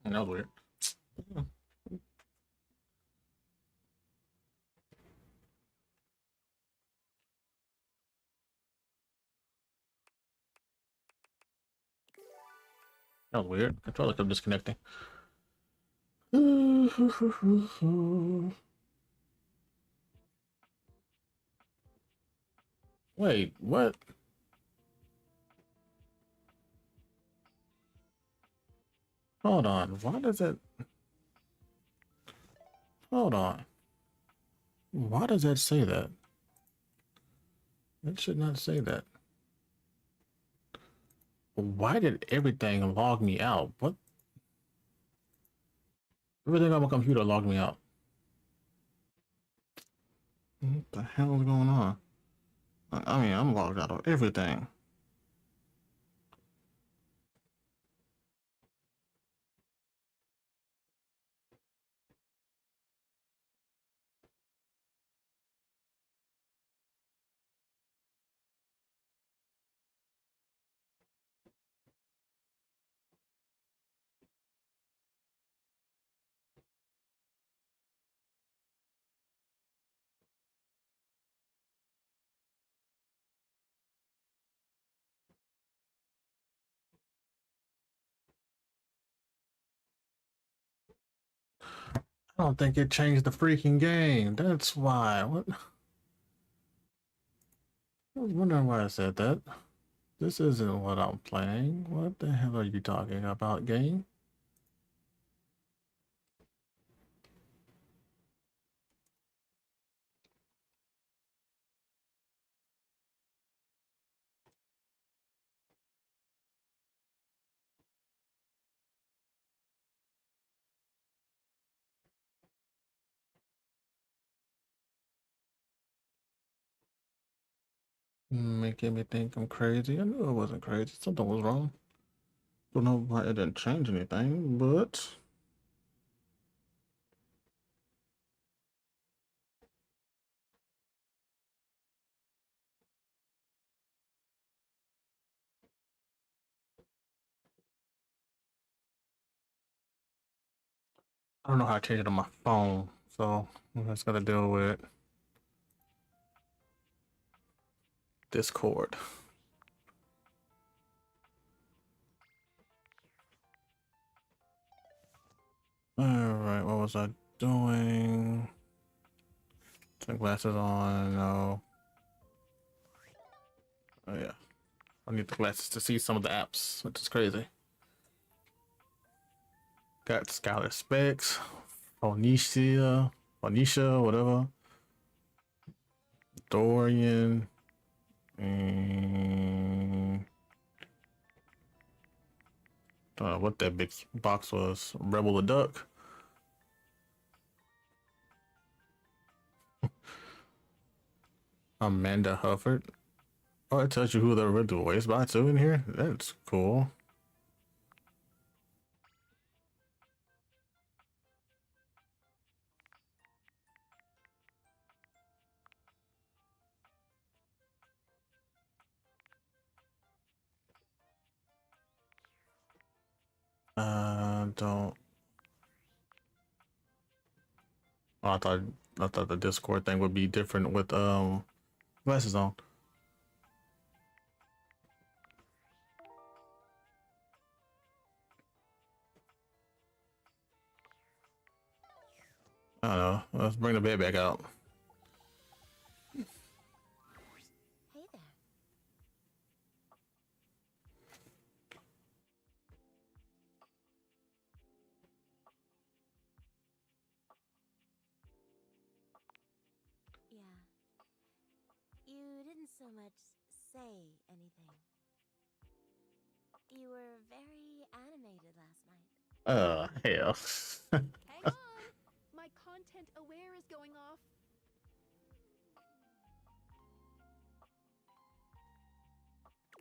That was weird. That was weird. I felt like I'm disconnecting. Wait, what? Hold on. Why does it? Hold on. Why does that say that? It should not say that. Why did everything log me out? What? Everything on my computer logged me out. What the hell is going on? I mean, I'm logged out of everything. I don't think it changed the freaking game. That's why. What? I was wondering why I said that. This isn't what I'm playing. What the hell are you talking about, game? Making me think I'm crazy. I knew I wasn't crazy. Something was wrong. Don't know why it didn't change anything, but I don't know how to change it on my phone. So I'm just gonna deal with Discord. Alright, what was I doing? Sunglasses on, no. Oh yeah. I need the glasses to see some of the apps, which is crazy. Got Skylar Specs, Phoenicia, whatever. Dorian. And don't know what that big box was. Rebel the Duck. Amanda Hufford. Oh, it tells you who the original voice by too in here. That's cool. Don't. Oh, I thought the Discord thing would be different with glasses on. I don't know. Let's bring the bed back out. Hey there. Yeah. You didn't so much say anything. You were very animated last night. Hell. Hang on! My content aware is going off.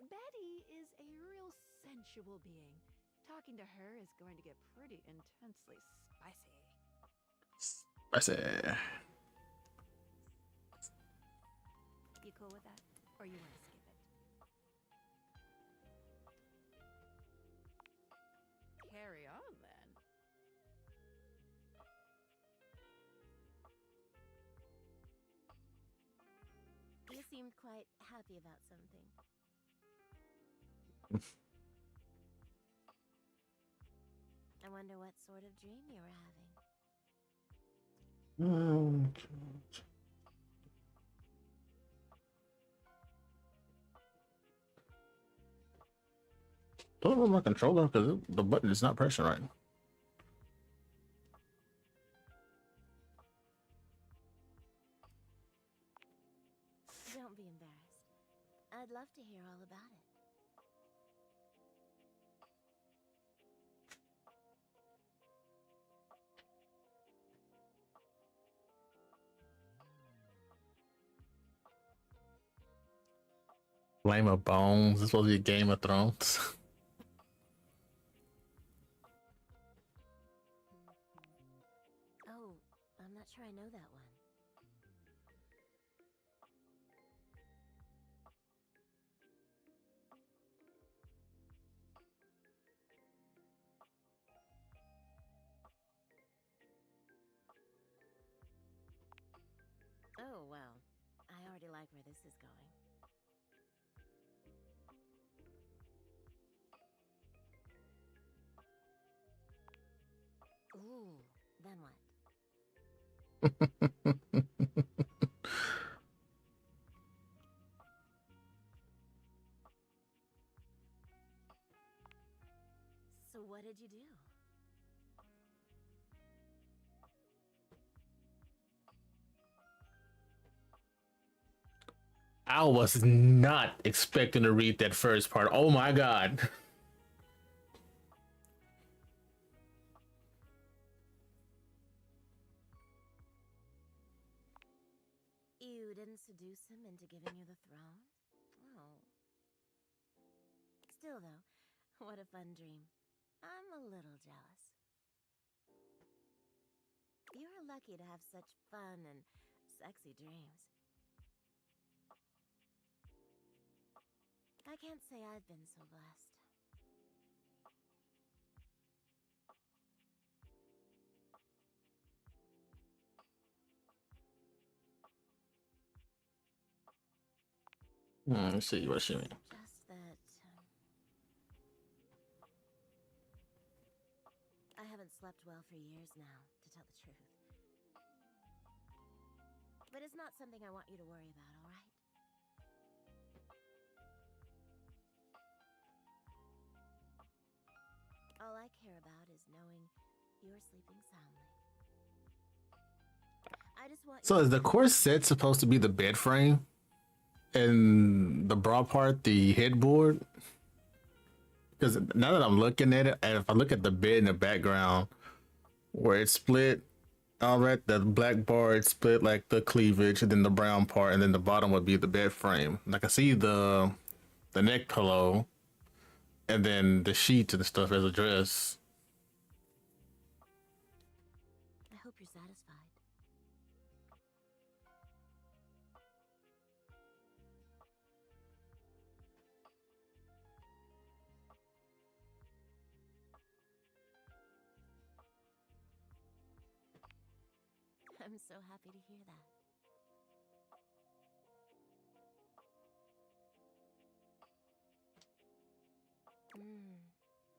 Betty is a real sensual being. Talking to her is going to get pretty intensely spicy. Spicy. You cool with that? Or you want to skip it? Carry on then. seemed quite happy about something. I wonder what sort of dream you were having. Don't move my controller because the button is not pressing right. Don't be embarrassed. I'd love to hear all about it. Flame of Bones. This supposed to be Game of Thrones. Oh, I'm not sure I know that one. Oh, well, I already like where this is going. Ooh, then what? So what did you do? I was not expecting to read that first part. Oh my god. You didn't seduce him into giving you the throne? Oh. Still, though, what a fun dream. I'm a little jealous. You're lucky to have such fun and sexy dreams. I can't say I've been so blessed. Let's see what she means. Just that I haven't slept well for years now, to tell the truth. But it's not something I want you to worry about, all right? All I care about is knowing you're sleeping soundly. I just want So is the corset supposed to be the bed frame? And the bra part, the headboard? Because now that I'm looking at it, and if I look at the bed in the background where it's split, all right, the black bar it's split like the cleavage, and then the brown part, and then the bottom would be the bed frame. Like I see the neck pillow, and then the sheets and stuff as a dress. I hope you're satisfied. I'm so happy to hear that.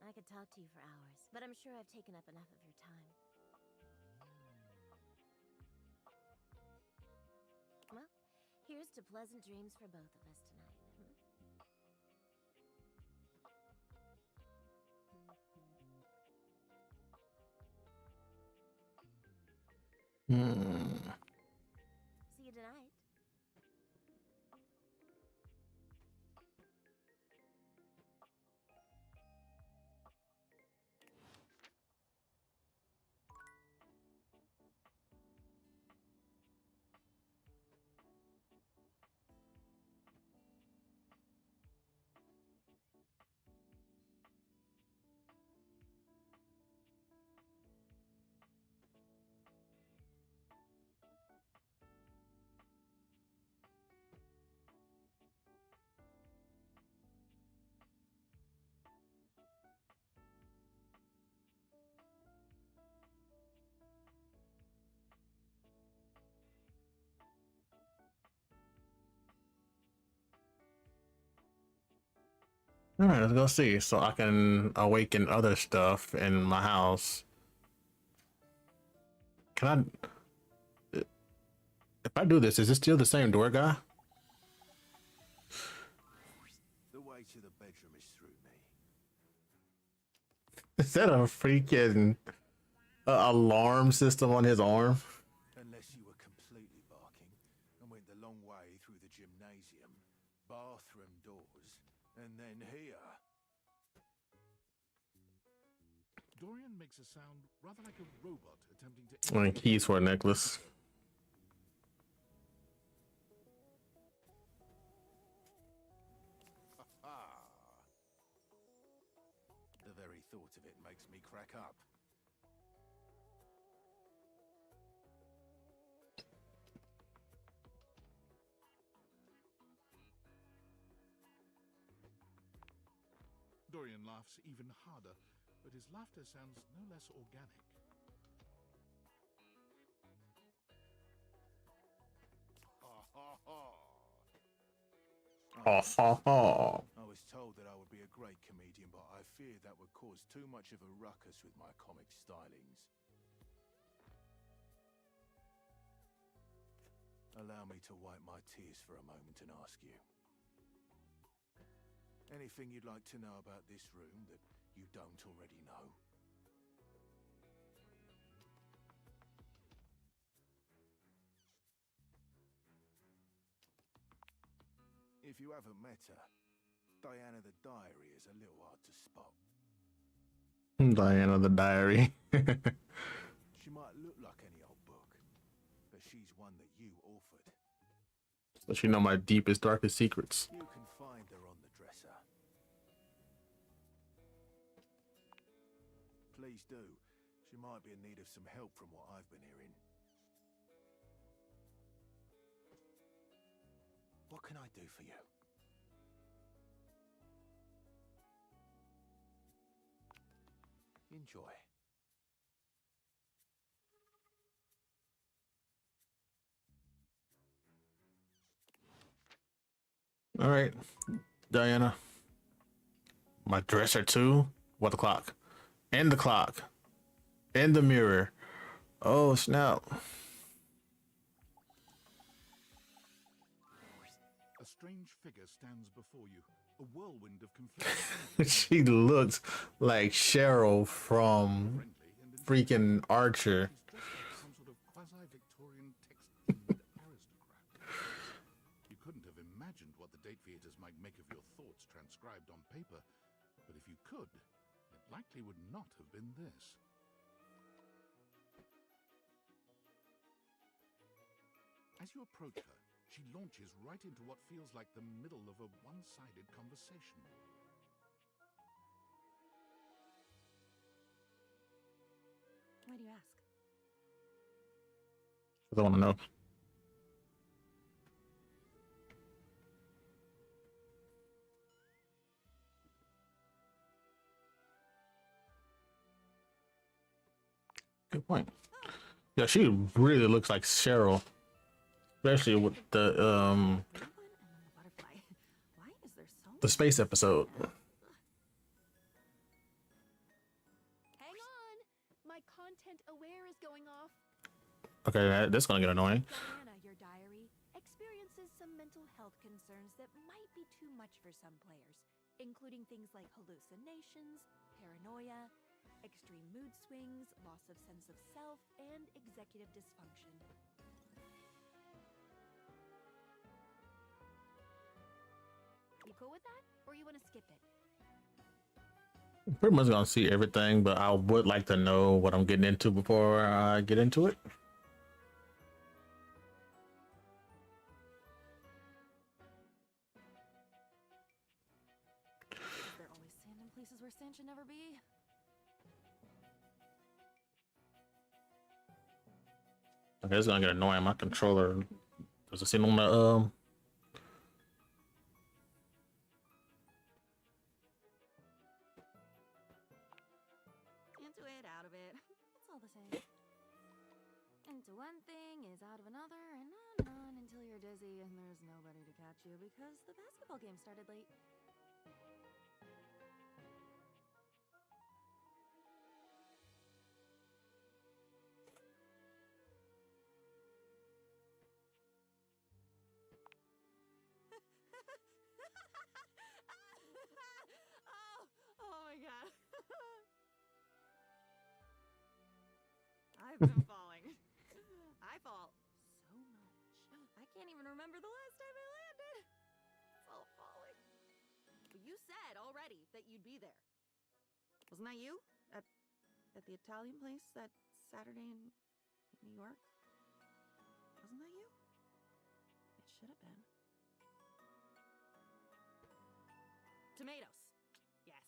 I could talk to you for hours, but I'm sure I've taken up enough of your time. Well, here's to pleasant dreams for both of us tonight. See you tonight. All right, let's go see. So I can awaken other stuff in my house. Can I? If I do this, is it still the same door guy? The way to the bedroom is through me. Is that a freaking alarm system on his arm? Unless you were completely barking and went the long way through the gymnasium, bathroom doors, and then here. Dorian makes a sound rather like a robot attempting to... And keys for a necklace. The very thought of it makes me crack up. Dorian laughs even harder, but his laughter sounds no less organic. Ha ha ha. I was told that I would be a great comedian, but I feared that would cause too much of a ruckus with my comic stylings. Allow me to wipe my tears for a moment and ask you. Anything you'd like to know about this room that you don't already know? If you haven't met her, Diana the Diary is a little hard to spot. Diana the Diary. She might look like any old book, but she's one that you authored. So she know my deepest, darkest secrets. You can find her on the dresser. Please do. She might be in need of some help from what I've been hearing. What can I do for you? Enjoy. All right, Diana. My dresser too. What the clock? And the clock. And the mirror. Oh snap. A strange figure stands before you, a whirlwind of conflicting... She looks like Cheryl from freaking Archer. She's dressed like some sort of quasi-Victorian text-themed aristocrat. You couldn't have imagined what the date theaters might make of your thoughts transcribed on paper, but if you could, it likely would not have been this. As you approach her, she launches right into what feels like the middle of a one-sided conversation. Why do you ask? I want to know. Good point. Yeah, she really looks like Cheryl, especially with the Green one and then the butterfly. Why is there so the space episode. Hang on! My content aware is going off. Okay, that's gonna get annoying. Diana, your diary, experiences some mental health concerns that might be too much for some players, including things like hallucinations, paranoia, extreme mood swings, loss of sense of self, and executive dysfunction. You cool with that? Or you want to skip it? Pretty much gonna see everything, but I would like to know what I'm getting into before I get into it. Is there always sand in places where sand should never be? Okay, it's gonna get annoying. My controller does it seem on the Into it, out of it. It's all the same. Into one thing is out of another, and on until you're dizzy and there's nobody to catch you because the basketball game started late. Oh my god. I've been falling. I fall so much. I can't even remember the last time I landed. It's all falling. But you said already that you'd be there. Wasn't that you? At the Italian place that Saturday in New York? Wasn't that you? It should have been. Tomatoes. Yes.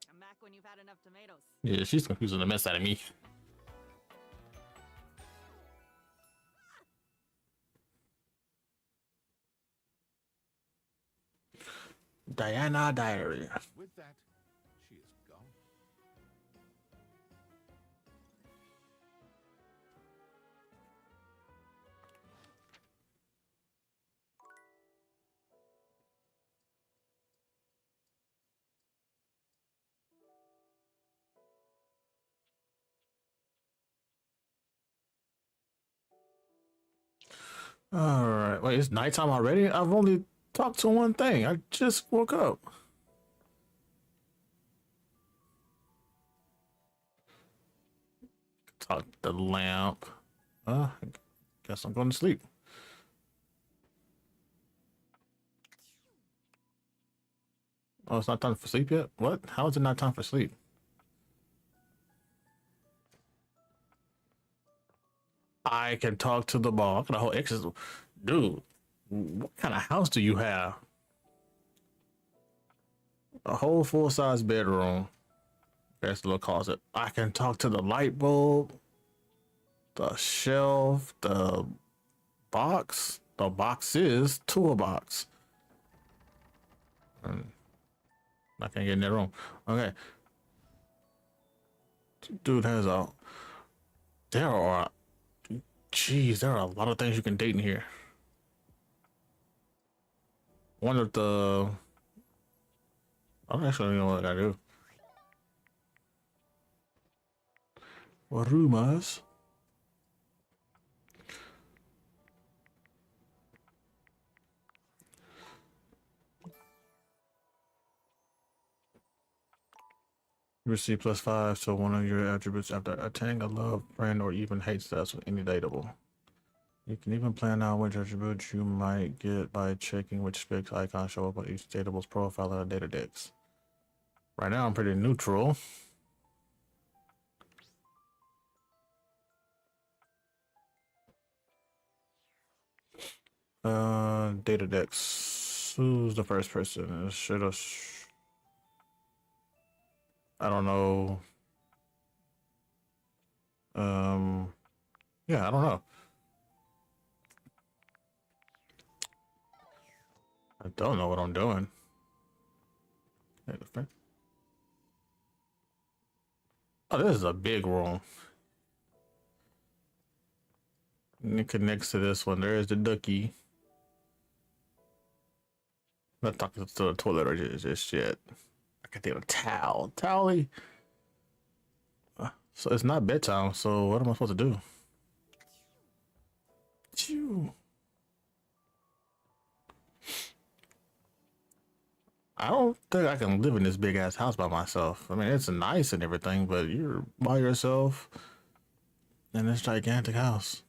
Come back when you've had enough tomatoes. Yeah, she's confusing the mess out of me. Diana Diary. With that, she is gone. All right. Wait, it's nighttime already? I've only talked to one thing. I just woke up. Talk the lamp. I guess I'm going to sleep. Oh, it's not time for sleep yet? What? How is it not time for sleep? I can talk to the ball. The whole exes. Dude, what kind of house do you have? A whole full-size bedroom. There's the little closet. I can talk to the light bulb, the shelf, the box, the boxes, toolbox. I can't get in that room. Okay. Dude has a. There are. Jeez, there are a lot of things you can date in here. One of the. I don't actually know what I do. Rumors. You receive +5 to one of your attributes after attaining a love, friend, or even hate status with any dateable. You can even plan out which attributes you might get by checking which specs icons show up on each datable's profile in a data dex. Right now, I'm pretty neutral. Data dex. Who's the first person? Should have. I don't know. Yeah, I don't know. I don't know what I'm doing. Oh, this is a big room. And it connects to this one. There's the ducky. I'm not talking to the toilet or just yet. I can take a towel. Towel. So it's not bedtime. So what am I supposed to do? Phew. I don't think I can live in this big ass house by myself. I mean, it's nice and everything, but you're by yourself in this gigantic house.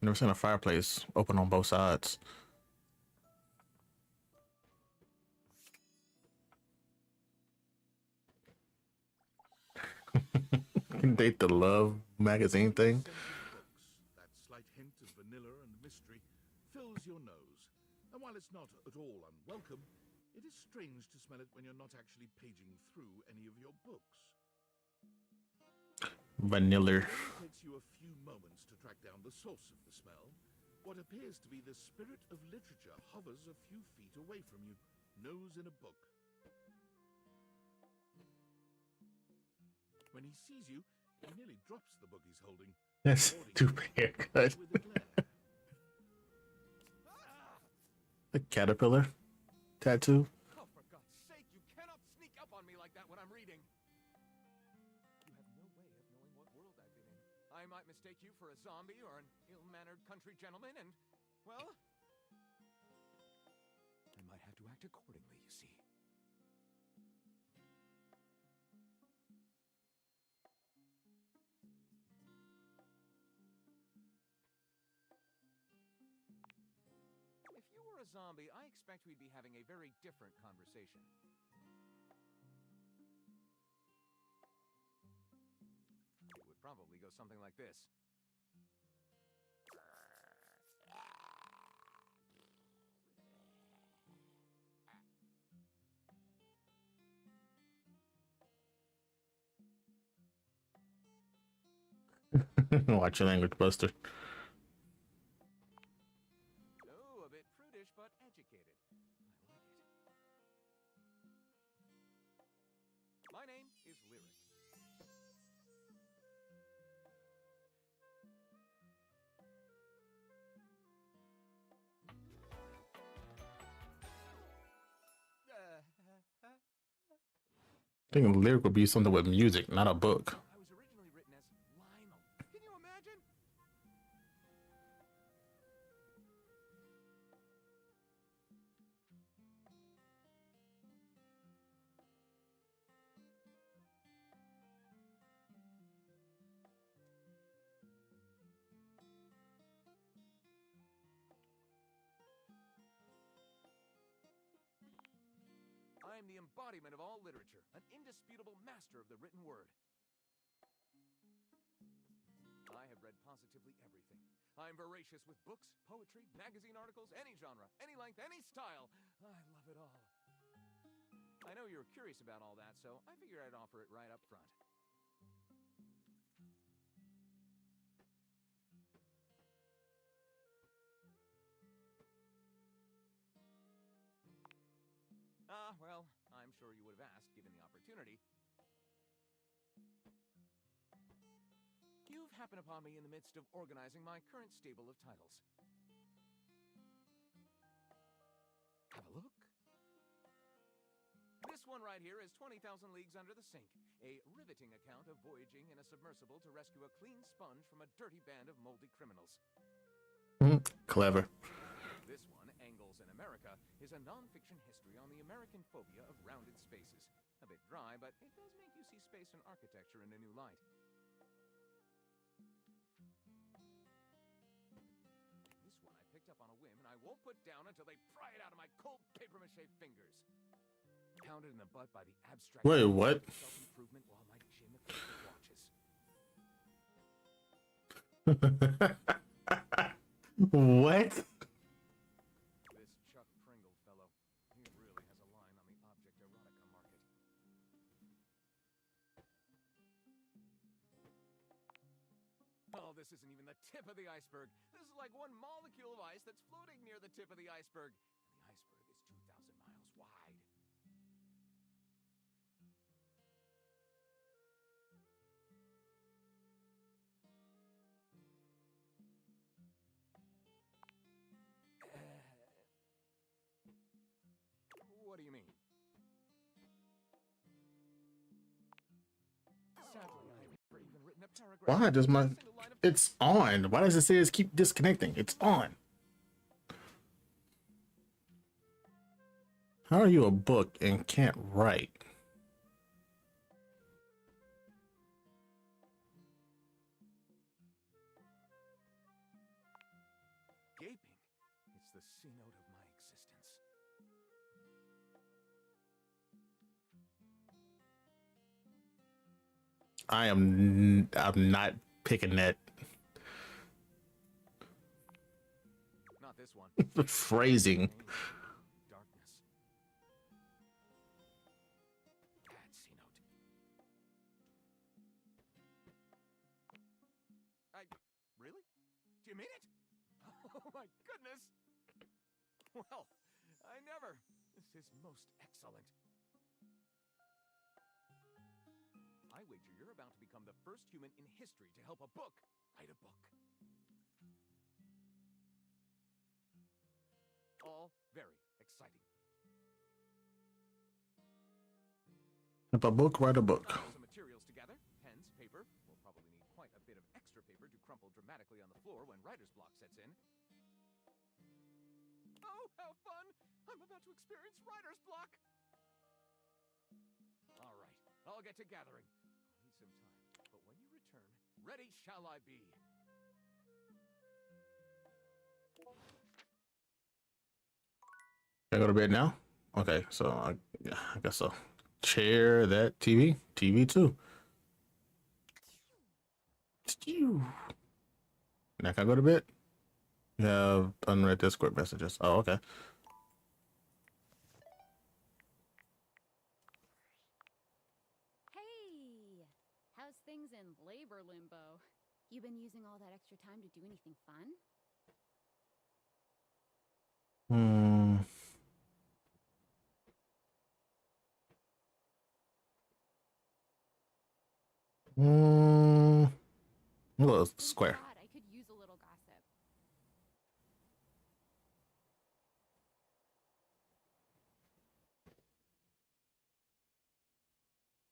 Never seen a fireplace open on both sides. Can date the Love magazine thing. That slight hint of vanilla and mystery fills your nose. And while it's not at all unwelcome, it is strange to smell it when you're not actually paging through any of your books. Vanilla. It takes you a few moments to track down the source of the smell. What appears to be the spirit of literature hovers a few feet away from you, nose in a book. When he sees you, he nearly drops the book he's holding. That's stupid haircut. A caterpillar tattoo. Oh, for God's sake, you cannot sneak up on me like that when I'm reading. You have no way of knowing what world I've been in. I might mistake you for a zombie or an ill-mannered country gentleman, and, well, I might have to act accordingly, you see. a zombie, I expect we'd be having a very different conversation. It would probably go something like this. Watch your language, Buster. Oh, a bit prudish, but educated. I like it. My name is Lyric. I think a lyric would be something with music, not a book. I was originally written as Lionel. Can you imagine? I am the embodiment of all literature, an indisputable master of the written word. I have read positively everything. I'm voracious with books, poetry, magazine articles, any genre, any length, any style. I love it all. I know you're curious about all that, so I figured I'd offer it right up front. Well, I'm sure you would have asked, given the opportunity. You've happened upon me in the midst of organizing my current stable of titles. Have a look. This one right here is 20,000 Leagues Under the Sink, a riveting account of voyaging in a submersible to rescue a clean sponge from a dirty band of moldy criminals. Clever. This one, Angles in America, is a non-fiction history on the American phobia of rounded spaces. A bit dry, but it does make you see space and architecture in a new light. This one I picked up on a whim, and I won't put down until they pry it out of my cold papier-mâché fingers. Pounded in the butt by the abstract... Wait, what? Self-improvement while my gym equipment watches. What? This Chuck Pringle fellow, he really has a line on the object erotica market. Oh, this isn't even the tip of the iceberg. This is like one molecule of ice that's floating near the tip of the iceberg. And the iceberg is 2,000 miles wide. What do you mean? Sadly, I've never even written a paragraph. Why does my... A single line of It's on. Why does it say it's keep disconnecting? It's on. How are you a book and can't write? gaping. It's the C note of my existence. I'm not picking that. Not this one. The phrasing. Darkness. Bad C note. Really? Do you mean it? Oh my goodness! Well, I never. This is most excellent. I wager you're about to become the first human in history to help a book write a book. All very exciting. If a book, write a book. Piles of materials together, pens, paper. We'll probably need quite a bit of extra paper to crumple dramatically on the floor when writer's block sets in. Oh, how fun! I'm about to experience writer's block! All right, I'll get to gathering. I'll need some time, but when you return, ready shall I be. Can I go to bed now? Okay, so yeah, I guess so. Chair, that TV, TV too. Now can I go to bed? You have unread Discord messages. Oh, okay. Hey, how's things in labor limbo? You been using all that extra time to do anything fun? Hmm. Hmm. Well, Thank square. God, I could use a little gossip.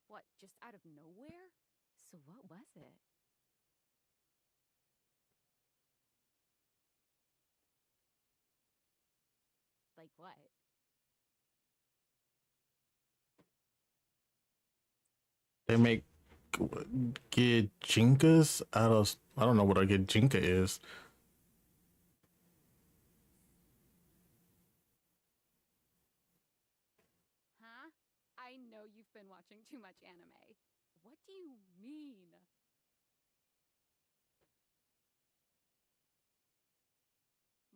What, just out of nowhere? So what was it? Like what? They make gijinkas out of. I don't know what a gijinka is. Huh? I know you've been watching too much anime. What do you mean?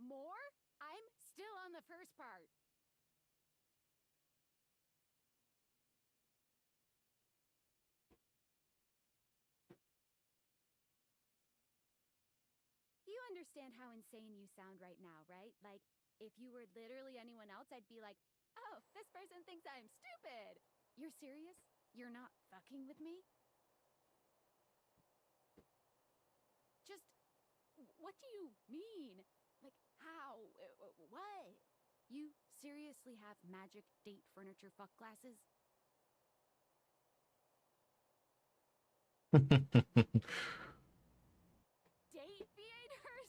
More? I'm still on the first part. You understand how insane you sound right now, right? Like, if you were literally anyone else, I'd be like, oh, this person thinks I'm stupid. You're serious? You're not fucking with me? Just, what do you mean? Like, how? What? You seriously have magic date furniture fuck glasses? Date theaters?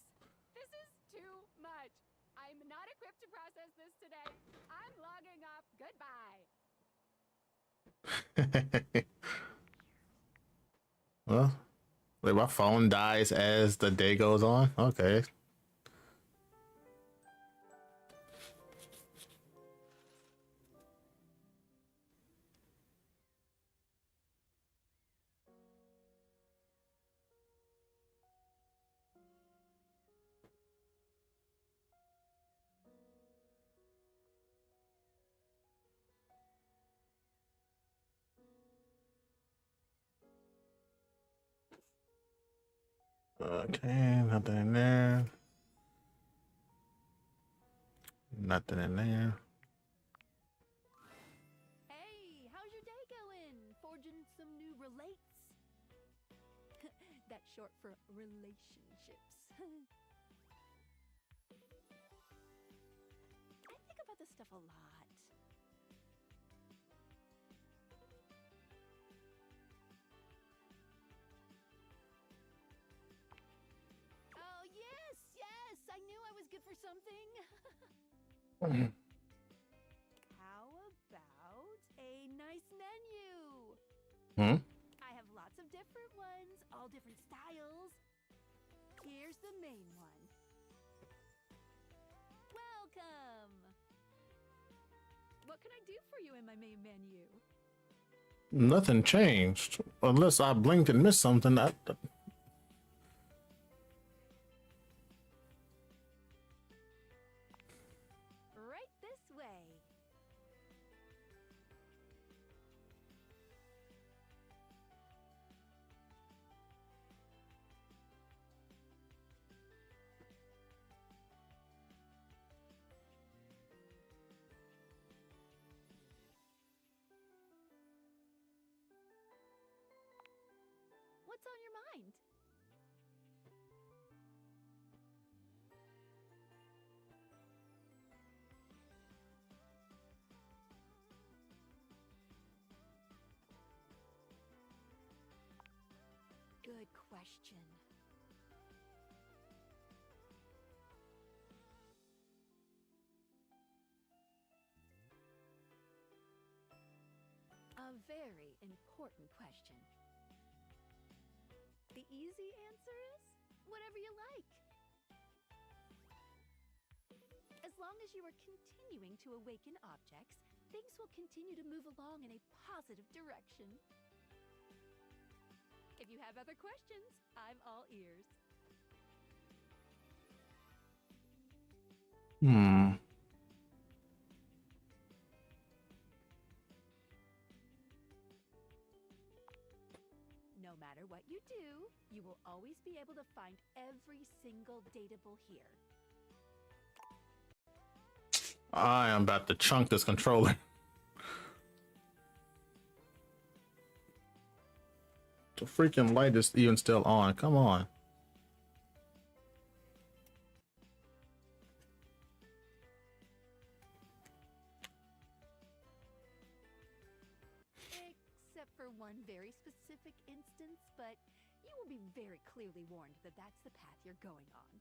This is too much. I'm not equipped to process this today. I'm logging off. Goodbye. Well, like my phone dies as the day goes on. Okay. Okay, nothing in there. Nothing in there. Hey, how's your day going? Forging some new relates? That's short for relationships. I think about this stuff a lot. Oh, yes, yes! I knew I was good for something. How about a nice menu? Hmm? I have lots of different ones, all different styles. Here's the main one. Welcome! What can I do for you in my main menu? Nothing changed. Unless I blinked and missed something. Right this way. What's on your mind? Good question. A very important question. The easy answer is whatever you like. As long as as you are continuing to awaken objects, things will continue to move along in a positive direction. If you have other questions, I'm all ears. Hmm. No matter what you do, you will always be able to find every single datable here. I am about to chunk this controller. The freaking light is even still on. Come on. Except for one very specific instance, but you will be very clearly warned that that's the path you're going on.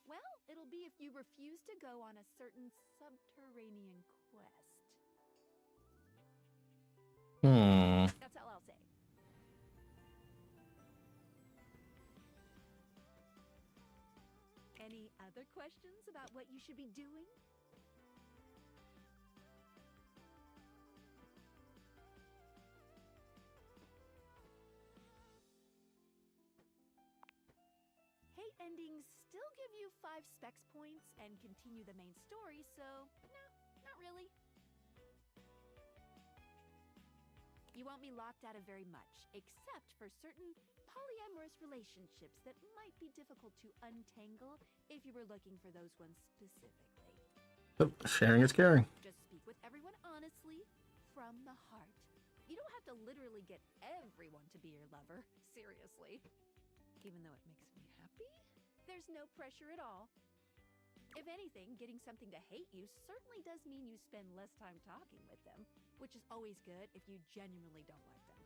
Well, it'll be if you refuse to go on a certain subterranean quest. That's all I'll say. Any other questions about what you should be doing? Hate endings still give you 5 specs points and continue the main story, so no, not really. You won't be locked out of very much, except for certain polyamorous relationships that might be difficult to untangle if you were looking for those ones specifically. Sharing is caring. Just speak with everyone honestly, from the heart. You don't have to literally get everyone to be your lover, seriously. Even though it makes me happy, there's no pressure at all. If anything, getting something to hate you certainly does mean you spend less time talking with them, which is always good if you genuinely don't like them.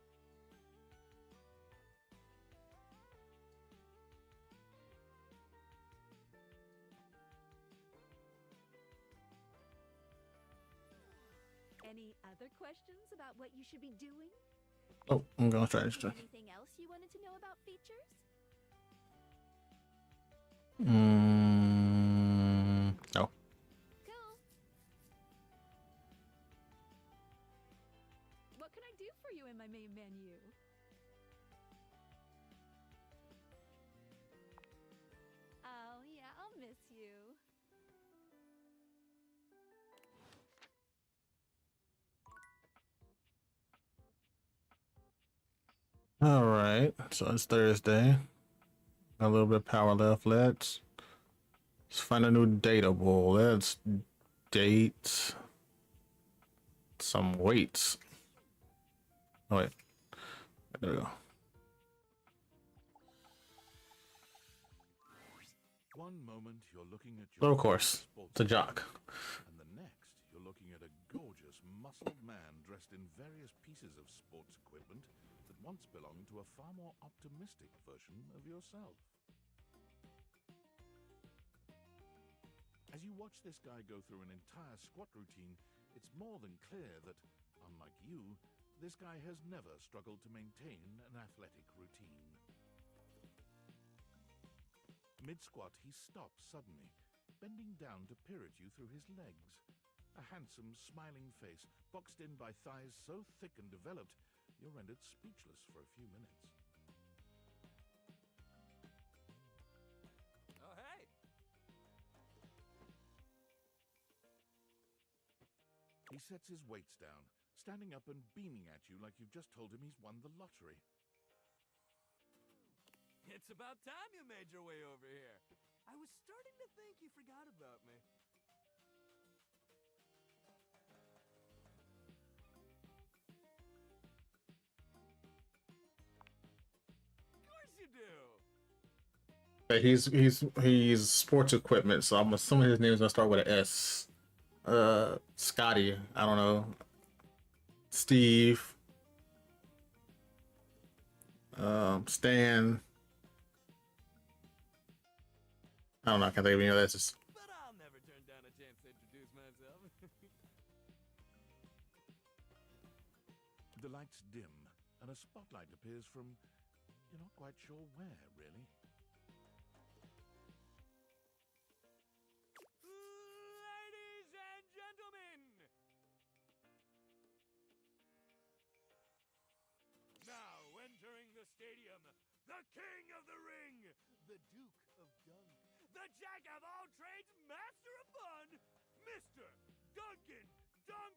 Any other questions about what you should be doing? Oh, I'm gonna try this. Anything else you wanted to know about features? No. Cool. What can I do for you in my main menu? Oh, yeah, I'll miss you. All right, so it's Thursday. A little bit of power left. Let's find a new datable. Let's date some weights. Oh wait, there we go. One moment you're looking at So your of course, it's a jock. and the next you're looking at a gorgeous, muscled man dressed in various pieces of sports equipment that once belonged to a far more optimistic version of yourself. As you watch this guy go through an entire squat routine, it's more than clear that, unlike you, this guy has never struggled to maintain an athletic routine. Mid-squat, he stops suddenly, bending down to peer at you through his legs. A handsome, smiling face, boxed in by thighs so thick and developed, you're rendered speechless for a few minutes. Oh, hey! He sets his weights down, standing up and beaming at you like you've just told him he's won the lottery. It's about time you made your way over here. I was starting to think you forgot about me. Of course you do. He's sports equipment, so I'm assuming his name's gonna start with an S. Scotty, I don't know. Steve. Stan. I don't know. I can't think of any of that. It's just But I'll never turn down a chance to introduce myself. The lights dim, and a spotlight appears from you're not quite sure where, really. Ladies and gentlemen! Now entering the stadium, the king of the ring, the Duke of Dunk, the jack of all trades, master of fun, Mr. Duncan Dunk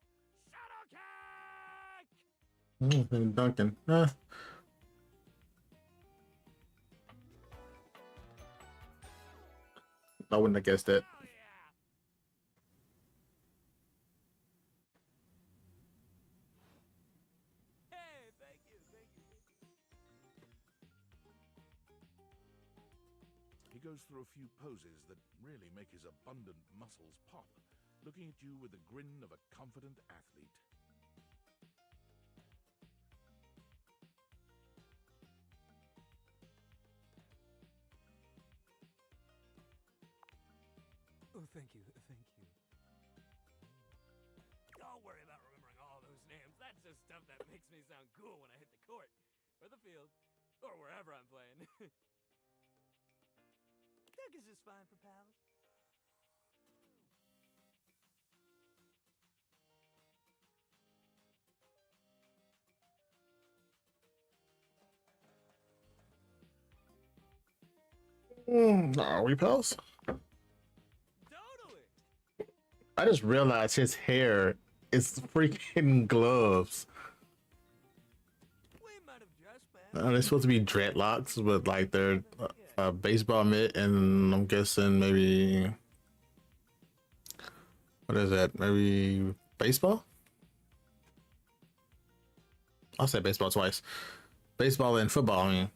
Shuttlecock! Duncan. I wouldn't have guessed it. Oh yeah! Hey, thank you. He goes through a few poses that really make his abundant muscles pop, looking at you with the grin of a confident athlete. Oh, thank you. Don't worry about remembering all those names. That's just stuff that makes me sound cool when I hit the court, or the field, or wherever I'm playing. Doug is just fine for pals. Are we pals? Totally. I just realized his hair is freaking gloves. We might have just been. They're supposed to be dreadlocks, but like they're baseball mitt, and I'm guessing maybe what is that? Maybe baseball? I'll say baseball twice. Baseball and football. I mean,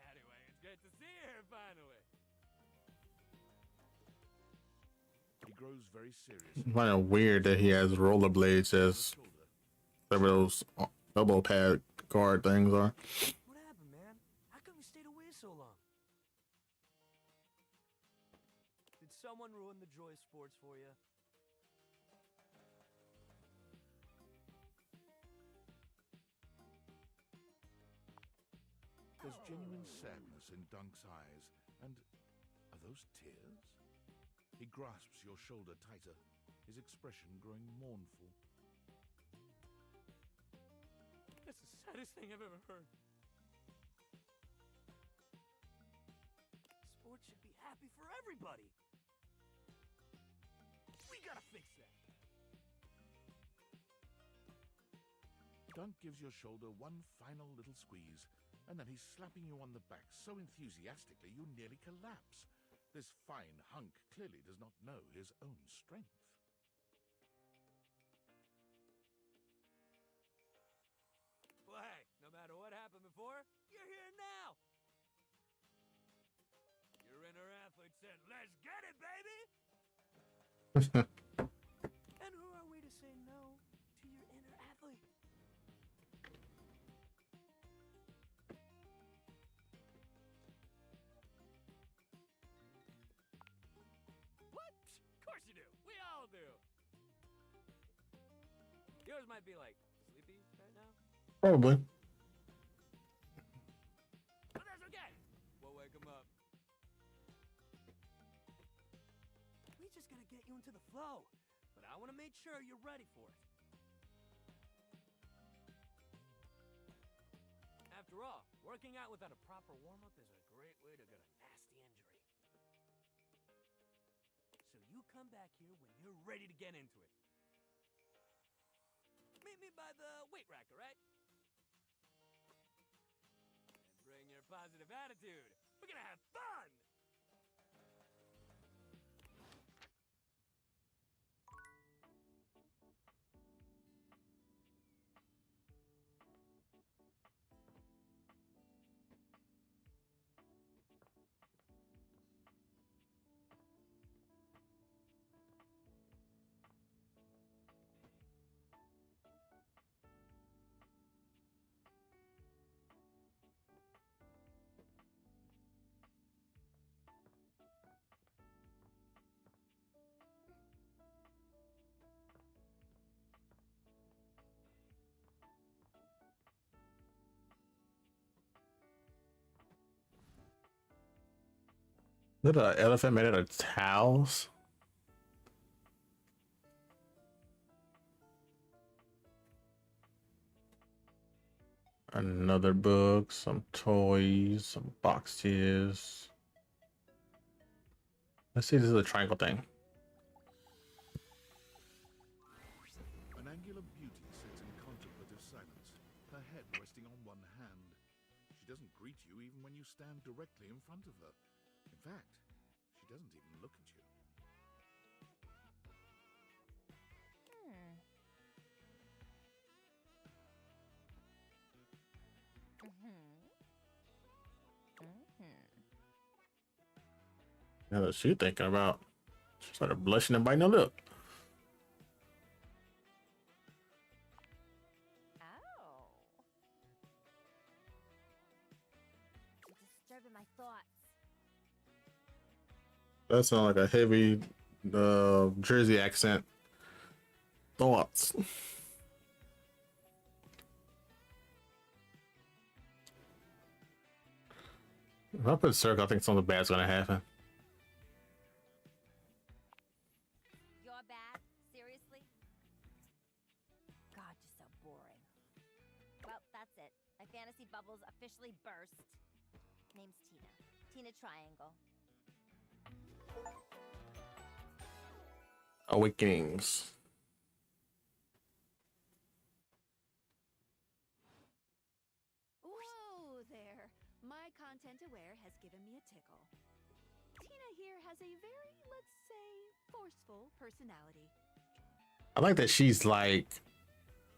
Anyway, it's great to see you here finally. He grows very serious. kind of weird that he has rollerblades as Shoulder. whatever those elbow pad guard things are. What happened, man? How come you stayed away so long? Did someone ruin the joy of sports for you? There's genuine sadness in Dunk's eyes, and are those tears? He grasps your shoulder tighter, his expression growing mournful. That's the saddest thing I've ever heard. Sports should be happy for everybody. We gotta fix that. Dunk gives your shoulder one final little squeeze, and then he's slapping you on the back so enthusiastically you nearly collapse. This fine hunk clearly does not know his own strength. Well, hey, no matter what happened before, you're here now. Your inner athlete said, "Let's get it, baby!" And who are we to say no to your inner athlete? What? Of course you do. We all do. Yours might be like sleepy right now, Probably. but that's okay. We'll wake him up. We just gotta get you into the flow, but I want to make sure you're ready for it. After all, working out without a proper warm-up is a great way to get a nasty injury. So you come back here when you're ready to get into it. Meet me by the weight rack, all right? And bring your positive attitude. We're gonna have fun! Is it an elephant made out of towels? Another book, some toys, some boxes. Let's see, this is a triangle thing. An angular beauty sits in contemplative silence, her head resting on one hand. She doesn't greet you even when you stand directly in front of her. In fact, she doesn't even look at you. Now that she thinking about, she started blushing and biting her lip. Oh. You're disturbing my thoughts. That sounds like a heavy Jersey accent. Thoughts. If I put circle, I think something bad's gonna happen. You're bad? Seriously? God, you're so boring. Well, that's it. My fantasy bubbles officially burst. Name's Tina. Tina Triangle. Awakenings. Whoa there! My content aware has given me a tickle. Tina here has a very, let's say, forceful personality. I like that she's like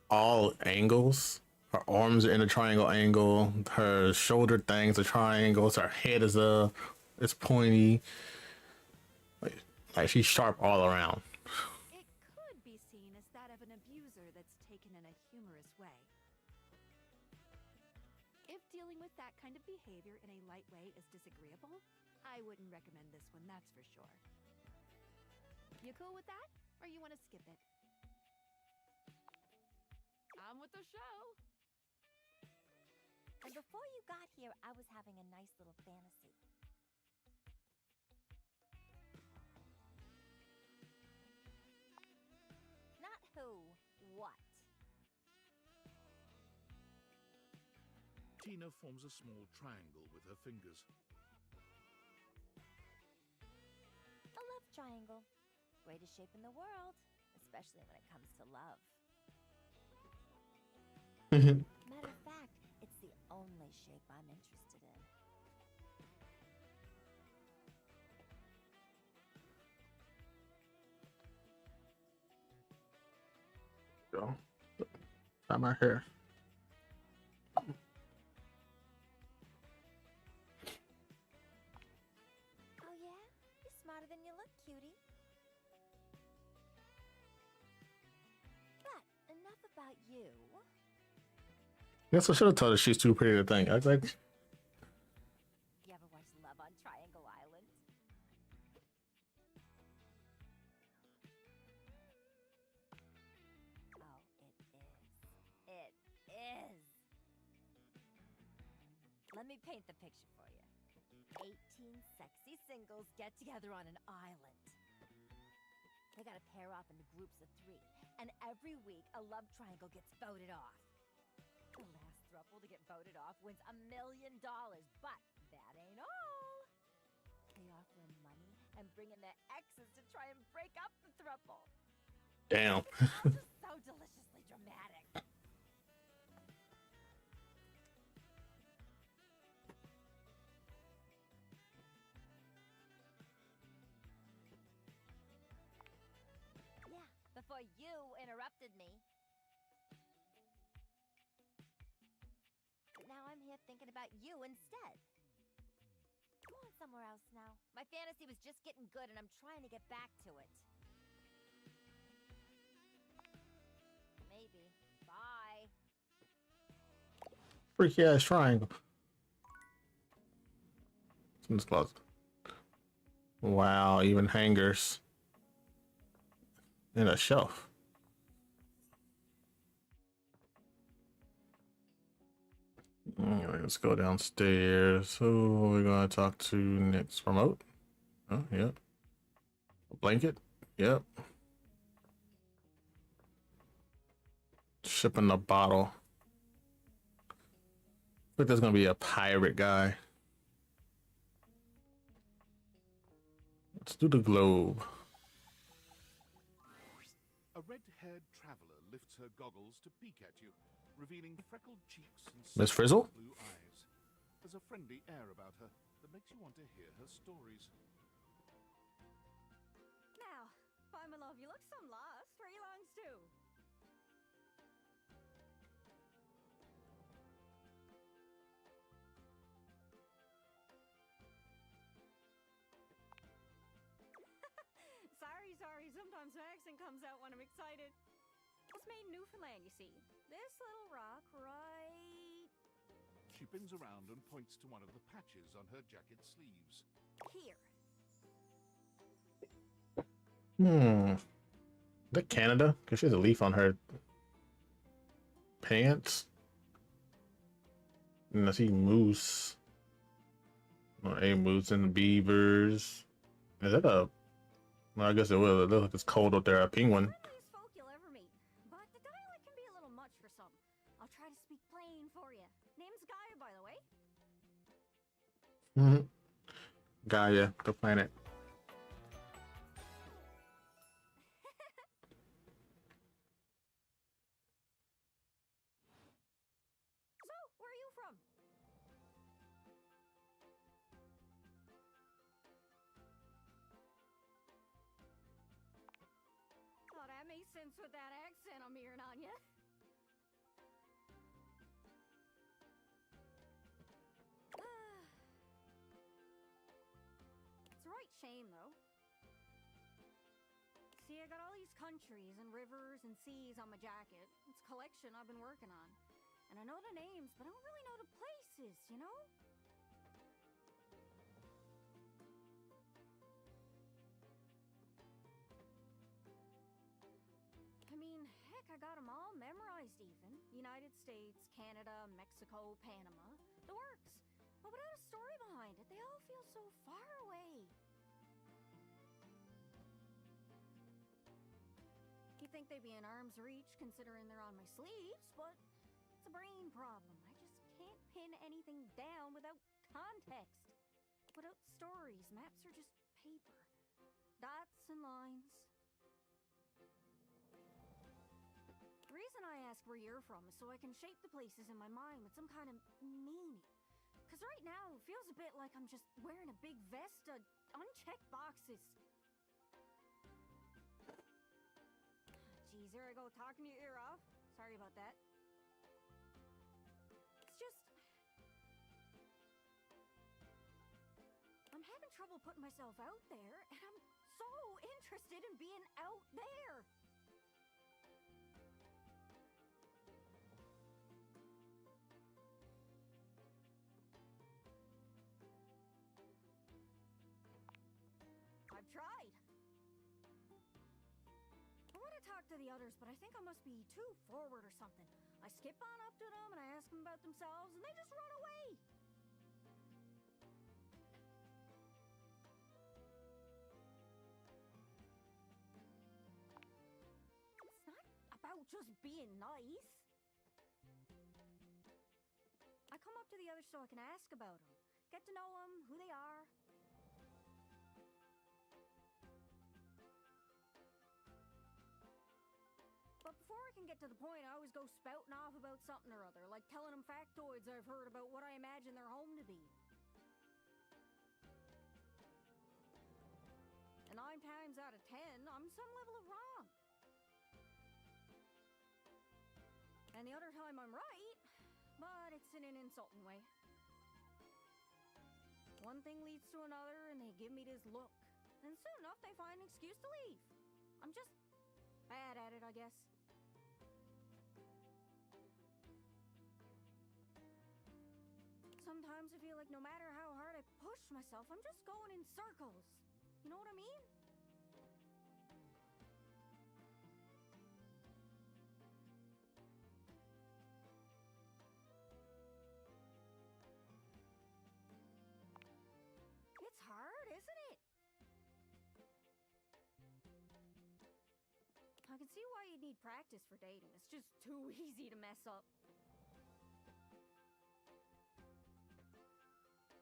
all angles. Her arms are in a triangle angle. Her shoulder things are triangles. Her head is it's pointy. Like she's sharp all around. It could be seen as that of an abuser that's taken in a humorous way. If dealing with that kind of behavior in a light way is disagreeable, I wouldn't recommend this one, that's for sure. You cool with that? Or you want to skip it? On with the show! And before you got here, I was having a nice little fantasy. Not who, what. Tina forms a small triangle with her fingers. A love triangle. Greatest shape in the world, especially when it comes to love. Matter of fact, it's the only shape I'm interested in. Go. Not my hair. Oh yeah? You're smarter than you look, cutie. But enough about you. Guess I should have told her she's too pretty to think. I was like, You ever watch Love on Triangle Island? Oh, it is. It is. Let me paint the picture for you. 18 sexy singles get together on an island. They gotta pair off into groups of 3, and every week a love triangle gets voted off. The last throuple to get voted off wins $1 million, but that ain't all. They offer 'em money and bring in their exes to try and break up the throuple. damn. It's all just so deliciously dramatic. Yeah, before you interrupted me. But now I'm here thinking about you instead. Go on somewhere else now. My fantasy was just getting good and I'm trying to get back to it. Maybe. Bye. Freaky ass triangle. It's in this closet. Wow, even hangers. And a shelf. Anyway, let's go downstairs. Who are we gonna talk to next? Remote? Oh, yeah. A blanket. Yep. Shipping a bottle. I think there's gonna be a pirate guy. Let's do the globe. A red-haired traveler lifts her goggles to peek at you, revealing freckled cheeks and Miss Frizzle? sunken blue eyes. There's a friendly air about her that makes you want to hear her stories. Now, by my love, you look some lost. Where you longs to? Sorry, sometimes my accent comes out when I'm excited. It's made in Newfoundland, you see. This little rock right She bends around and points to one of the patches on her jacket sleeves. here. Is that Canada? Because she has a leaf on her pants. And I see moose. Or a moose and beavers. Is that a... Well, I guess it will. It looks like it's cold up there. A penguin. Friendliest folk you'll ever meet, but the dialect can be a little much for some. I'll try to speak plain for you. Name's Gaia, by the way. Gaia, the planet. So, where are you from? Oh, that makes sense with that accent I'm hearing on you. It's a right shame, though. See, I got all these countries and rivers and seas on my jacket. It's a collection I've been working on. And I know the names, but I don't really know the places, you know? I mean, heck, I got them all memorized even. United States, Canada, Mexico, Panama. The works. But without a story behind it, they all feel so far away. You'd think they'd be in arm's reach considering they're on my sleeves, but it's a brain problem. I just can't pin anything down without context. Without stories, maps are just paper. Dots and lines. The reason I ask where you're from is so I can shape the places in my mind with some kind of meaning. Because right now, it feels a bit like I'm just wearing a big vest of unchecked boxes. Geez, there I go, talking your ear off. Sorry about that. It's just... I'm having trouble putting myself out there, and I'm so interested in being out there. I've tried. I want to talk to the others, but I think I must be too forward or something. I skip on up to them and I ask them about themselves, and they just run away. It's not about just being nice. I come up to the others so I can ask about them, get to know them, who they are. But before I can get to the point, I always go spouting off about something or other, like telling them factoids I've heard about what I imagine their home to be. And 9 times out of 10, I'm some level of wrong. And the other time I'm right, but it's in an insulting way. One thing leads to another, and they give me this look. And soon enough, they find an excuse to leave. I'm just bad at it, I guess. Sometimes I feel like no matter how hard I push myself, I'm just going in circles. You know what I mean? It's hard, isn't it? I can see why you'd need practice for dating. It's just too easy to mess up.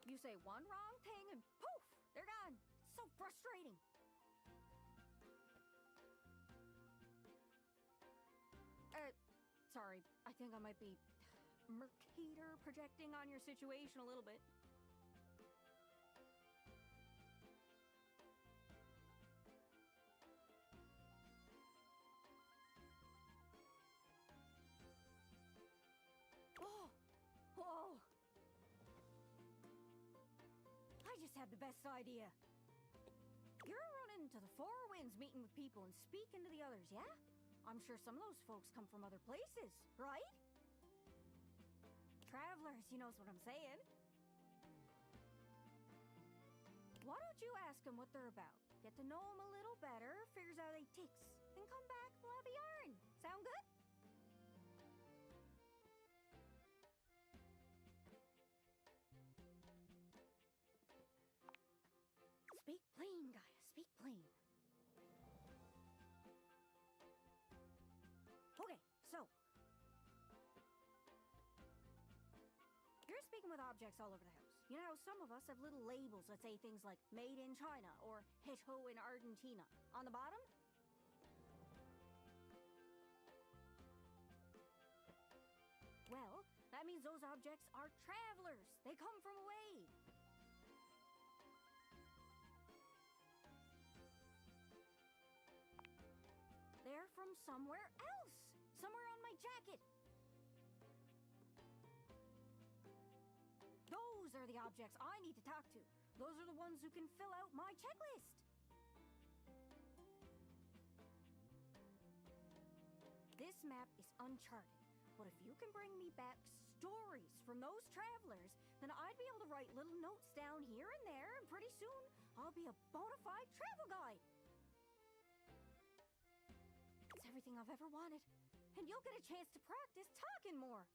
You say one wrong thing and poof, they're gone. It's so frustrating. Sorry, I think I might be Mercator projecting on your situation a little bit. Oh! Oh! I just had the best idea. You're running to the Four Winds meeting with people and speaking to the others, yeah? I'm sure some of those folks come from other places, right? Travelers, you knows what I'm saying. Why don't you ask them what they're about? Get to know them a little better, figures how they ticks, and come back, we'll have a yarn. Sound good? Speak plain, Gaia, speak plain. Okay, so you're speaking with objects all over the house. You know how some of us have little labels that say things like made in China or Hecho in Argentina on the bottom? Well, that means those objects are travelers. They come from away. They're from somewhere else. Somewhere on my jacket. Those are the objects I need to talk to. Those are the ones who can fill out my checklist. This map is uncharted, but if you can bring me back stories from those travelers, then I'd be able to write little notes down here and there, and pretty soon I'll be a bona fide travel guide. It's everything I've ever wanted, and you'll get a chance to practice talking more.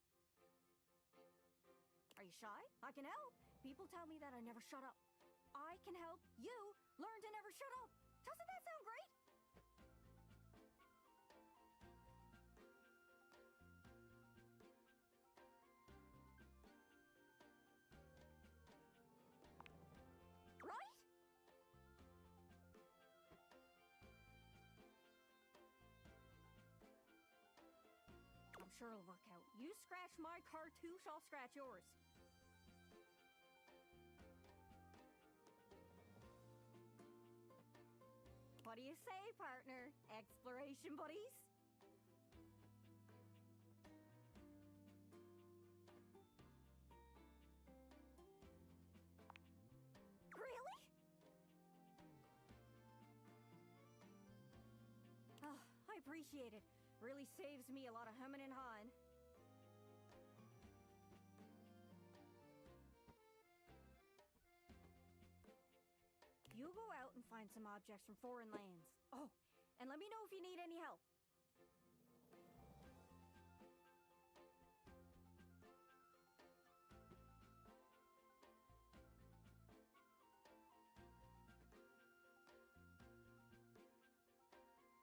Are you shy? I can help. People tell me that I never shut up. I can help you learn to never shut up. Doesn't that sound great? Right? I'm sure it'll work out. You scratch my cartouche, I'll scratch yours. What do you say, partner? Exploration buddies? Really? Oh, I appreciate it. Really saves me a lot of humming and hawing. You go out and find some objects from foreign lands. Oh, and let me know if you need any help.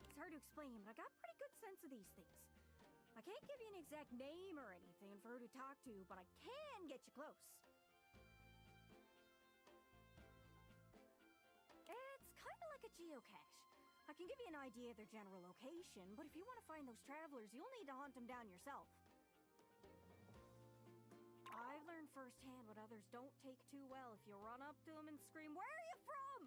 It's hard to explain, but I got a pretty good sense of these things. I can't give you an exact name or anything for her to talk to, but I can get you close. It's kind of like a geocache. I can give you an idea of their general location, but if you want to find those travelers, you'll need to hunt them down yourself. I've learned firsthand what others don't take too well if you run up to them and scream, "Where are you from?"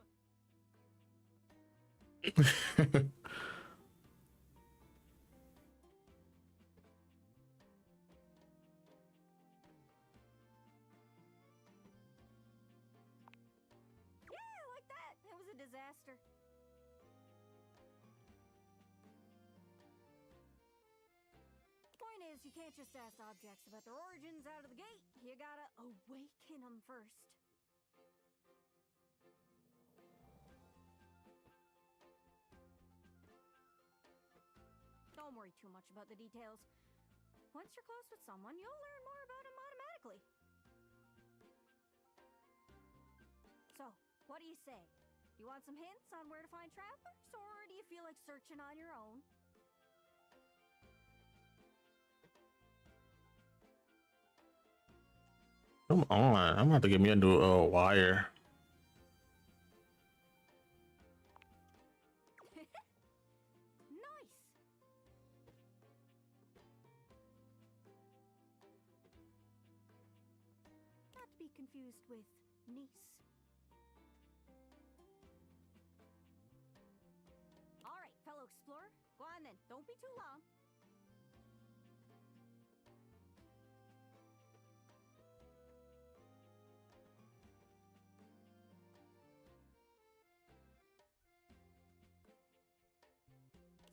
Yeah, like that. It was a disaster. Point is, you can't just ask objects about their origins out of the gate. You gotta awaken them first. Don't worry too much about the details. Once you're close with someone, you'll learn more about them automatically. So, what do you say? Do you want some hints on where to find travelers, or do you feel like searching on your own? Come on, I'm gonna have to get me a new wire. Nice. Not to be confused with niece. All right, fellow explorer, go on then. Don't be too long.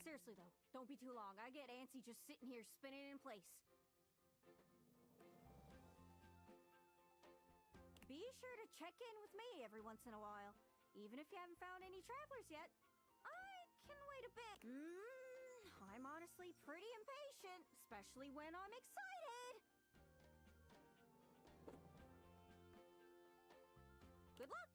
Seriously though, don't be too long. I get antsy just sitting here spinning in place. Be sure to check in with me every once in a while, even if you haven't found any travelers yet. I can wait a bit. I'm honestly pretty impatient, especially when I'm excited. Good luck.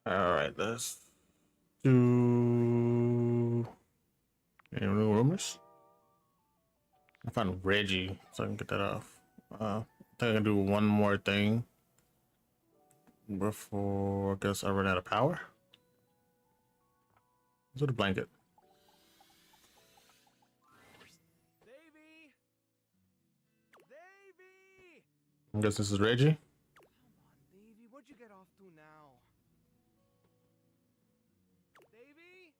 All right, let's do any new rumors. I found Reggie, so I can get that off. I think I can do one more thing before I guess I run out of power. Is it a blanket? Davy! Davy! I guess this is Reggie. Come on, Davy, what'd you get off to now? Davy?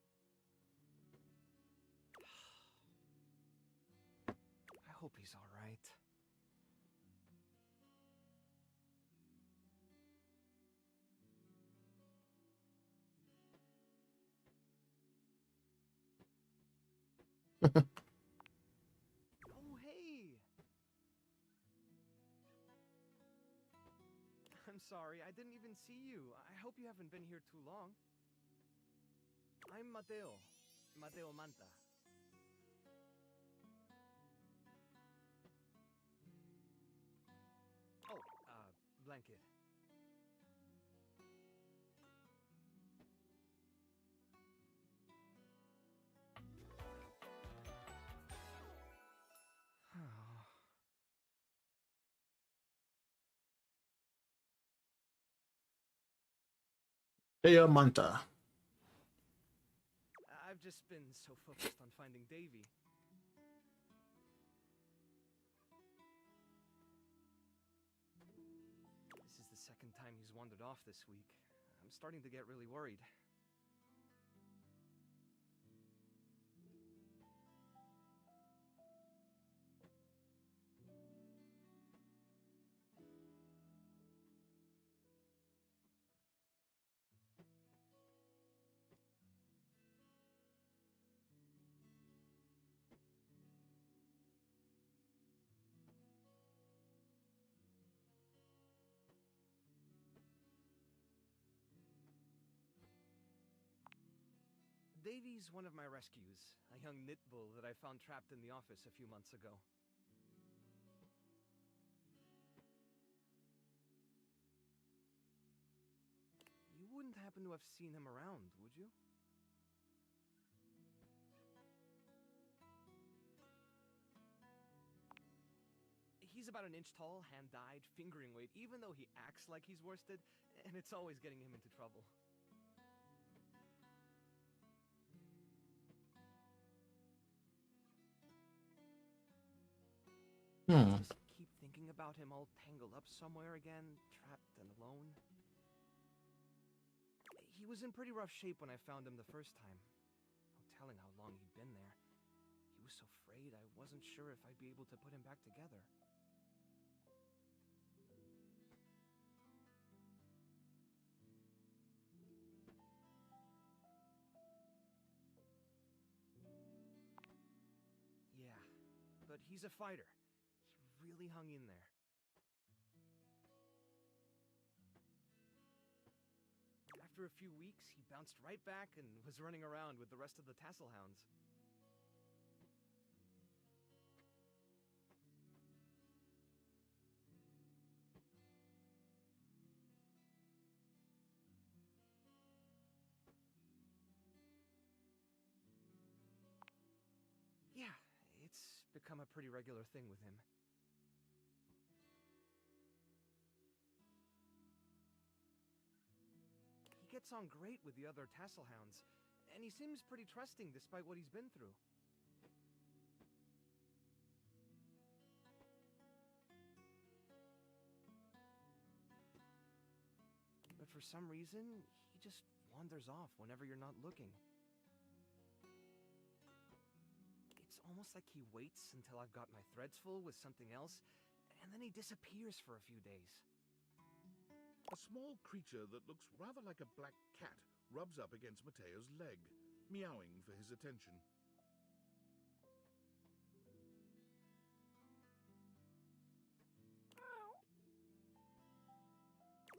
I hope he's all right. Oh, hey! I'm sorry, I didn't even see you. I hope you haven't been here too long. I'm Mateo. Mateo Manta. Oh, blanket. Hey, Manta. I've just been so focused on finding Davy. This is the second time he's wandered off this week. I'm starting to get really worried. Davy's one of my rescues, a young knit bull that I found trapped in the office a few months ago. You wouldn't happen to have seen him around, would you? He's about an inch tall, hand-dyed, fingering weight, even though he acts like he's worsted, and it's always getting him into trouble. I just keep thinking about him all tangled up somewhere again, trapped and alone. He was in pretty rough shape when I found him the first time. No telling how long he'd been there. He was so frayed I wasn't sure if I'd be able to put him back together. but he's a fighter. He really hung in there. After a few weeks, he bounced right back and was running around with the rest of the tassel hounds. Yeah, it's become a pretty regular thing with him. He gets on great with the other tassel hounds, and he seems pretty trusting despite what he's been through. But for some reason, he just wanders off whenever you're not looking. It's almost like he waits until I've got my threads full with something else, and then he disappears for a few days. A small creature that looks rather like a black cat rubs up against Mateo's leg, meowing for his attention.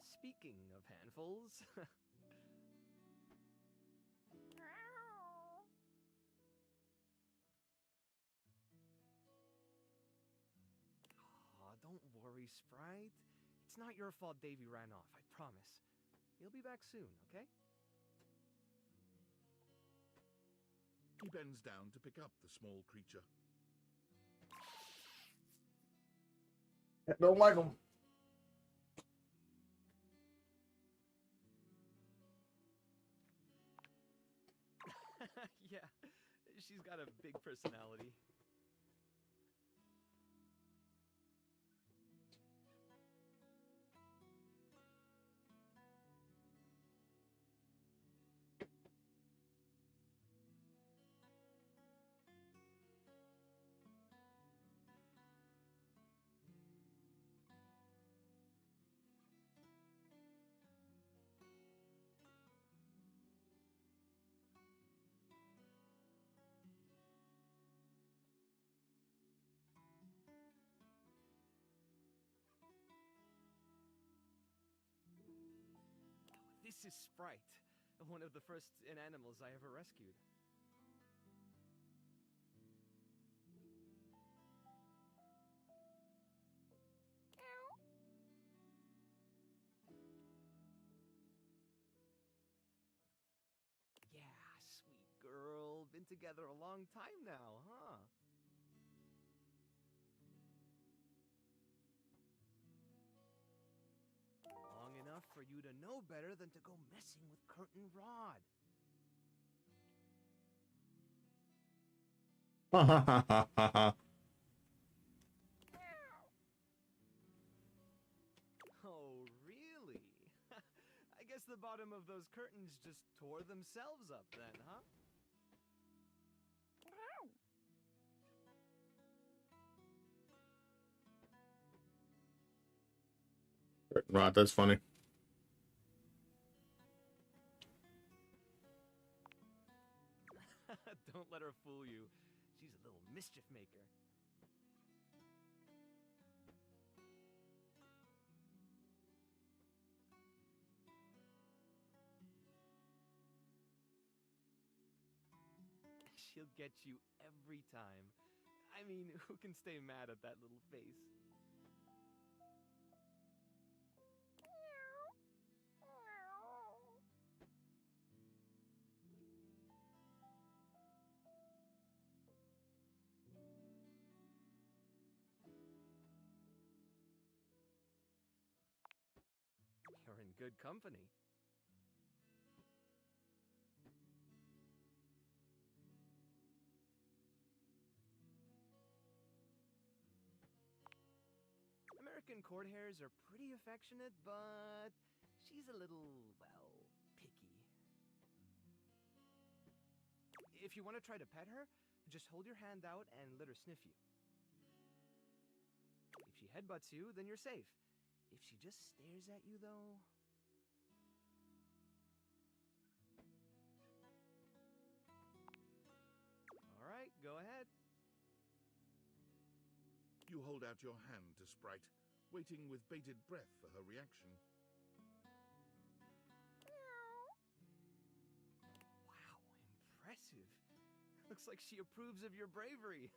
Speaking of handfuls, aw, don't worry, Sprite. It's not your fault Davy ran off, I promise. He'll be back soon, okay? He bends down to pick up the small creature. I don't like them. Yeah, she's got a big personality. This is Sprite, one of the first inanimals I ever rescued. Yeah, sweet girl. Been together a long time now, huh? Long enough for you to know better than to go messing with Curtin Rod. Oh, really? I guess the bottom of those curtains just tore themselves up then, huh? Right, that's funny. Don't let her fool you. She's a little mischief maker. She'll get you every time. I mean, who can stay mad at that little face? You're in good company. American court hares are pretty affectionate, but she's a little, well, picky. If you want to try to pet her, just hold your hand out and let her sniff you. If she headbutts you, then you're safe. If she just stares at you, though... All right, go ahead. You hold out your hand to Sprite, waiting with bated breath for her reaction. Wow, impressive. Looks like she approves of your bravery.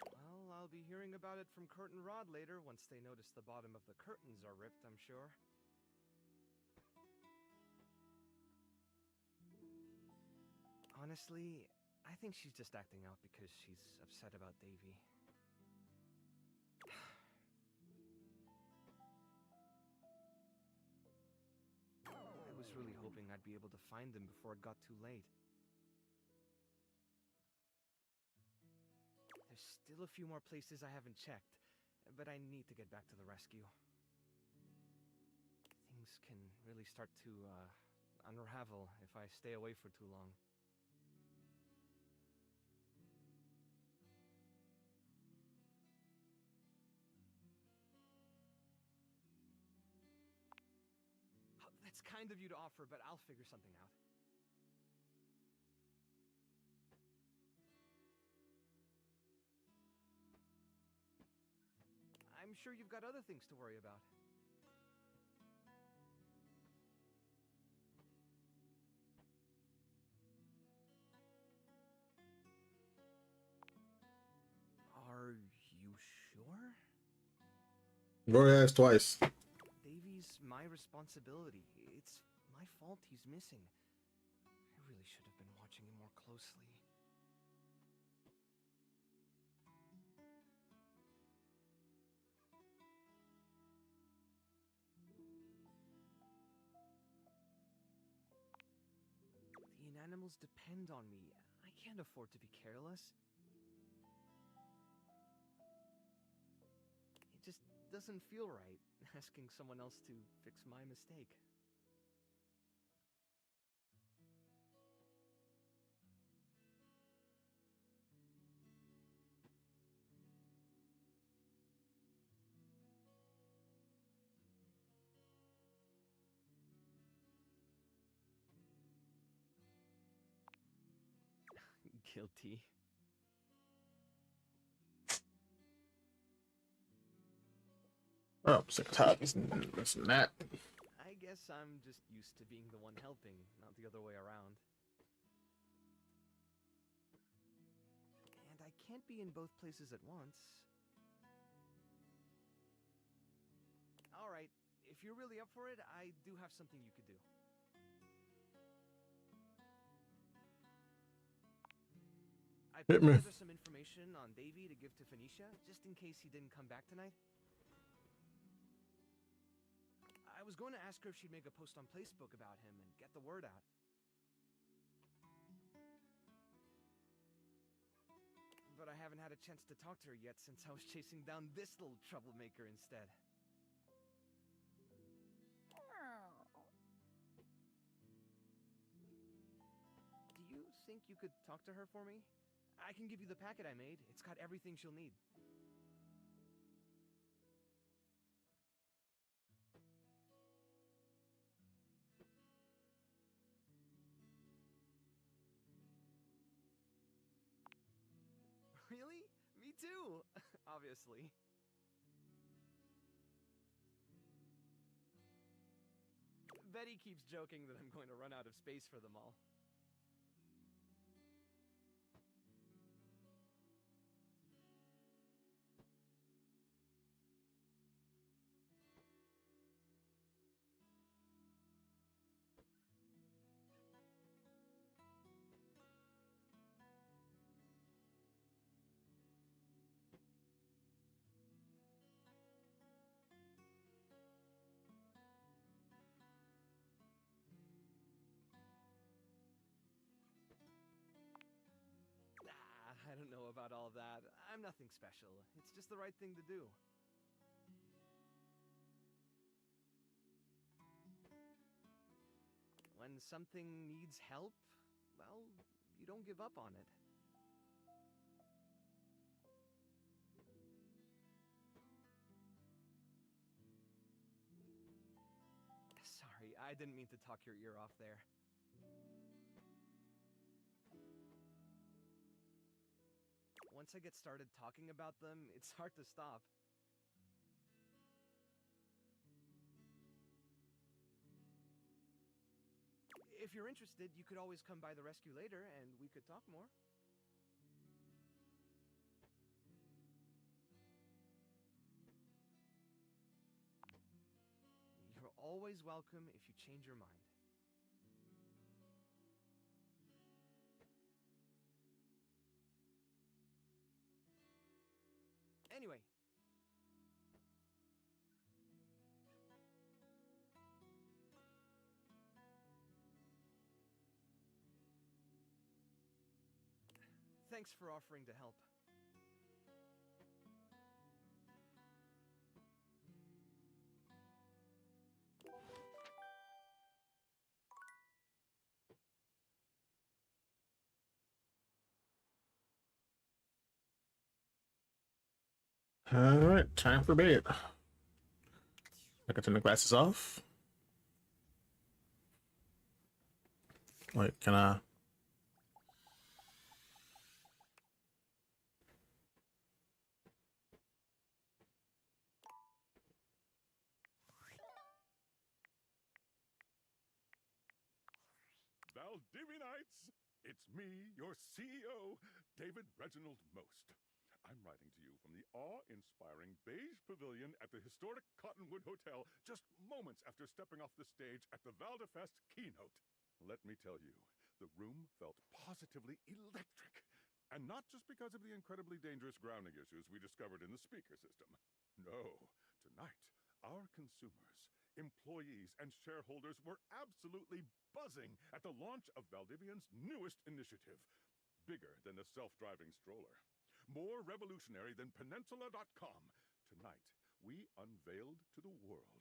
Well, I'll be hearing about it from Kurt and Rod later once they notice the bottom of the curtains are ripped, I'm sure. Honestly, I think she's just acting out because she's upset about Davy. I was really hoping I'd be able to find them before it got too late. There's still a few more places I haven't checked, but I need to get back to the rescue. Things can really start to, unravel if I stay away for too long. Oh, that's kind of you to offer, but I'll figure something out. I'm sure you've got other things to worry about. Are you sure? Rory asked twice. Davy's my responsibility. It's my fault he's missing. I really should have been watching him more closely. The inanimals depend on me. I can't afford to be careless. It just doesn't feel right, asking someone else to fix my mistake. Guilty. Oh, I'm sick of tired. Listen to that. I guess I'm just used to being the one helping, not the other way around. And I can't be in both places at once. Alright, if you're really up for it, I do have something you could do. I put Hit me. together some information on Davy to give to Phoenicia, just in case he didn't come back tonight. I was going to ask her if she'd make a post on Facebook about him and get the word out. But I haven't had a chance to talk to her yet since I was chasing down this little troublemaker instead. Do you think you could talk to her for me? I can give you the packet I made. It's got everything she'll need. Really? Me too! Obviously. Betty keeps joking that I'm going to run out of space for them all. I don't know about all that. I'm nothing special. It's just the right thing to do. When something needs help, well, you don't give up on it. Sorry, I didn't mean to talk your ear off there. Once I get started talking about them, it's hard to stop. If you're interested, you could always come by the rescue later and we could talk more. You're always welcome if you change your mind. Anyway. Thanks for offering to help. All right, time for bed. I can turn the glasses off. Wait, can I? Valdivianites! It's me, your CEO, David Reginald Most. I'm writing to you from the awe-inspiring beige pavilion at the historic Cottonwood Hotel just moments after stepping off the stage at the Valdefest keynote. Let me tell you, the room felt positively electric. And not just because of the incredibly dangerous grounding issues we discovered in the speaker system. No, tonight, our consumers, employees, and shareholders were absolutely buzzing at the launch of Valdivian's newest initiative. Bigger than the self-driving stroller. More revolutionary than Peninsula.com. Tonight, we unveiled to the world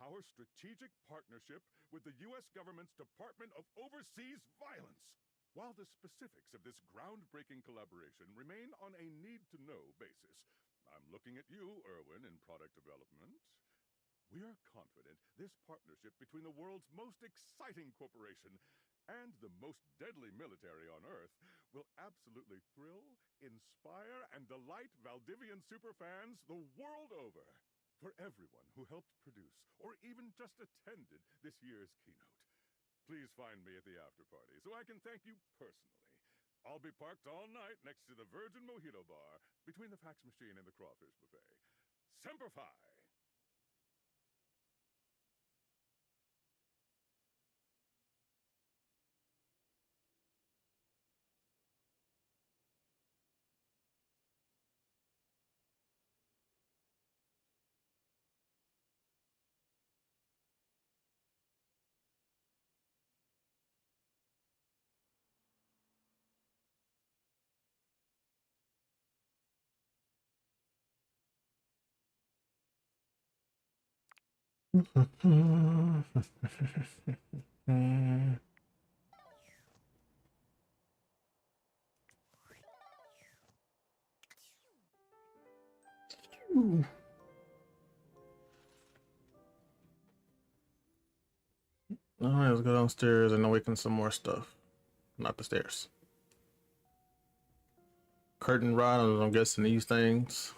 our strategic partnership with the U.S. government's Department of Overseas Violence. While the specifics of this groundbreaking collaboration remain on a need-to-know basis, I'm looking at you, Erwin, in product development. We're confident this partnership between the world's most exciting corporation and the most deadly military on Earth will absolutely thrill, inspire, and delight Valdivian superfans the world over. For everyone who helped produce or even just attended this year's keynote, please find me at the after party so I can thank you personally. I'll be parked all night next to the Virgin Mojito Bar between the fax machine and the crawfish buffet. Semper Fi! All right, let's go downstairs and awaken some more stuff. Not the stairs. Curtain rod, I'm guessing these things.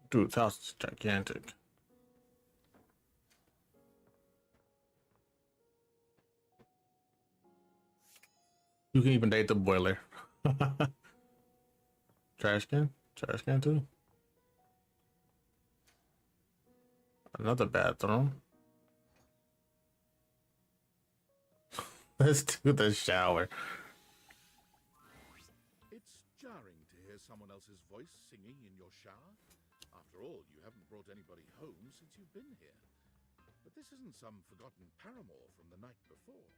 Dude's house is gigantic. You can even date the boiler. Trash can? Trash can too. Another bathroom. Let's do the shower. It's jarring to hear someone else's voice singing in your shower. After all, you haven't brought anybody home since you've been here. But this isn't some forgotten paramour from the night before.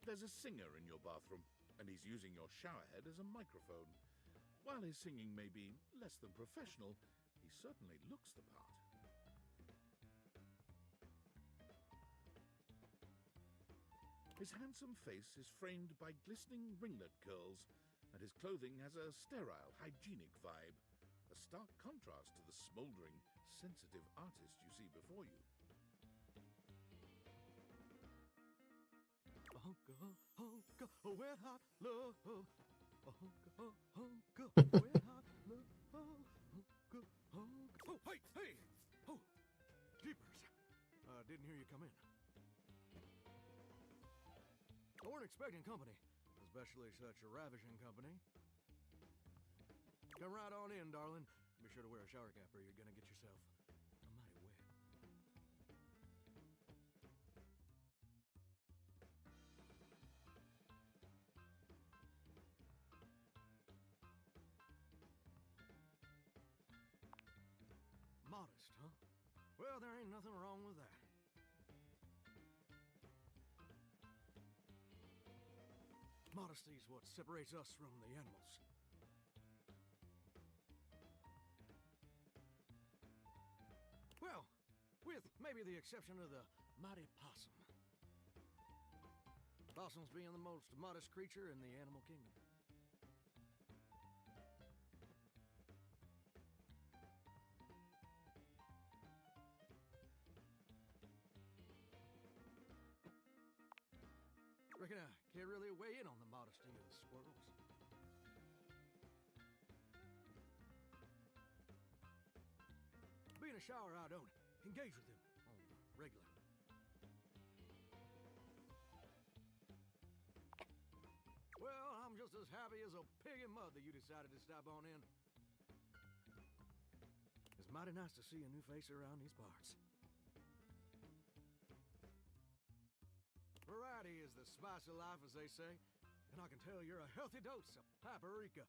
There's a singer in your bathroom, and he's using your showerhead as a microphone. While his singing may be less than professional, he certainly looks the part. His handsome face is framed by glistening ringlet curls, and his clothing has a sterile, hygienic vibe, a stark contrast to the smoldering, sensitive artist you see before you. wet hot love. Wet hot love. Oh, hey, hey! Oh, jeepers! Didn't hear you come in. I weren't expecting company, especially such a ravishing company. Come right on in, darling. Be sure to wear a shower cap or you're gonna get yourself mighty wet. Modest, huh? Well, there ain't nothing wrong with that. Modesty is what separates us from the animals. Well, with maybe the exception of the mighty possum. Possums being the most modest creature in the animal kingdom. Reckon I can't really weigh in on the modesty of squirrels. Being a shower, I don't engage with them on the regular. Well, I'm just as happy as a pig in mud that you decided to stop on in. It's mighty nice to see a new face around these parts. Variety is the spice of life, as they say, and I can tell you're a healthy dose of paprika.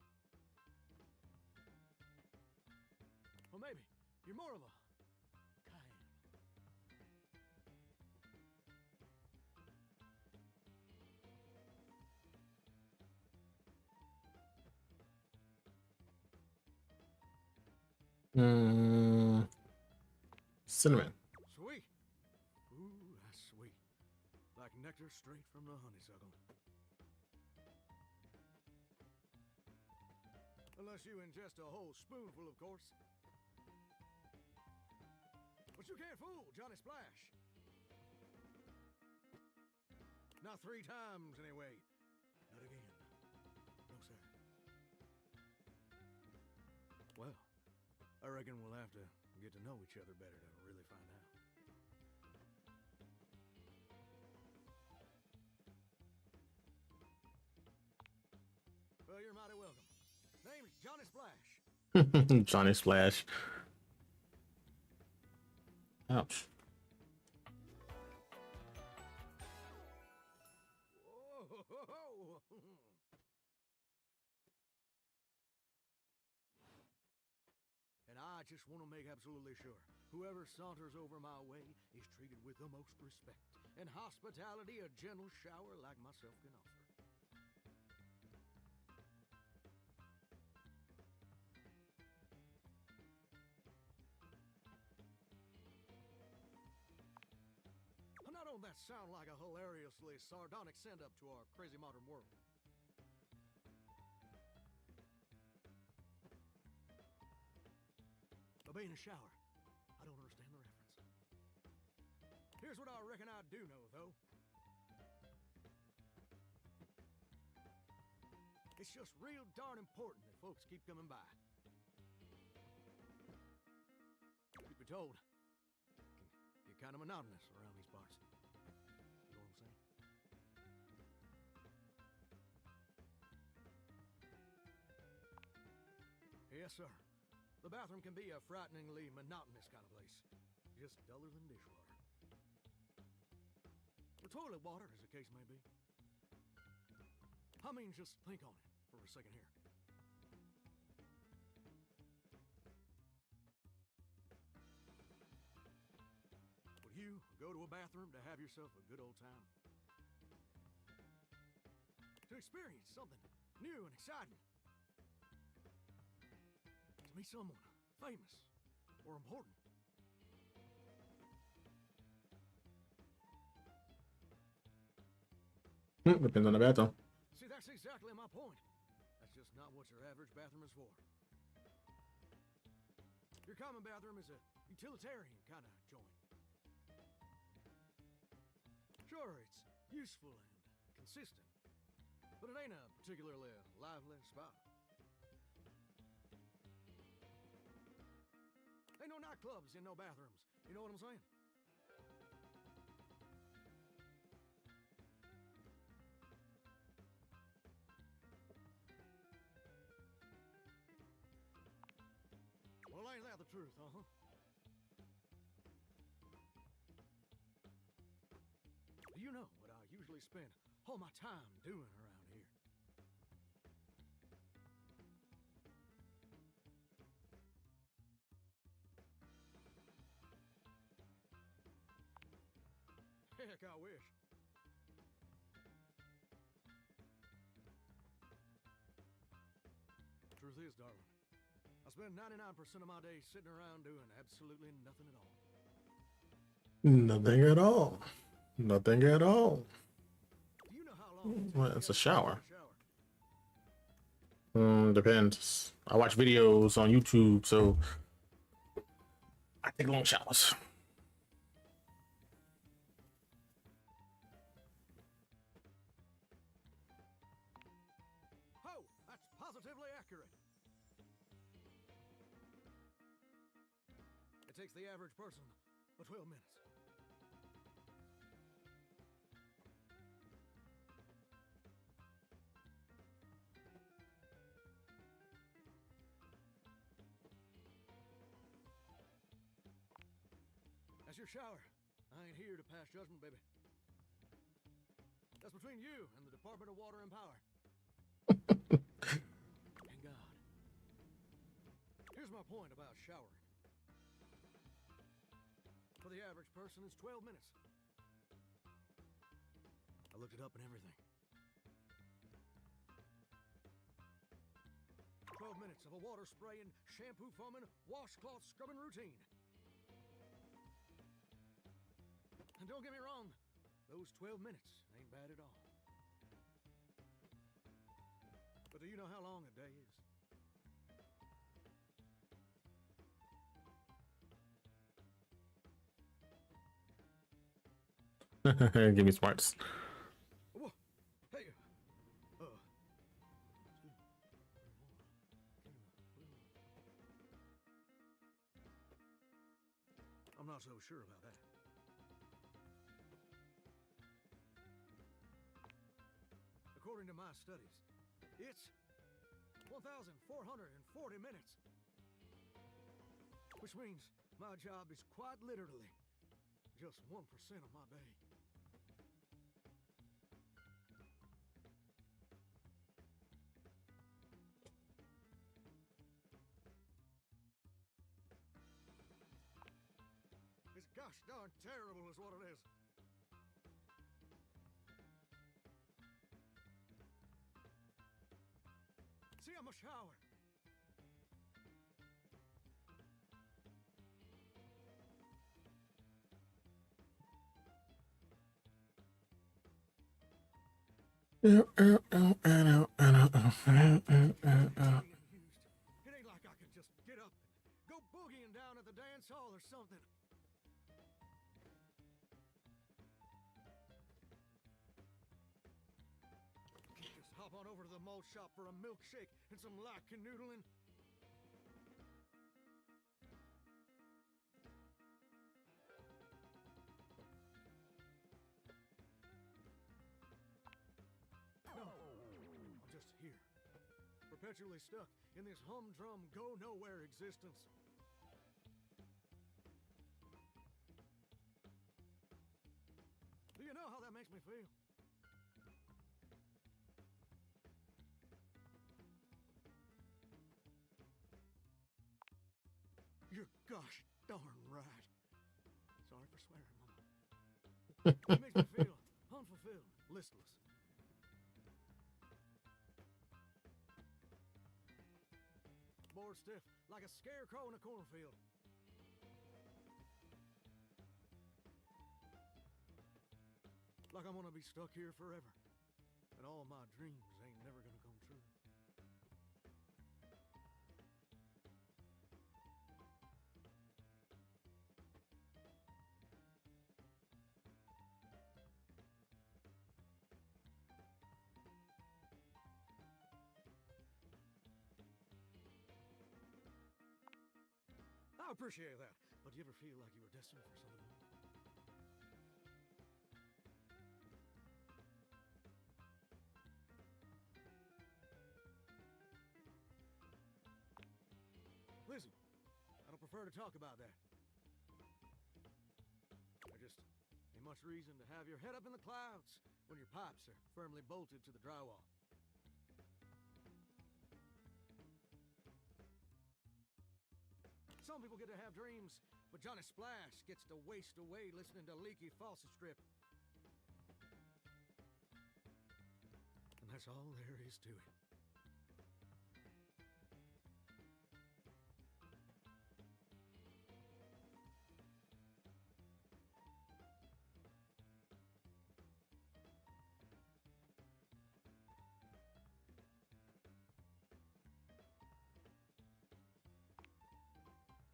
Or maybe you're more of a cayenne. Cinnamon. Sweet. Ooh, that's sweet. Like nectar straight from the honeysuckle. Unless you ingest a whole spoonful, of course. But you can't fool Johnny Splash. Not 3 times, anyway. Not again. No, sir. Well, I reckon we'll have to get to know each other better to really find out. Well, you're mighty welcome. Name's Johnny Splash. Johnny Splash. Ouch. Whoa. And I just want to make absolutely sure whoever saunters over my way is treated with the most respect and hospitality a gentle shower like myself can offer. Now, don't that sound like a hilariously sardonic send-up to our crazy modern world? But being a shower, I don't understand the reference. Here's what I reckon I do know, though. It's just real darn important that folks keep coming by. Truth be told, it can get kind of monotonous around these parts. You know what I'm saying? Yes, sir. The bathroom can be a frighteningly monotonous kind of place. Just duller than dishwater. Or toilet water, as the case may be. I mean, just think on it for a second here. Would you go to a bathroom to have yourself a good old time? To experience something new and exciting? To meet someone famous or important? Depends on the bathroom. See, that's exactly my point. That's just not what your average bathroom is for. Your common bathroom is a utilitarian kind of joint. Sure, it's useful and consistent. But it ain't a particularly lively spot. Ain't no nightclubs and no bathrooms. You know what I'm saying? Well, ain't that the truth, huh? Do you know what I usually spend all my time doing around here? Heck, I wish. Truth is, darling, I spend 99% of my day sitting around doing absolutely nothing at all. Nothing at all. Nothing at all. Do you know how long Well, it's a shower. shower? Depends. I watch videos on YouTube, so I take long showers. Oh, that's positively accurate. It takes the average person 12 minutes. That's your shower. I ain't here to pass judgment, baby. That's between you and the Department of Water and Power. And God. Here's my point about showering. For the average person, it's 12 minutes. I looked it up and everything. 12 minutes of a water spraying, shampoo foaming, washcloth scrubbing routine. And don't get me wrong, those 12 minutes ain't bad at all. But do you know how long a day is? Give me smarts. Whoa. Hey. I'm not so sure about that. According to my studies, it's 1,440 minutes. Which means my job is quite literally just 1% of my day. It's gosh darn terrible is what it is. See, I'm a shower. It ain't like I could just get up and go boogieing down at the dance hall or something. Can't just hop on over to the malt shop for a milkshake and some light canoodling. No, I'm just here, perpetually stuck in this humdrum, go-nowhere existence. Do you know how that makes me feel? You're gosh darn right. Sorry for swearing, Mama. It makes me feel unfulfilled, listless. Bored stiff, like a scarecrow in a cornfield. Like I'm gonna be stuck here forever, and all my dreams ain't never gonna come true. appreciate that. But do you ever feel like you were destined for something more? Listen, I don't prefer to talk about that. There just ain't much reason to have your head up in the clouds when your pipes are firmly bolted to the drywall. Some people get to have dreams, but Johnny Splash gets to waste away listening to leaky faucet strip. And that's all there is to it.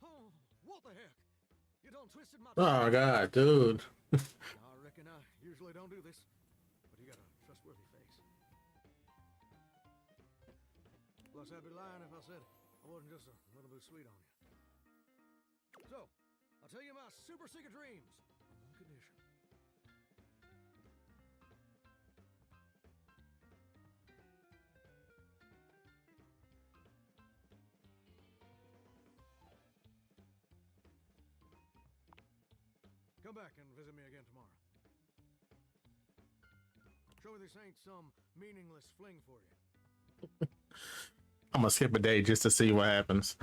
Oh, what the heck? You done twisted my... Oh god, dude. I reckon I usually don't do this, but you got a trustworthy face. Plus, I'd be lying if I said I wasn't just a little bit sweet on you. So, I'll tell you my super secret dreams on one condition. Come back and visit me again tomorrow. Show me this ain't some meaningless fling for you. I'm gonna skip a day just to see what happens.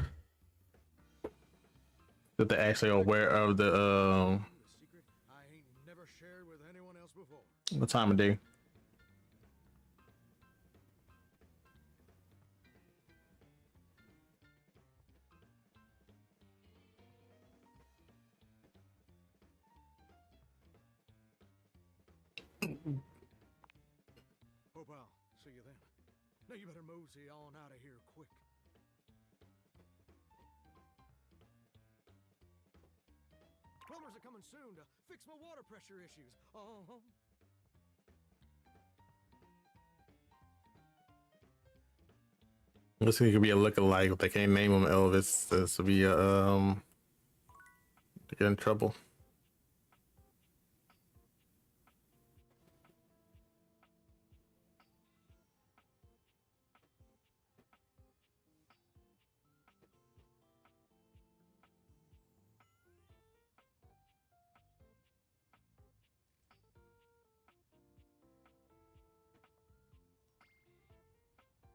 That they're actually aware of the A secret I ain't never shared with anyone else before. what time of day. Hope I'll see you then. Now you better mosey on out of here quick. Plumbers are coming soon to fix my water pressure issues. This could be a lookalike. If they can't name him Elvis, this will be a to get in trouble.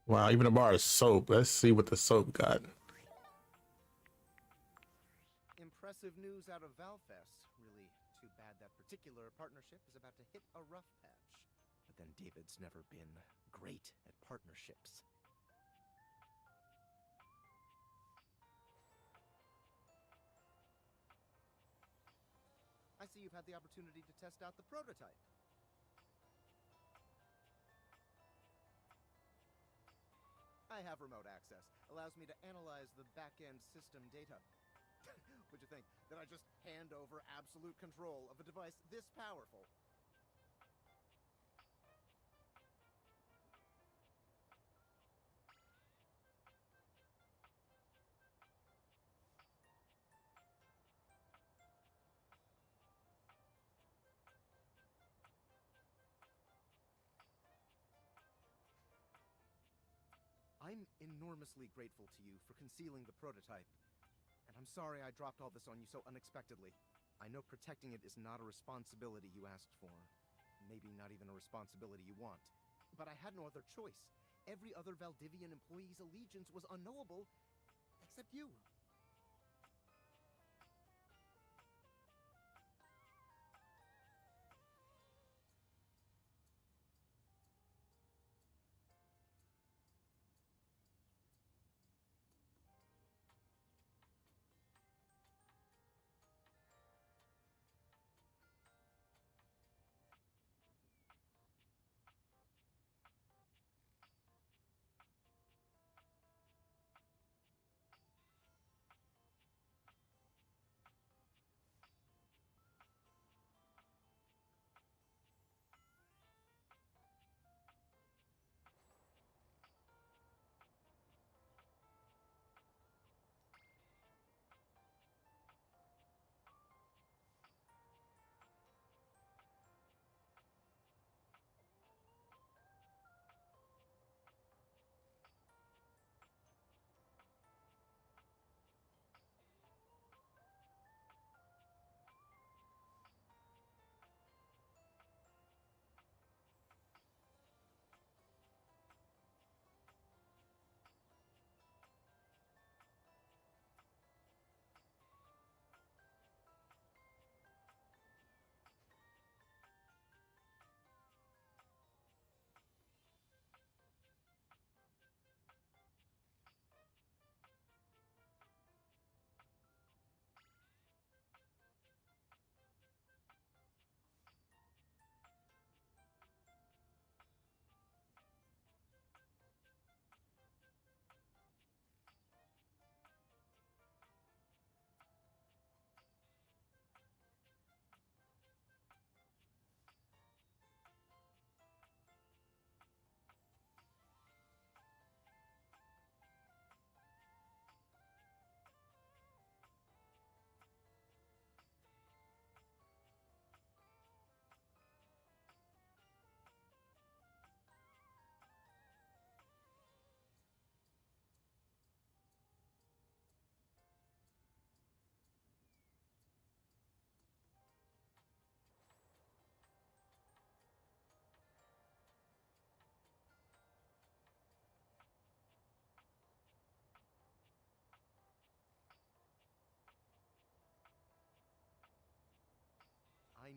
Wow, even a bar of soap. Let's see what the soap got. Impressive news out of Valfest. Really too bad that particular partnership is about to hit a rough patch. But then David's never been great at partnerships. I see you've had the opportunity to test out the prototype. I have remote access. Allows me to analyze the back-end system data. What'd you think? That I just hand over absolute control of a device this powerful? I'm enormously grateful to you for concealing the prototype. And I'm sorry I dropped all this on you so unexpectedly. I know protecting it is not a responsibility you asked for. Maybe not even a responsibility you want. But I had no other choice. Every other Valdivian employee's allegiance was unknowable, except you.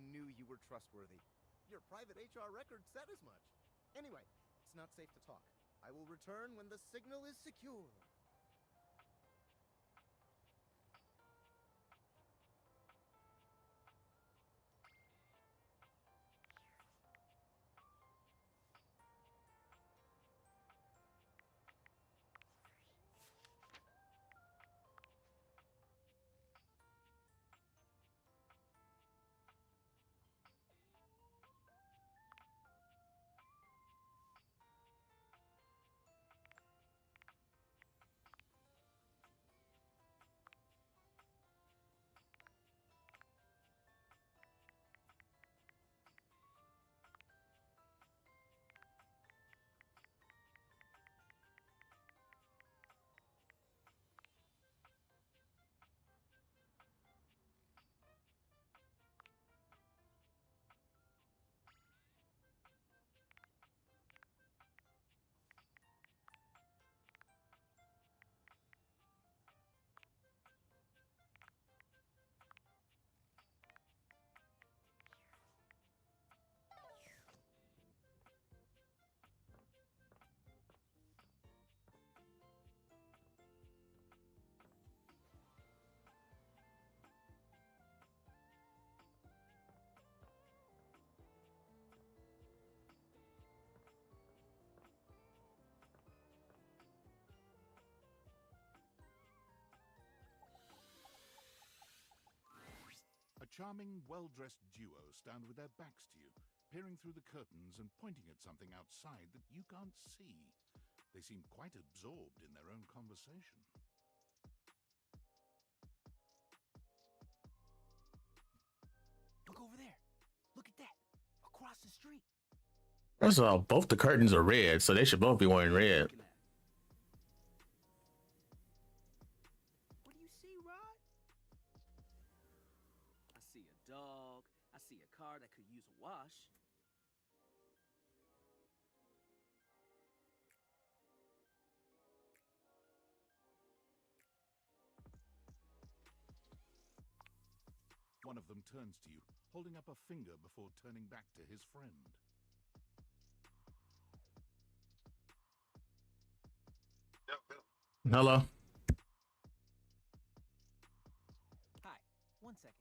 knew you were trustworthy. Your private HR record said as much. Anyway, it's not safe to talk. I will return when the signal is secure. A charming, well-dressed duo stand with their backs to you, peering through the curtains and pointing at something outside that you can't see. They seem quite absorbed in their own conversation. Look over there. Look at that. Across the street. First of all, both the curtains are red, so they should both be wearing red. What do you see, Rod? I see a dog. I see a car that could use a wash. One of them turns to you, holding up a finger before turning back to his friend. Hello. Hi. 1 second.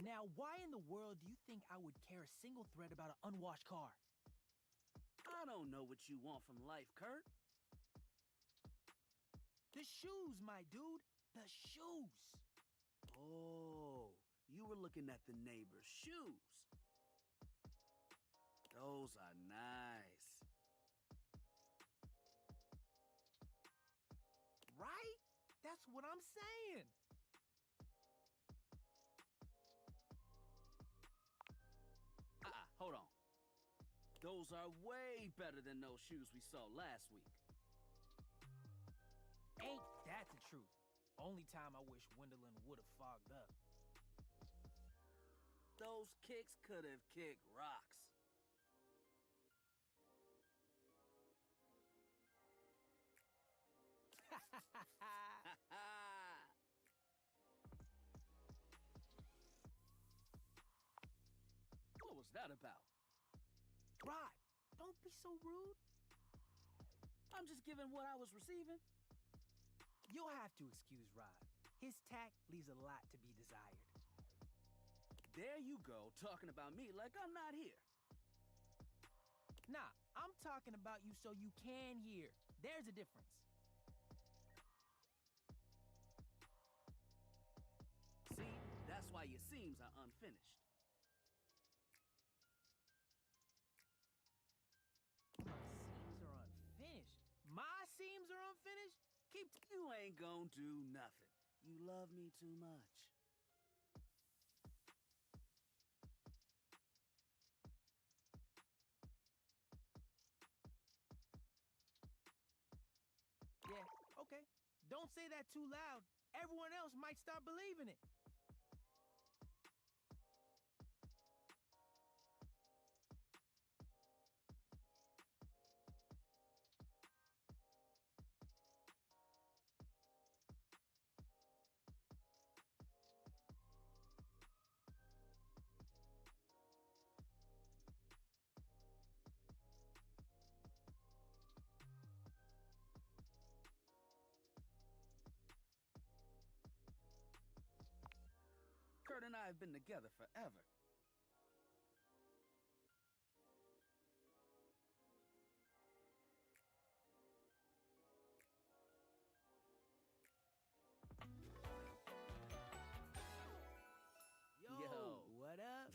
Now, why in the world do you think I would care a single thread about an unwashed car? I don't know what you want from life, Kurt. The shoes, my dude. The shoes. Oh, you were looking at the neighbor's shoes. Those are nice. Right? That's what I'm saying. Hold on. Those are way better than those shoes we saw last week. Ain't that the truth? Only time I wish Wendelin would have fogged up. Those kicks could have kicked rocks. What was that about? Rod, don't be so rude. I'm just giving what I was receiving. You'll have to excuse Rod. His tact leaves a lot to be desired. There you go, talking about me like I'm not here. Nah, I'm talking about you so you can hear. There's a difference. See, that's why your seams are unfinished. My seams are unfinished. My seams are unfinished? You ain't gonna do nothing. You love me too much. Okay, don't say that too loud. Everyone else might start believing it. Kurt and I have been together forever. Yo, what up?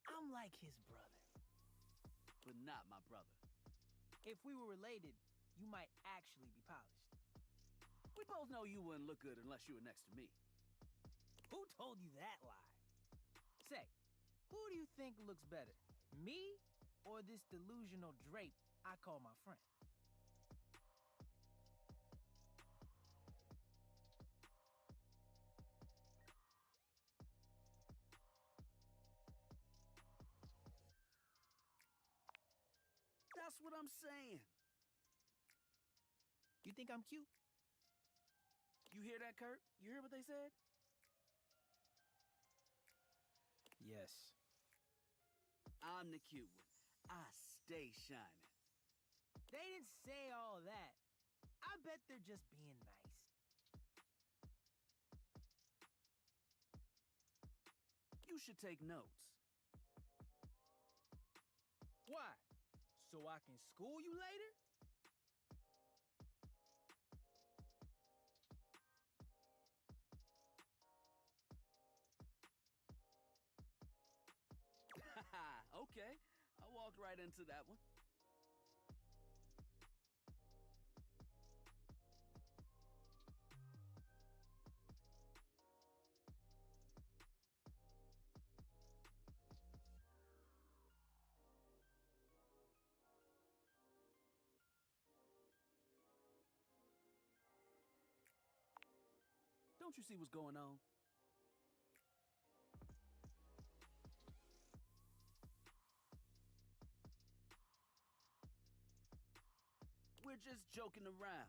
I'm like his brother. But not my brother. If we were related, you might actually be polished. We both know you wouldn't look good unless you were next to me. Who told you that lie? Say, who do you think looks better? Me or this delusional drape I call my friend? That's what I'm saying. You think I'm cute? You hear that, Kurt? You hear what they said? Yes. I'm the cute one. I stay shining. They didn't say all that. I bet they're just being nice. You should take notes. Why? So I can school you later? Okay, I walked right into that one. Don't you see what's going on? We're just joking around.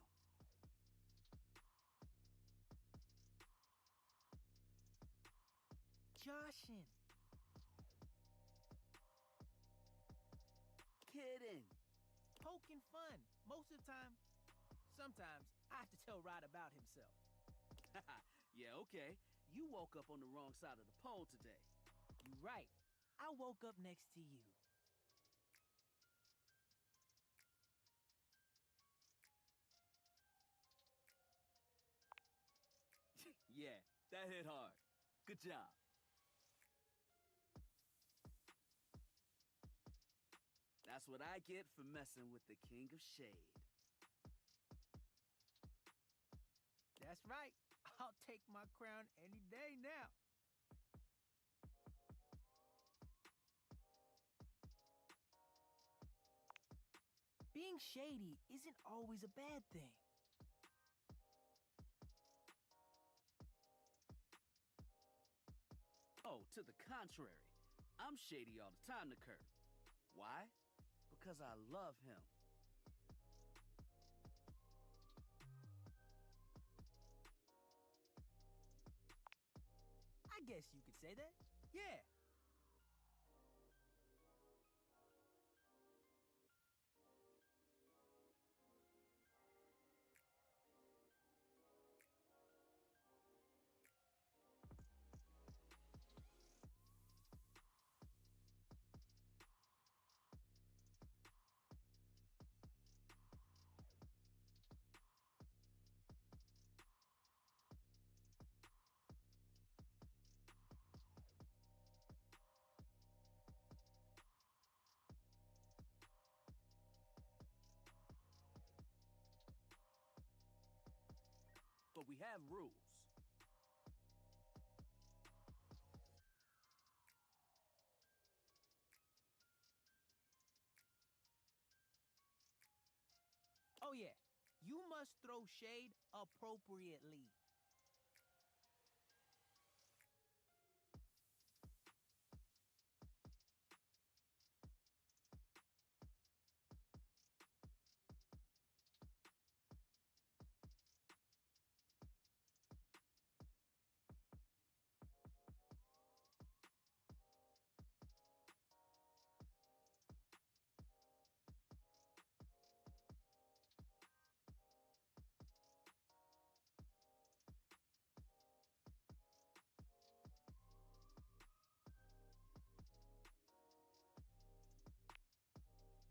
Joshin'. Kidding. Poking fun. Most of the time. Sometimes I have to tell Rod about himself. Yeah, okay. You woke up on the wrong side of the pole today. You right. I woke up next to you. Yeah, that hit hard. Good job. That's what I get for messing with the King of Shade. That's right. I'll take my crown any day now. Being shady isn't always a bad thing. Oh, to the contrary. I'm shady all the time to Kurt. Why? Because I love him. I guess you could say that. Yeah. But we have rules. yeah, you must throw shade appropriately.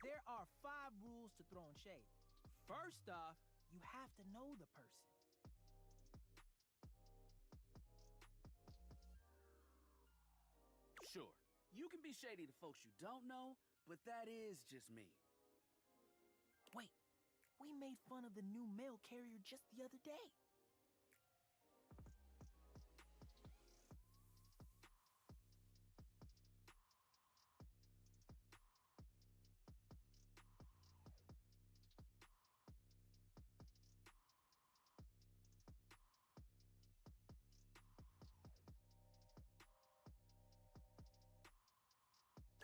There are 5 rules to throwing shade. First off, you have to know the person. Sure, you can be shady to folks you don't know, but that is just me. Wait, we made fun of the new mail carrier just the other day.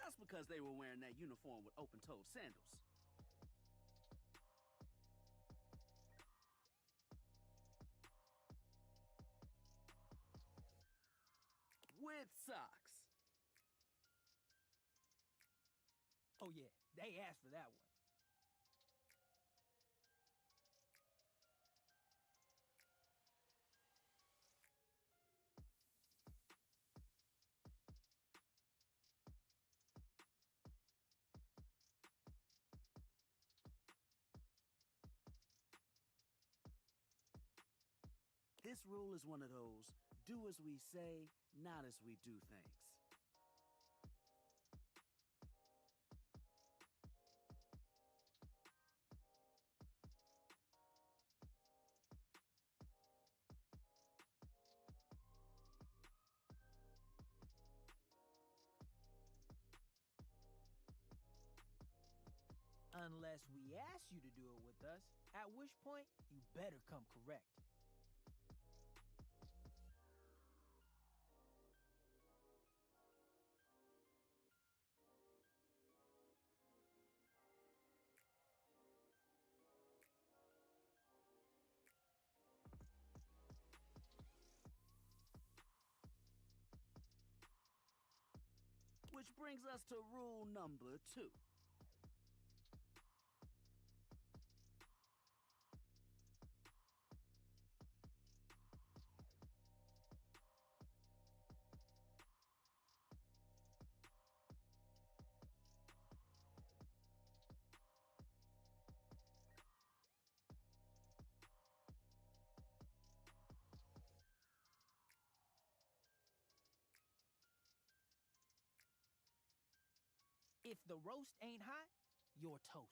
That's because they were wearing that uniform with open-toed sandals. With socks. Oh yeah, they asked for that one. This rule is one of those do as we say, not as we do things. Unless we ask you to do it with us, at which point you better come correct. Which brings us to rule number 2. If the roast ain't hot, you're toast.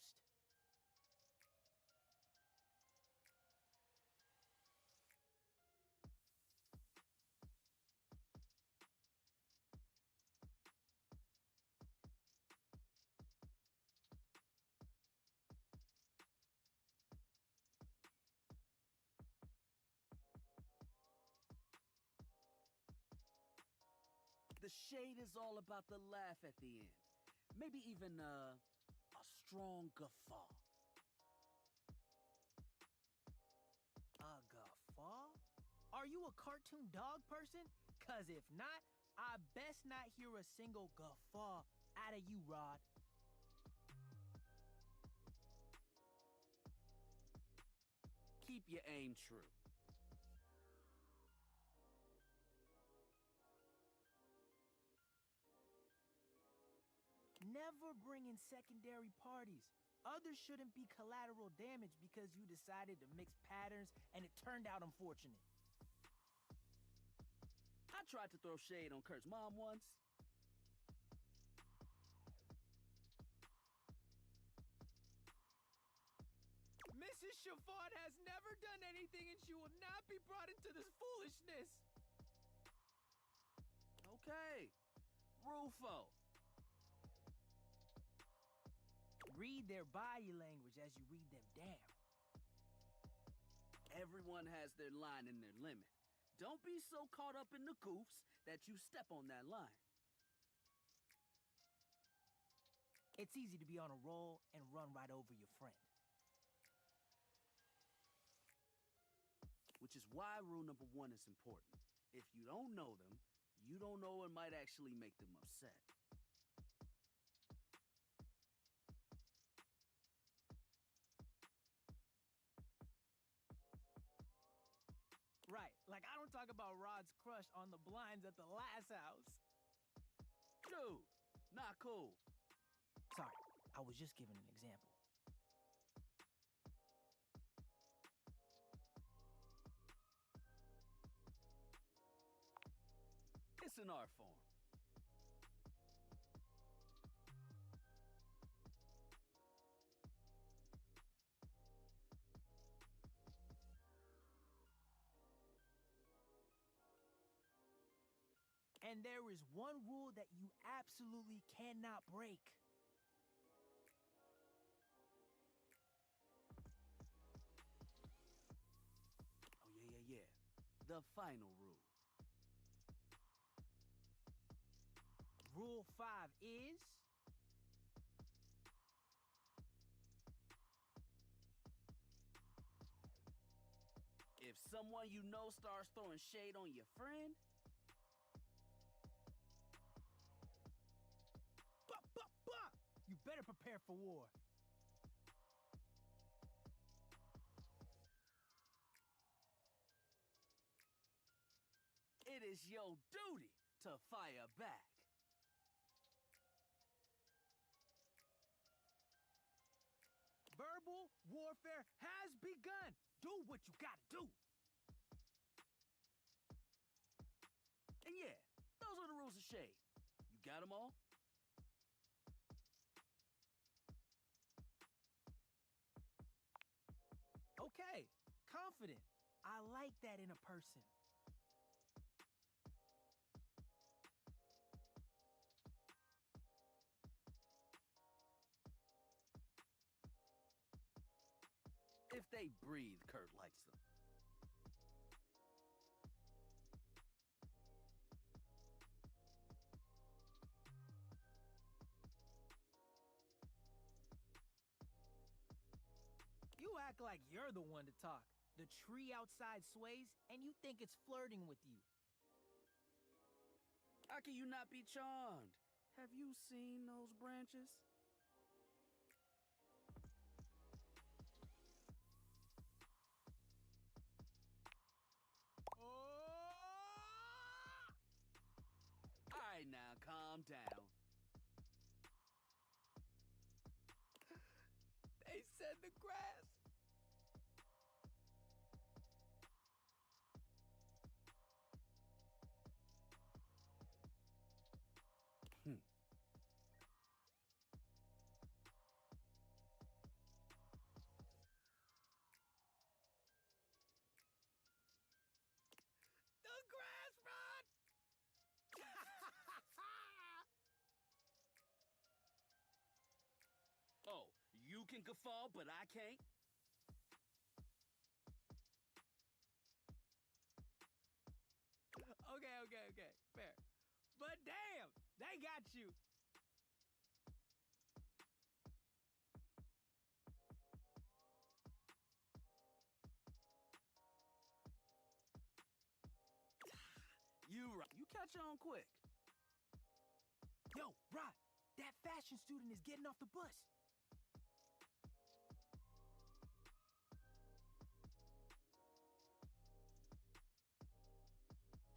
The shade is all about the laugh at the end. Maybe even a strong guffaw. A guffaw? Are you a cartoon dog person? 'Cause if not, I best not hear a single guffaw out of you, Rod. Keep your aim true. Never bring in secondary parties. Others shouldn't be collateral damage because you decided to mix patterns and it turned out unfortunate. I tried to throw shade on Kurt's mom once. Mrs. Chiffon has never done anything and she will not be brought into this foolishness. Okay. Rule 4. Read their body language as you read them down. Everyone has their line and their limit. Don't be so caught up in the goofs that you step on that line. It's easy to be on a roll and run right over your friend. Which is why rule number 1 is important. If you don't know them, you don't know it might actually make them upset. Right, like I don't talk about Rod's crush on the blinds at the last house. Dude, not cool. Sorry, I was just giving an example. It's an art form. And there is one rule that you absolutely cannot break. Oh, yeah. The final rule. Rule 5 is... If someone you know starts throwing shade on your friend... You better prepare for war. It is your duty to fire back. Verbal warfare has begun. Do what you gotta do. And yeah, those are the rules of shade. You got them all? Okay, confident. I like that in a person. If they breathe, Kurt likes them. You act like you're the one to talk. The tree outside sways, and you think it's flirting with you. How can you not be charmed? Have you seen those branches? Alright now, calm down. They said the grass. The grass rod! Oh, you can guffaw, but I can't? Okay, fair. But damn, they got you. You right. You catch on quick. Yo, Rod, that fashion student is getting off the bus.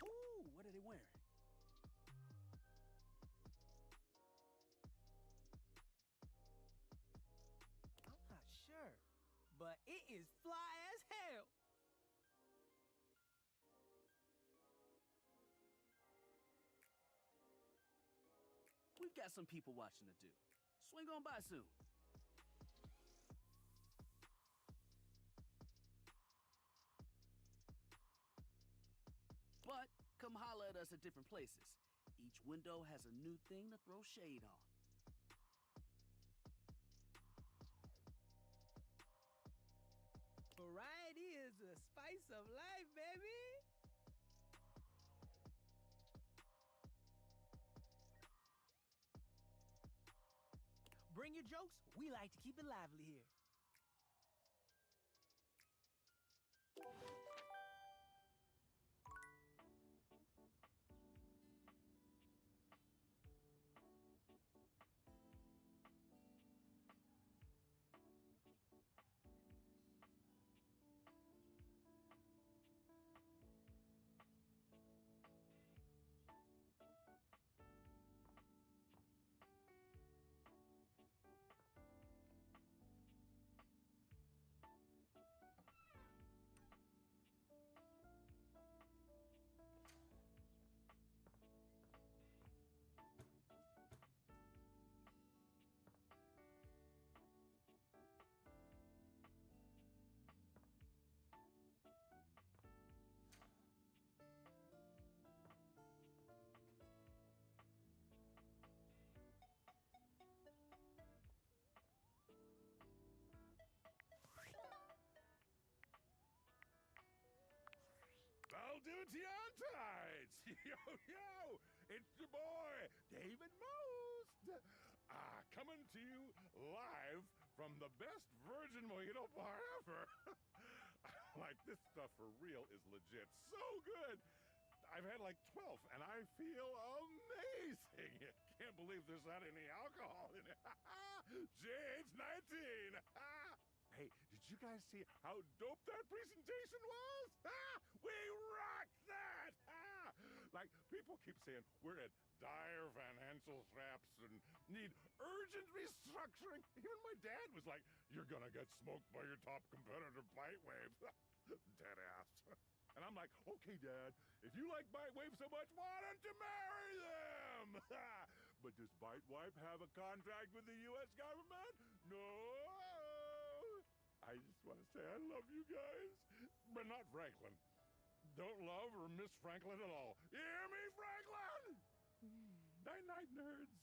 Ooh, what are they wearing? I'm not sure, but it is fly as hell. We've got some people watching to do. Swing on by soon. But come holler at us at different places. Each window has a new thing to throw shade on. Variety is the spice of life, baby. Bring your jokes. We like to keep it lively here. I'll do it to you on tides. Yo, yo, it's your boy, David Most. Coming to you live from the best virgin mojito bar ever. Like, this stuff for real is legit so good. I've had like 12, and I feel amazing. Can't believe there's not any alcohol in it. Jade's 19. Hey, did you guys see how dope that presentation was? We rocked that! Like, people keep saying we're at dire financial straps and need urgent restructuring. Even my dad was like, you're gonna get smoked by your top competitor, Bitewave. Dead ass. And I'm like, okay, Dad, if you like Bitewave so much, why don't you marry them? But does Bitewave have a contract with the U.S. government? No. I just want to say I love you guys, but not Franklin. Don't love or miss Franklin at all. You hear me, Franklin? Night-night, nerds.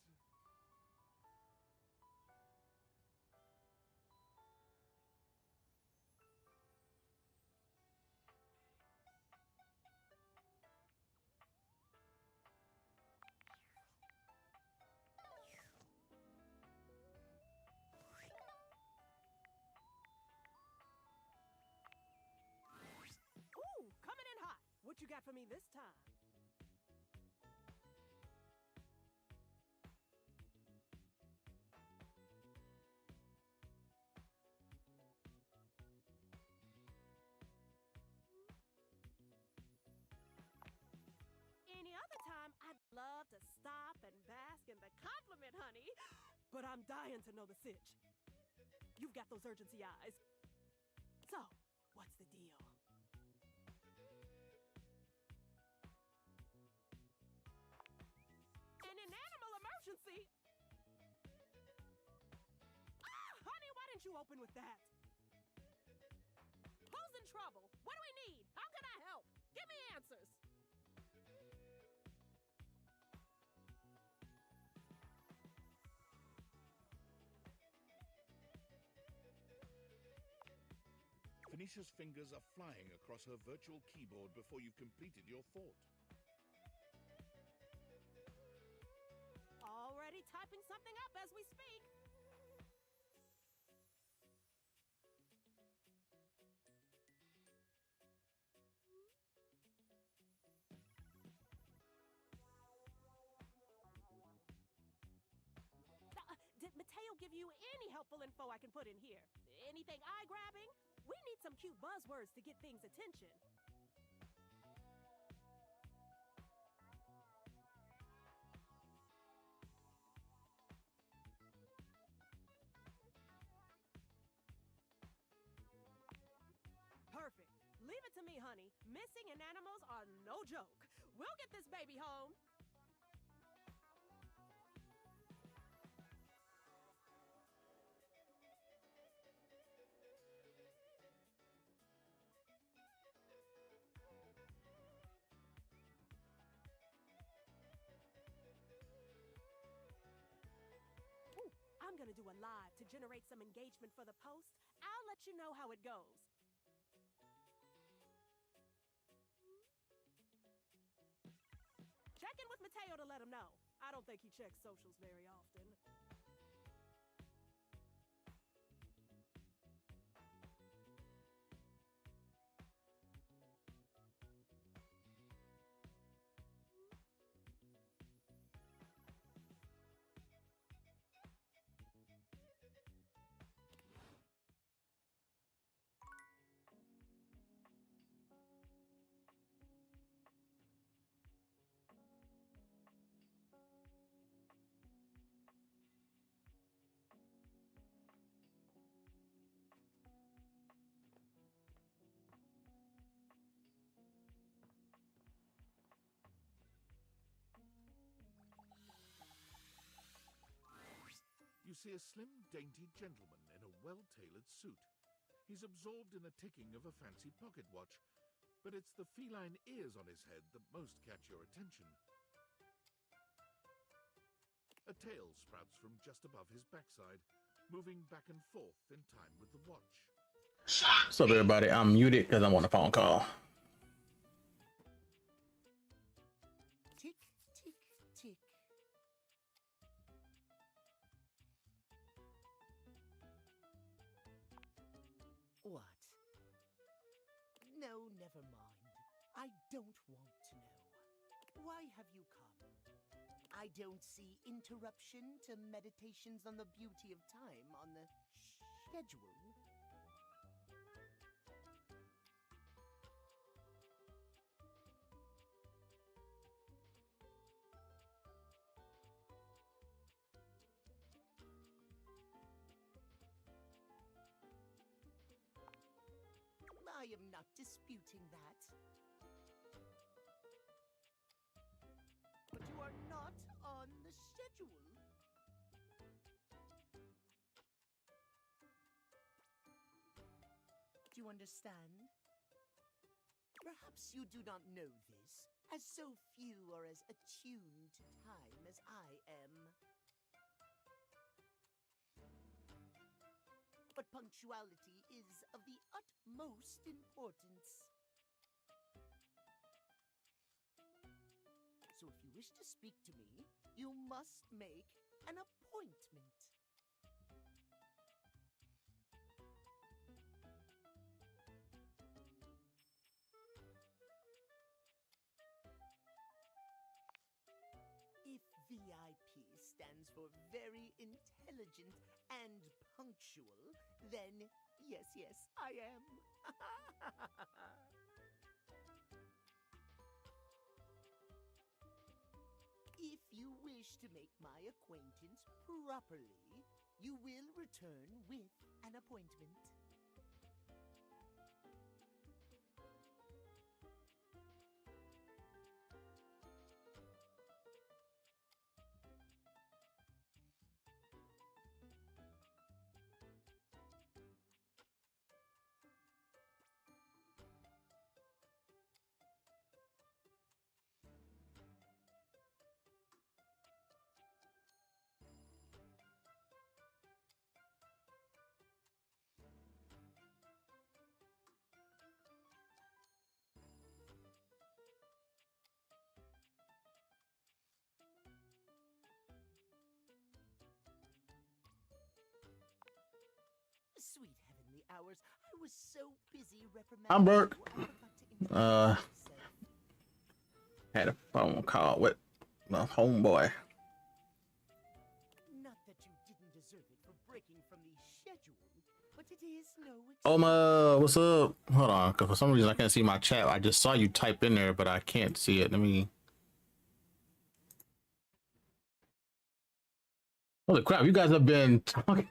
Ooh, coming in hot. What you got for me this time? Any other time, I'd love to stop and bask in the compliment, honey. But I'm dying to know the sitch. You've got those urgency eyes. So, what's the deal? An inanimal emergency? Honey, why didn't you open with that? Who's in trouble? What do we need? How can I help? Give me answers. Phoenicia's fingers are flying across her virtual keyboard before you've completed your thought. Already typing something up as we speak. Did Mateo give you any helpful info I can put in here? Anything eye-grabbing? We need some cute buzzwords to get things' attention. Perfect. Leave it to me, honey. Missing in animals are no joke. We'll get this baby home. Ooh, I'm gonna do a live to generate some engagement for the post. I'll let you know how it goes. Check in with Mateo to let him know. I don't think he checks socials very often. You see a slim, dainty gentleman in a well-tailored suit. He's absorbed in the ticking of a fancy pocket watch, but it's the feline ears on his head that most catch your attention. A tail sprouts from just above his backside, moving back and forth in time with the watch. What's up, everybody? I'm muted because I'm on a phone call. Tick, tick, tick. What? No, never mind. I don't want to know. Why have you come? I don't see interruption to meditations on the beauty of time on the schedule. I am not disputing that. But you are not on the schedule. Do you understand? Perhaps you do not know this, as so few are as attuned to time as I am. But punctuality is of the utmost importance. So if you wish to speak to me, you must make an appointment. If VIP stands for very intelligent and punctual, then yes, I am. If you wish to make my acquaintance properly, you will return with an appointment. Sweet heavenly hours, I was so busy reprimanding I'm Bert. you, I forgot to introduce myself. Had a phone call with my homeboy. Not that you didn't deserve it for breaking from the schedule, but it is no excuse. Oma, what's up? Hold on, because for some reason I can't see my chat. I just saw you type in there, but I can't see it. Let me. Holy crap! You guys have been talking.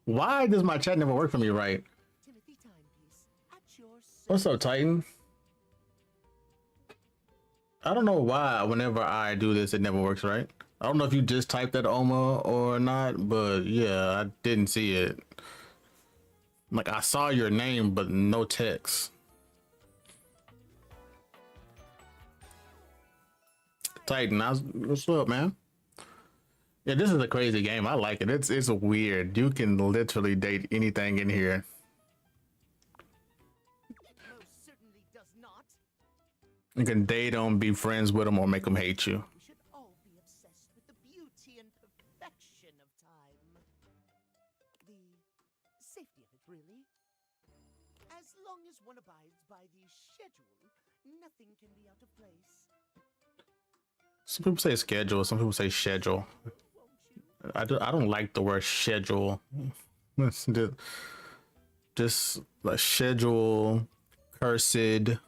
Why does my chat never work for me right? Timothy Timepiece, at your What's up, Titan? I don't know why whenever I do this, it never works right. I don't know if you just typed that Oma or not, but yeah, I didn't see it. Like I saw your name, but no text. Titan, what's up, man? Yeah, this is a crazy game. I like it. It's weird. You can literally date anything in here. most certainly does not. You can date them, be friends with them, or make them hate you. We long as one abides by the schedule, nothing can be out of place. Some people say schedule, some people say schedule. I don't like the word schedule. Just like schedule, cursed,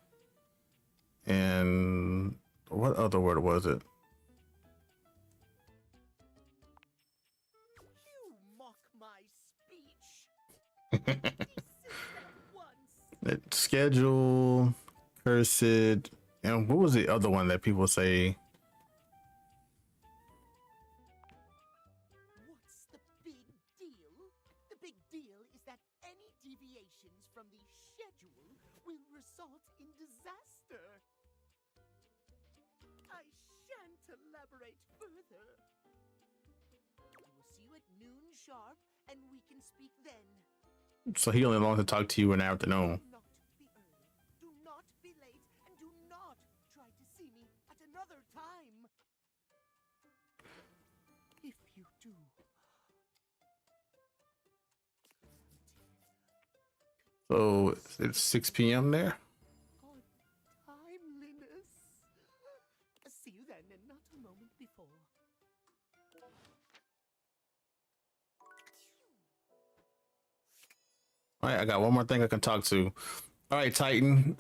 and what other word was it? You mock my speech. Schedule, cursed, and what was the other one that people say? What's the big deal? The big deal is that any deviations from the schedule will result in disaster. I shan't elaborate further. I will see you at noon sharp, and we can speak then. So he only wants to talk to you in the afternoon. Do not be early, do not be late, and do not try to see me at another time. If you do, So it's 6 p.m. there. timeliness. See you then, and not a moment before. All right, I got one more thing I can talk to. All right, Titan,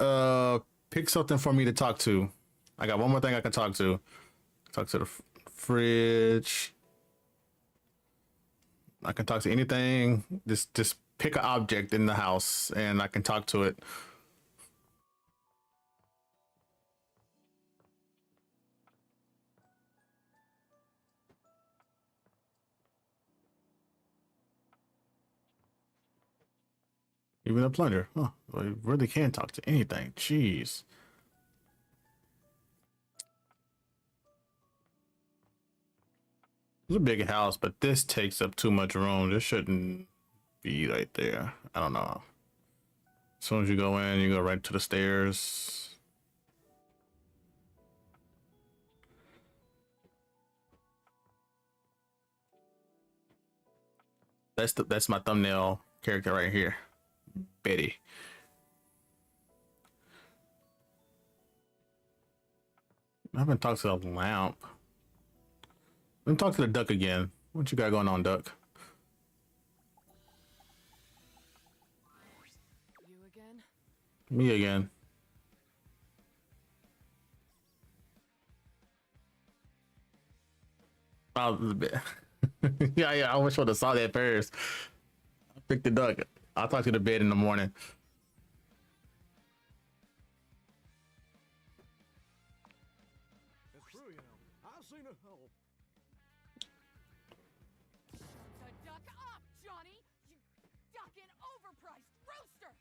pick something for me to talk to. I got one more thing I can talk to. Talk to the fridge. I can talk to anything. Just pick an object in the house and I can talk to it. Even a plunger. Huh. Well, you really can talk to anything. Jeez. It's a big house, but this takes up too much room. This shouldn't be right there. I don't know. As soon as you go in, you go right to the stairs. That's my thumbnail character right here. Betty. I haven't talked to the lamp. Let me talk to the duck again. What you got going on, duck? You again? Me again. Oh, yeah. I wish I would have saw that first. I picked the duck. I'll talk to the bed in the morning. It's true, you know. I've seen it all. So duck up, Johnny! You ducking overpriced rooster!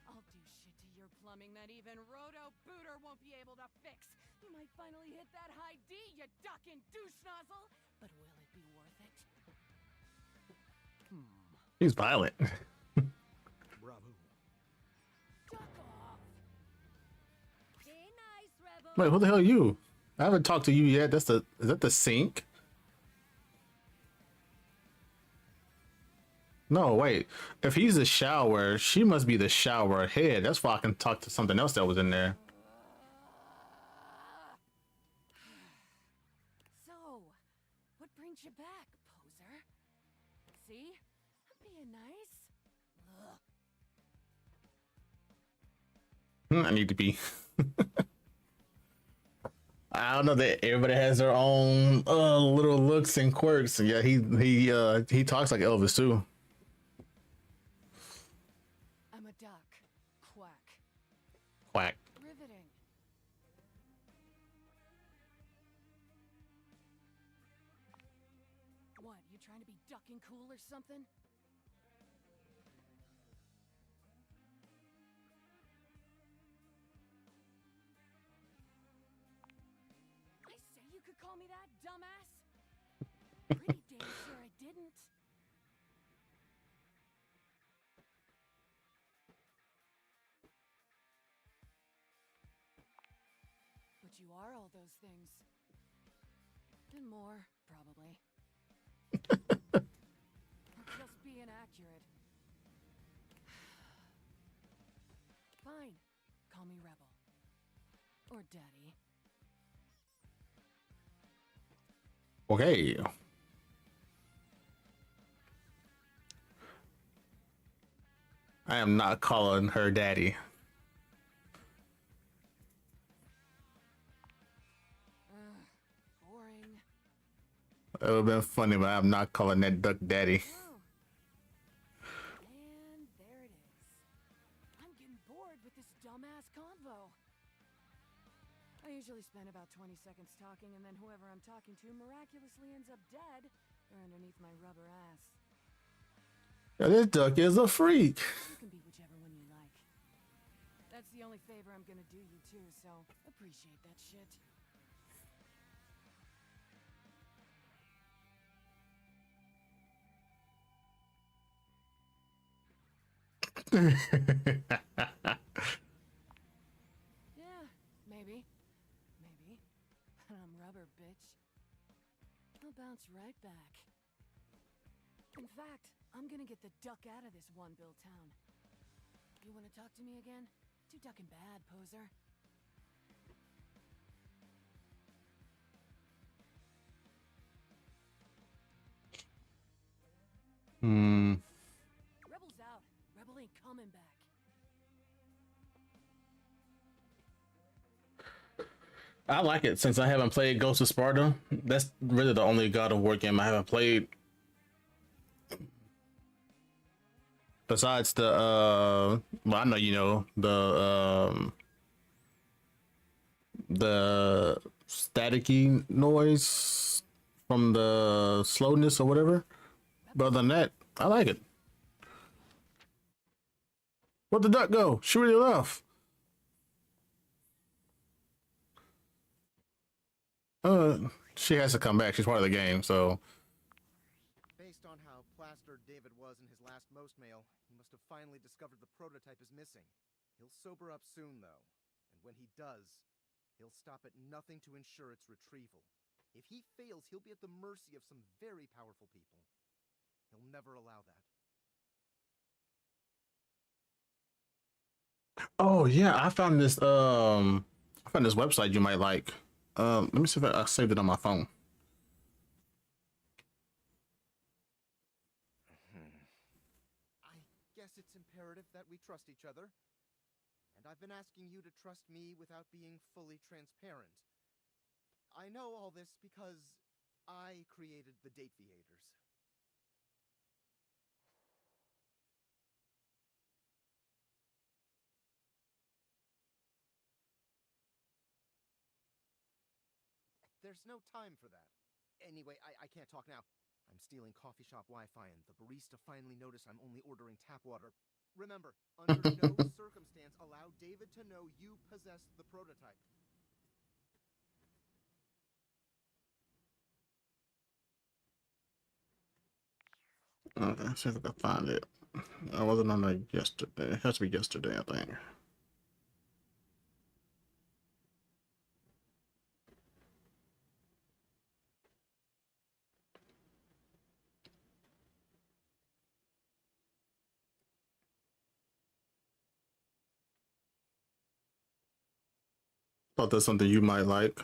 I'll do shit to your plumbing that even Roto Booter won't be able to fix. You might finally hit that high D, you ducking douche nozzle! But will it be worth it? He's violent. Bravo. Duck off! Be nice, Rebel. Wait, who the hell are you? I haven't talked to you yet. Is that the sink? No, wait. If he's the shower, she must be the shower head. That's why I can talk to something else that was in there. So, what brings you back, poser? See? I'm being nice. Ugh. I need to be. I don't know that everybody has their own little looks and quirks. Yeah, he talks like Elvis too. I'm a duck. Quack. Quack. Riveting. What, you trying to be ducking cool or something? I say you could call me that, dumbass. Pretty damn sure I didn't. But you are all those things. And more, probably. Or just being accurate. call me Rebel. Or Daddy. Okay. I am not calling her daddy. Boring. It would have been funny, but I'm not calling that duck daddy. Oh. And there it is. I'm getting bored with this dumbass convo. I usually spend about 20 seconds talking, and then whoever I'm talking to miraculously ends up dead or underneath my rubber ass. Yeah, this duck is a freak. You can be whichever one you like. That's the only favor I'm gonna do you too, so appreciate that shit. Yeah, maybe. Maybe. But I'm rubber, bitch. I'll bounce right back. In fact, I'm gonna get the duck out of this one-bill town. You wanna talk to me again? Too ducking bad, poser. Rebel's out. Rebel ain't coming back. I like it since I haven't played Ghost of Sparta. That's really the only God of War game I haven't played. Besides the well, I know you know the staticky noise from the slowness or whatever. But other than that, I like it. Where'd the duck go? She really left. She has to come back. She's part of the game, so. Based on how plastered David was in his last most mail, he must have finally discovered the prototype is missing. He'll sober up soon, though. And when he does, he'll stop at nothing to ensure its retrieval. If he fails, he'll be at the mercy of some very powerful people. He'll never allow that. Oh yeah, I found this website you might like. Let me see if I saved it on my phone. I guess it's imperative that we trust each other. And I've been asking you to trust me without being fully transparent. I know all this because I created the Dateviators. There's no time for that. Anyway, I can't talk now. I'm stealing coffee shop Wi-Fi, and the barista finally noticed I'm only ordering tap water. Remember, under no circumstance allow David to know you possess the prototype. Okay, let's see if I can find it. I wasn't on there yesterday. It has to be yesterday, I think. Thought that's something you might like.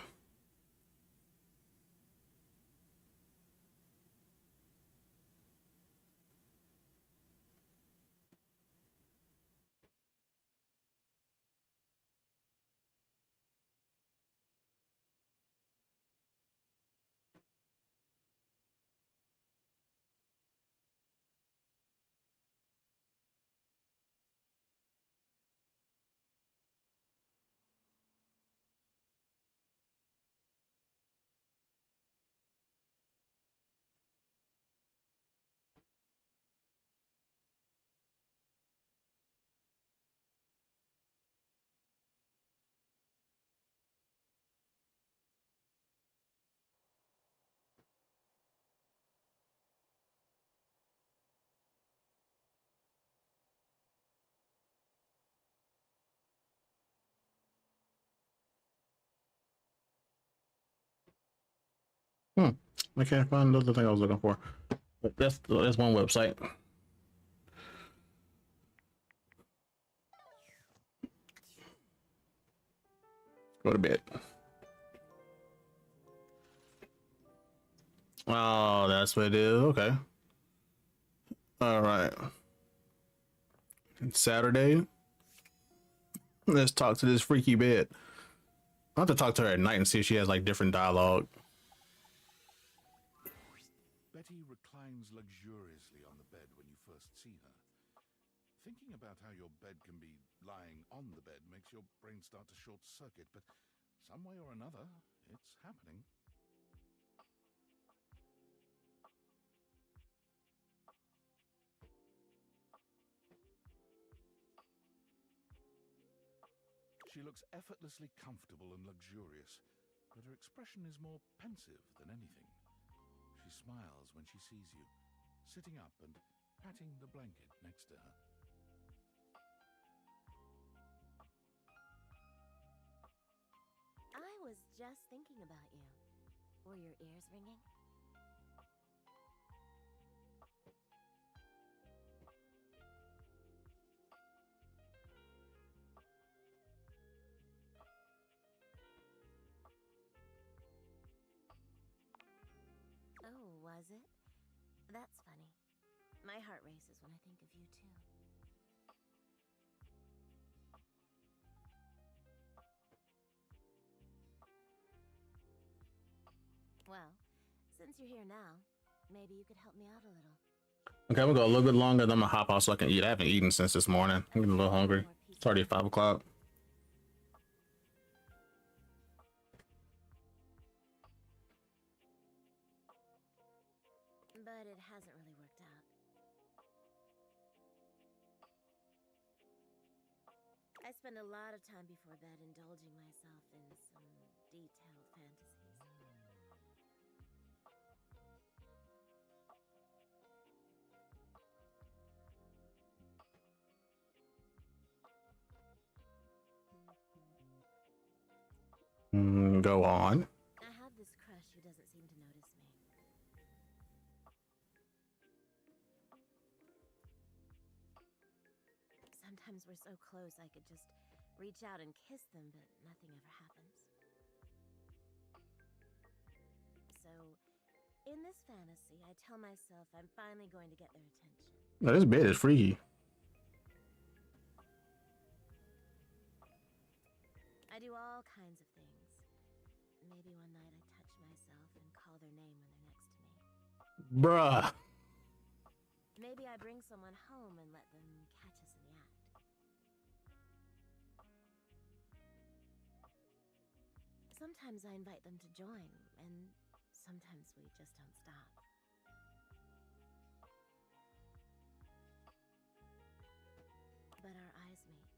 I can't find the other thing I was looking for. But that's one website. Go to bed. Oh, that's what it is. Okay. All right. It's Saturday. Let's talk to this freaky bed. I'll have to talk to her at night and see if she has like different dialogue. Betty reclines luxuriously on the bed when you first see her. Thinking about how your bed can be lying on the bed makes your brain start to short circuit, but some way or another, it's happening. She looks effortlessly comfortable and luxurious, but her expression is more pensive than anything. She smiles when she sees you, sitting up and patting the blanket next to her. I was just thinking about you. Were your ears ringing? Oh, was it? That's funny. My heart races when I think of you, too. Well, since you're here now, maybe you could help me out a little. Okay, I'm gonna go a little bit longer, then I'm gonna hop out so I can eat. I haven't eaten since this morning. I'm getting a little hungry. It's already 5 o'clock. But it hasn't really worked out. I spend a lot of time before bed indulging myself in some detailed fantasies. Go on. I have this crush who doesn't seem to notice me. Sometimes we're so close I could just reach out and kiss them, but nothing ever happens. So, in this fantasy, I tell myself I'm finally going to get their attention. No, this bed is freaky. I do all kinds of things. Maybe one night I touch myself and call their name when they're next to me. Bruh. Maybe I bring someone home and let them catch us in the act. Sometimes I invite them to join, and sometimes we just don't stop. But our eyes meet,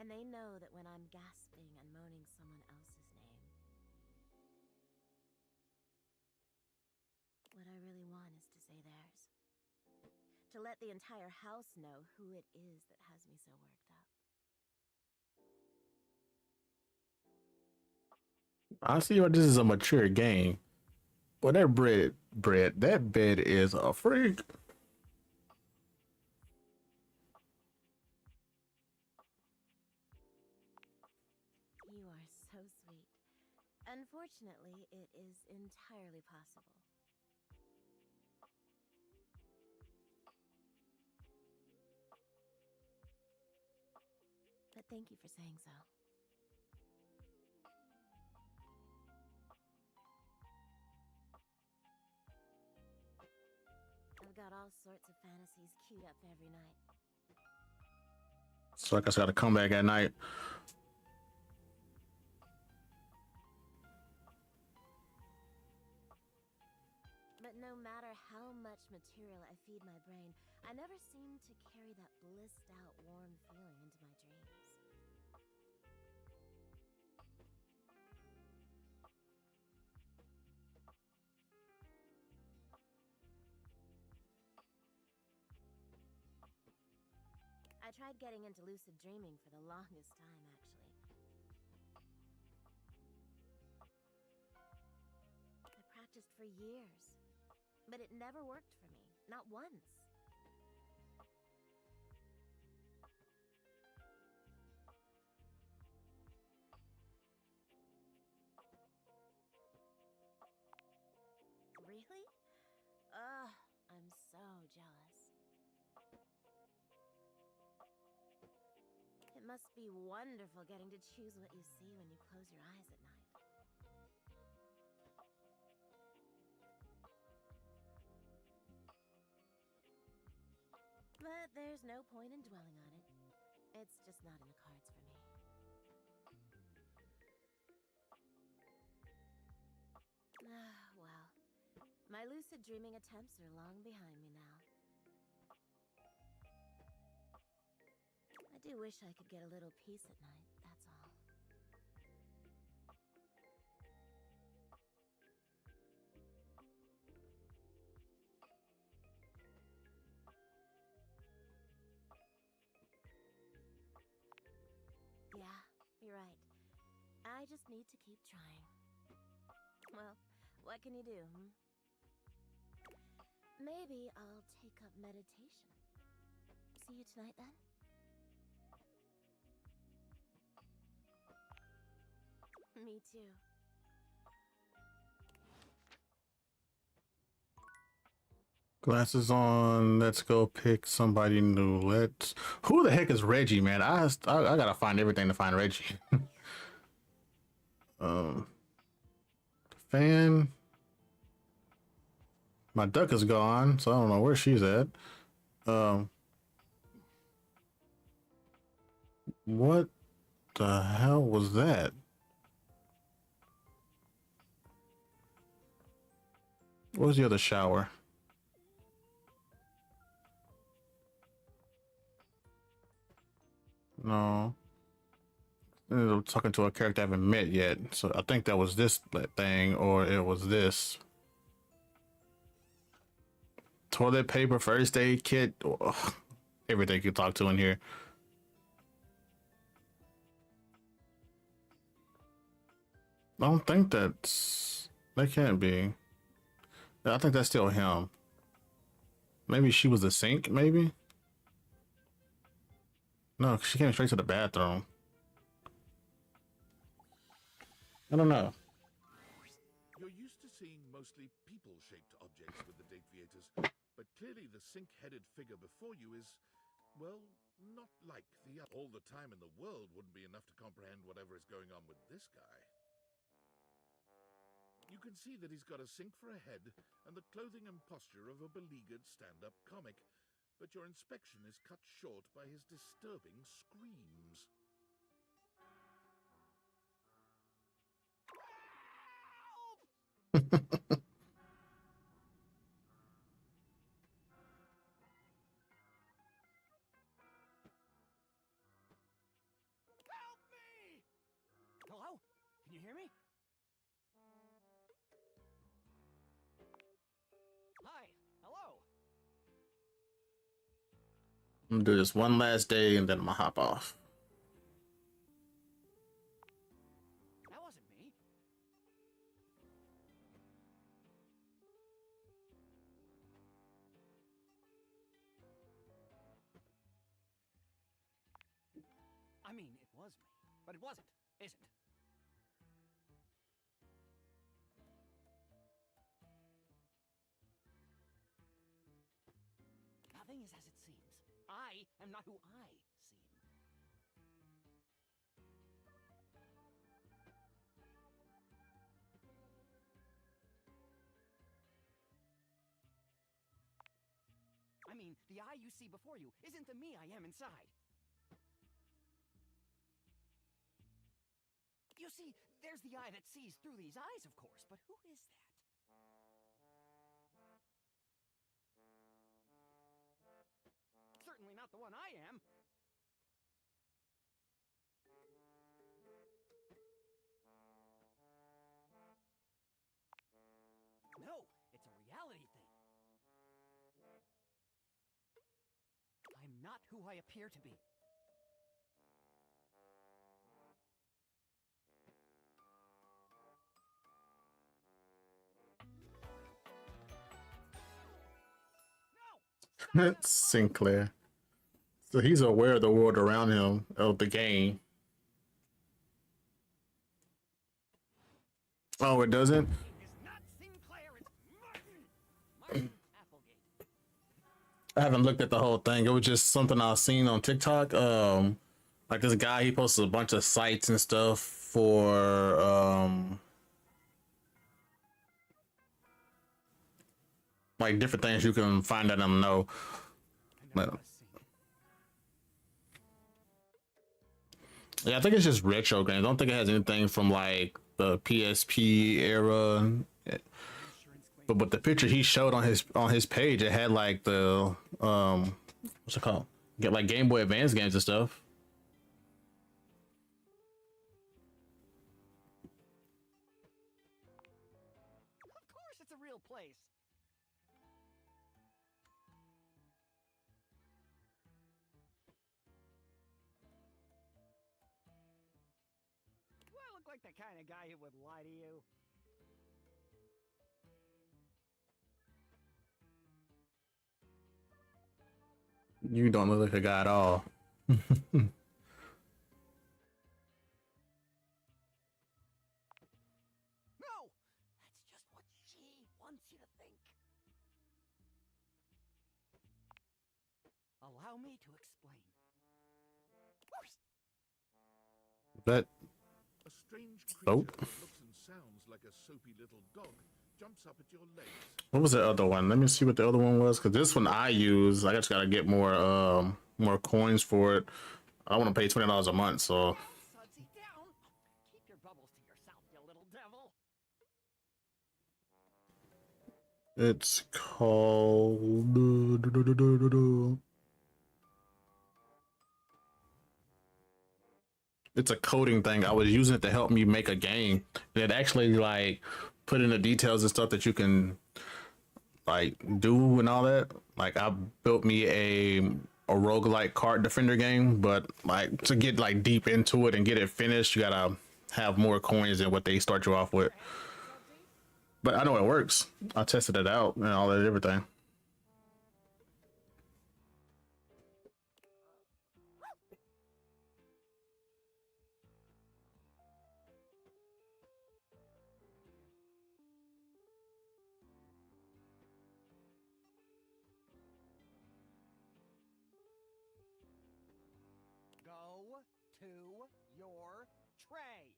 and they know that when I'm gasping and moaning someone else's name, what I really want is to say theirs. To let the entire house know who it is that has me so worked up. I see why this is a mature game. Well, that that bed is a freak. You are so sweet. Unfortunately, it is entirely possible. But thank you for saying so. I've got all sorts of fantasies queued up for every night. So I guess I gotta come back at night. But no matter how much material I feed my brain, I never seem to carry that blissed out warm feeling into my dreams. I tried getting into lucid dreaming for the longest time, actually. I practiced for years, but it never worked for me, not once. Really? Ugh, I'm so jealous. It must be wonderful getting to choose what you see when you close your eyes at night. But there's no point in dwelling on it. It's just not in the cards for me. Ah, well, my lucid dreaming attempts are long behind me now. I do wish I could get a little peace at night, that's all. Yeah, you're right. I just need to keep trying. Well, what can you do, hmm? Maybe I'll take up meditation. See you tonight, then? Me too. Glasses on. Let's go pick somebody new. Let's. Who the heck is Reggie, man? I gotta find everything to find Reggie. um, fan. My duck is gone, so I don't know where she's at. What the hell was that? What was the other shower? No. I'm talking to a character I haven't met yet, so I think that was this thing, or it was this. Toilet paper, first aid kit, ugh, everything you talk to in here. I don't think that can't be. I think that's still him. Maybe she was the sink, maybe? No, she came straight to the bathroom. I don't know. You're used to seeing mostly people-shaped objects with the date theaters, but clearly the sink-headed figure before you is, well, not like the other. All the time in the world wouldn't be enough to comprehend whatever is going on with this guy. You can see that he's got a sink for a head and the clothing and posture of a beleaguered stand-up comic, but your inspection is cut short by his disturbing screams. Help me! Hello? Can you hear me? Hi. Hello. I'm gonna do this one last day and then I'm gonna hop off. That wasn't me. I mean, it was me, but it wasn't, isn't. Nothing is as it seems. I am not who I seem. I mean, the I you see before you isn't the me I am inside. You see, there's the eye that sees through these eyes, of course, but who is that? Certainly not the one I am. No, it's a reality thing. I'm not who I appear to be. Sinclair. So he's aware of the world around him, of the game. Oh, it doesn't? It's not Sinclair, it's Martin! I haven't looked at the whole thing. It was just something I seen on TikTok. Like this guy, he posted a bunch of sites and stuff for like different things you can find out and know. But, yeah, I think it's just retro games. I don't think it has anything from like the PSP era. But the picture he showed on his page, it had like the what's it called? Get like Game Boy Advance games and stuff. Of course, it's a real place. Do I look like the kind of guy who would lie to you? You don't look like a guy at all. No! That's just what she wants you to think. Allow me to explain. That A strange soap. creature that looks and sounds like a soapy little dog jumps up at your legs. What was the other one? Let me see what the other one was, because this one I use. I just gotta get more coins for it. I want to pay $20 a month, so Sudsy, down! Keep your bubbles to yourself, you little devil. it's called. It's a coding thing. I was using it to help me make a game. And it actually like put in the details and stuff that you can like do and all that. Like I built me a roguelike card defender game, but like to get like deep into it and get it finished, you gotta have more coins than what they start you off with. But I know it works. I tested it out and all that, everything. Go to your tray.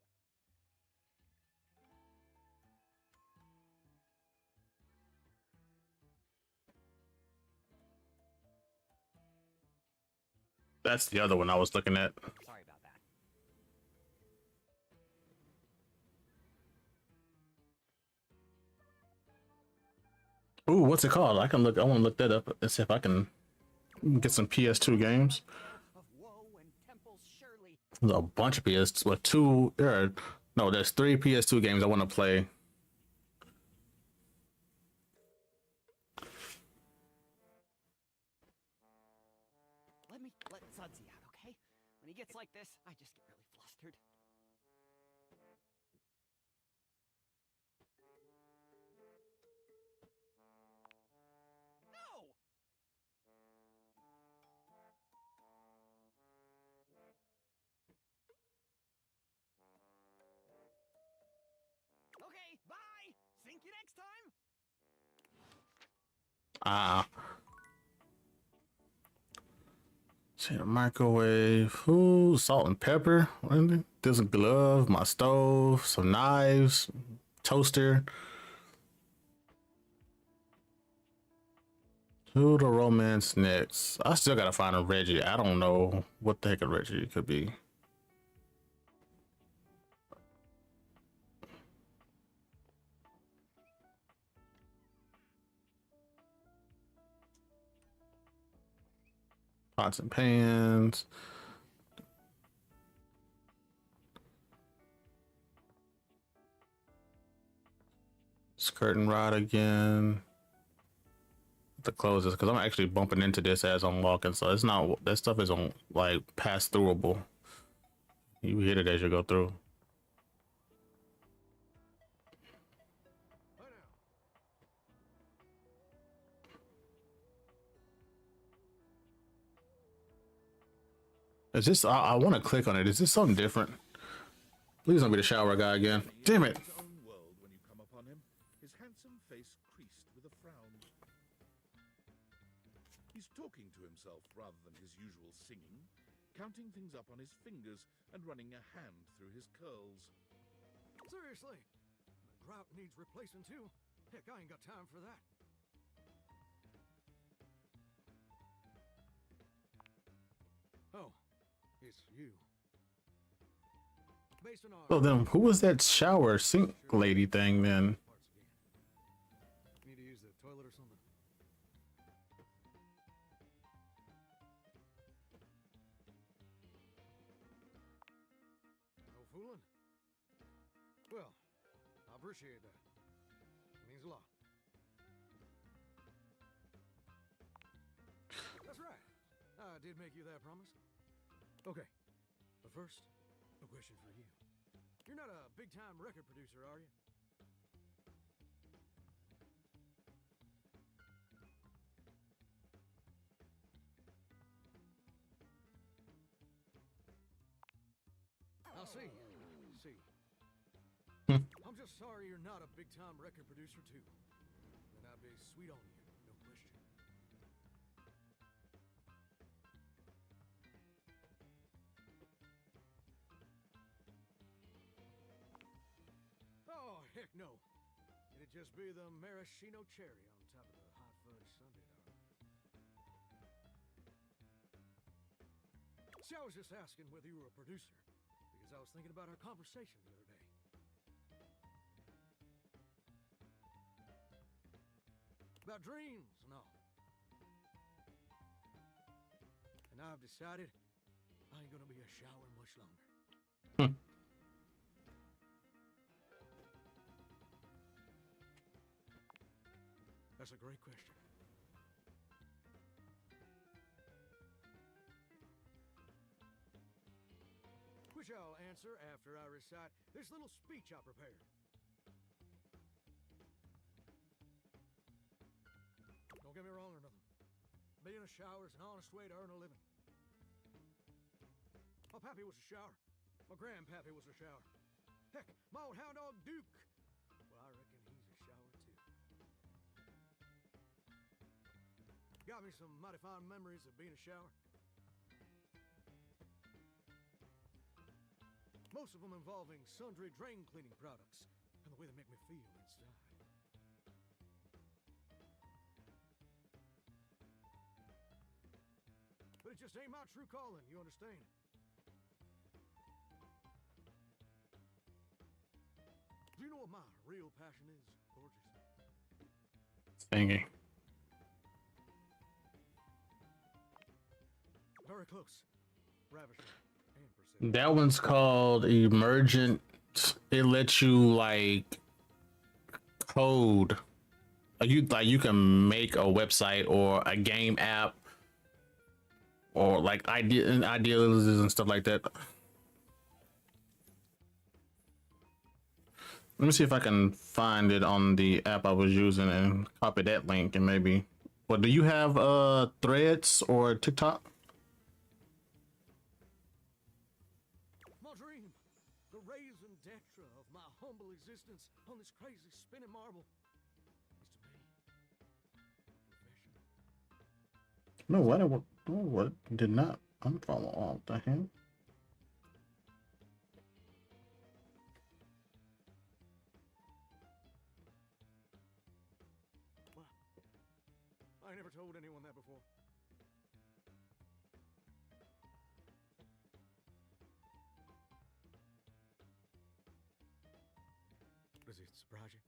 That's the other one I was looking at. Sorry about that. Ooh, what's it called? I can look. I want to look that up and see if I can get some PS2 games. Of woe and temples surely. There's a bunch of PS. Well, two. No, there's 3 PS2 games I want to play. Let Sudsy out, okay? When he gets like this, I just get really flustered. No! Okay, bye! Think you next time! See a microwave, ooh, salt and pepper. There's a glove, my stove, some knives, toaster. Who the romance next? I still gotta find a Reggie. I don't know what the heck a Reggie could be. Pots and pans. Skirting rod again. To close this because I'm actually bumping into this as I'm walking, so it's not, that stuff isn't like pass throughable. You hit it as you go through. Is this? I want to click on it. Is this something different? Please don't be the shower guy again. Damn it! His own world when you come upon him, his handsome face creased with a frown. He's himself rather than his usual singing, counting things up on his fingers and running a hand through his curls. Seriously, the grout needs replacing too. Heck, I ain't got time for that. Oh, it's you. Based on our So then, who was that shower sink lady thing then? need to use the toilet or something. No fooling. Well, I appreciate that. It means a lot. That's right. I did make you that promise. Okay. But first, a question for you. You're not a big-time record producer, are you? I'll see. See. I'm just sorry you're not a big-time record producer, too. And I'd be sweet on you, no question. Oh, heck no. It'd just be the maraschino cherry on top of the hot fudge sundae, darling. See, I was just asking whether you were a producer, because I was thinking about our conversation the other day. About dreams and all. And I've decided I ain't gonna be a shower much longer. That's a great question. Which I'll answer after I recite this little speech I prepared. Don't get me wrong or nothing. Being a shower is an honest way to earn a living. My pappy was a shower. My grandpappy was a shower. Heck, my old hound dog Duke. Well, I reckon he's a shower too. Got me some mighty fine memories of being a shower. Most of them involving sundry drain cleaning products and the way they make me feel inside. But it just ain't my true calling, you understand? Do you know what my real passion is, gorgeous? Singing. Very close. Ravishing and persistent. That one's called Emergent. It lets you like code. You can make a website or a game app or like ideas and stuff like that. Let me see if I can find it on the app I was using and copy that link and maybe. Well, do you have Threads or TikTok? My dream, the raison d'etre of my humble existence on this crazy spinning marble, is to be professional. No, what did not unfollow all the hell? I never told anyone that before. Does it surprise you?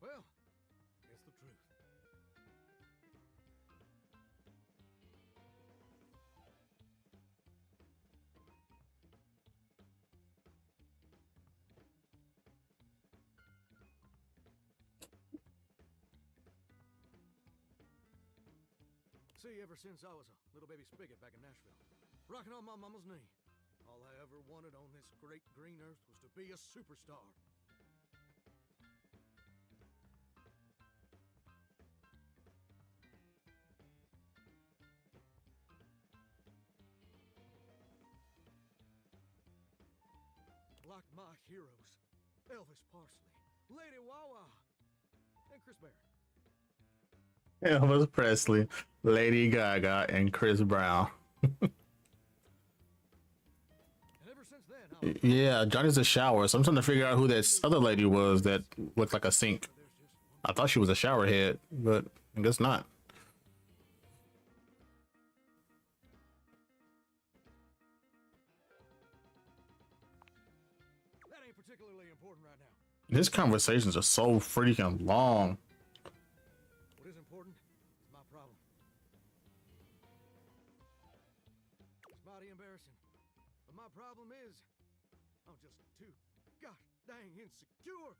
Well, it's the truth. See, ever since I was a little baby spigot back in Nashville, rocking on my mama's knee, all I ever wanted on this great green earth was to be a superstar. like my heroes, Elvis Parsley, Lady Wawa, and Chris Barrett. Elvis Presley, Lady Gaga, and Chris Brown. And ever since then, Yeah, Johnny's a shower, so I'm trying to figure out who that other lady was that looked like a sink. I thought she was a shower head, but I guess not. that ain't particularly important right now. His conversations are so freaking long. What is important is my problem. It's mighty embarrassing. But my problem is, I'm just too gosh dang insecure.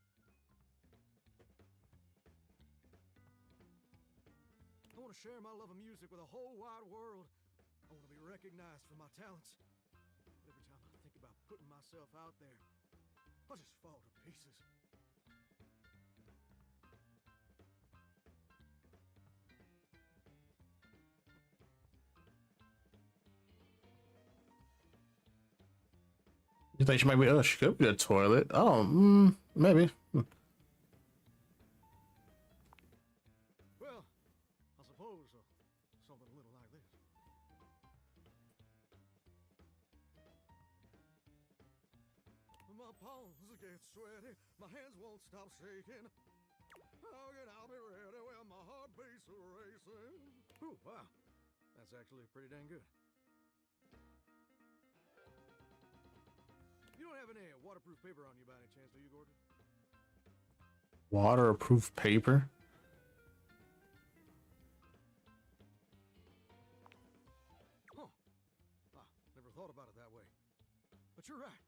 I want to share my love of music with the whole wide world. I want to be recognized for my talents. But every time I think about putting myself out there, I just fall to pieces. You think she might be? Oh, she could be a toilet. Oh, maybe. Well, I suppose something a little like this. My palms get sweaty, my hands won't stop shaking. How can I be ready when my heart beats racing? Ooh, wow. That's actually pretty dang good. You don't have any waterproof paper on you by any chance, do you, Gordon? Waterproof paper? Huh. Never thought about it that way. But you're right.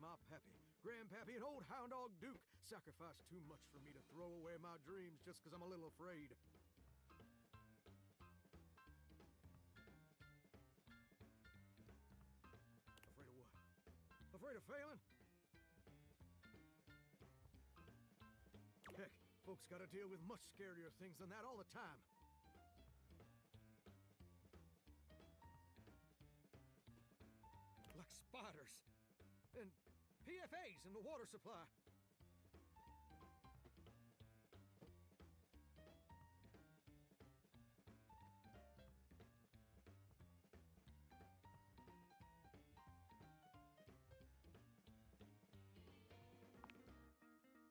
My pappy, grandpappy, and old hound dog Duke sacrificed too much for me to throw away my dreams just because I'm a little afraid. Afraid of what? Afraid of failing? Heck, folks gotta deal with much scarier things than that all the time. Like spiders and PFAs in the water supply.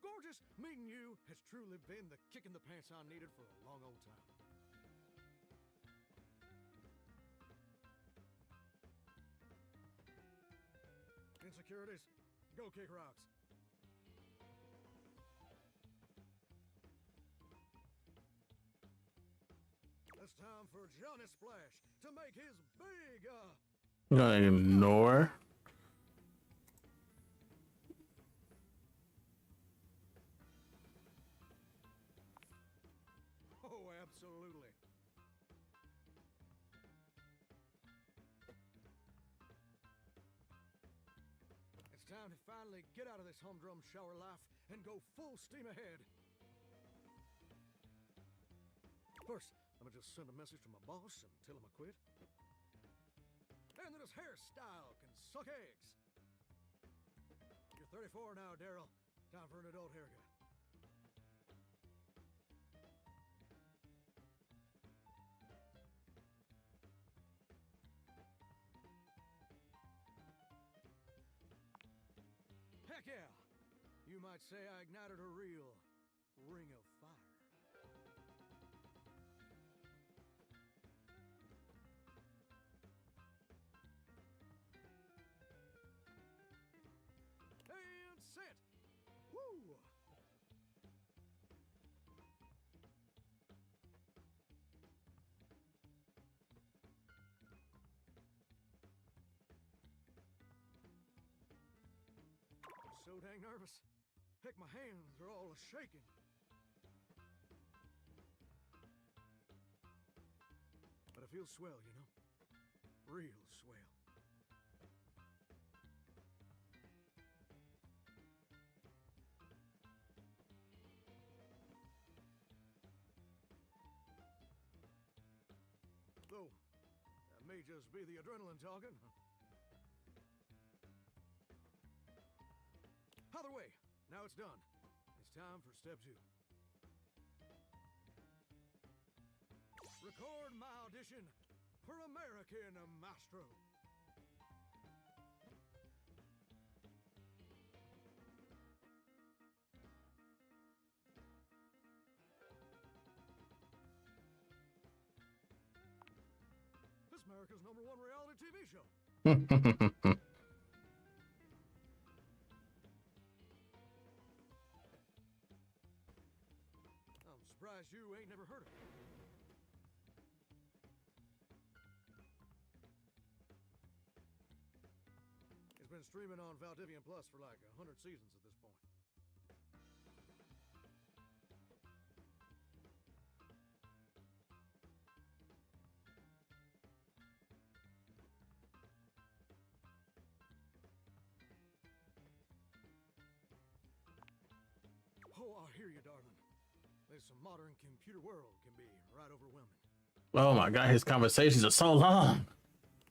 Gorgeous, meeting you has truly been the kick in the pants I needed for a long old time. Insecurities, go kick rocks. It's time for Johnny Splash to make his big, I'm gonna ignore. Oh, absolutely. It's time to finally get out of this humdrum shower life and go full steam ahead. First, I'm gonna just send a message to my boss and tell him I quit. And that his hairstyle can suck eggs. You're 34 now, Daryl. Time for an adult haircut. Heck yeah! You might say I ignited a real ring of fire. And set! Woo! So dang nervous. Heck, my hands are all shaking. But I feel swell, you know? Real swell. may just be the adrenaline talking. Either way, now it's done. It's time for step 2. Record my audition for American Maestro. This America's #1 reality TV show. I'm surprised you ain't never heard of it. It's been streaming on Valdivian Plus for like 100 seasons at this point. Oh, I hear you, darling. This modern computer world can be right overwhelming. Oh my god, his conversations are so long.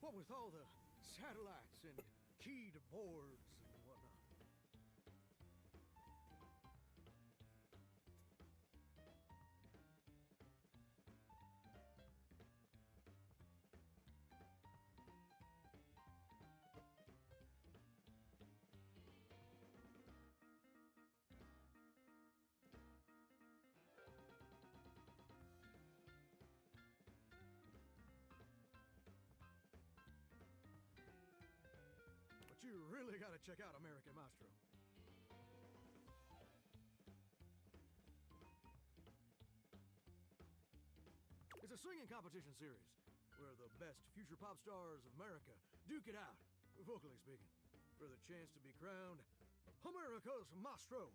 What with all the satellites and keyed boards and whatnot. But you really gotta check out American Maestro. It's a singing competition series where the best future pop stars of America duke it out, vocally speaking, for the chance to be crowned America's Maestro.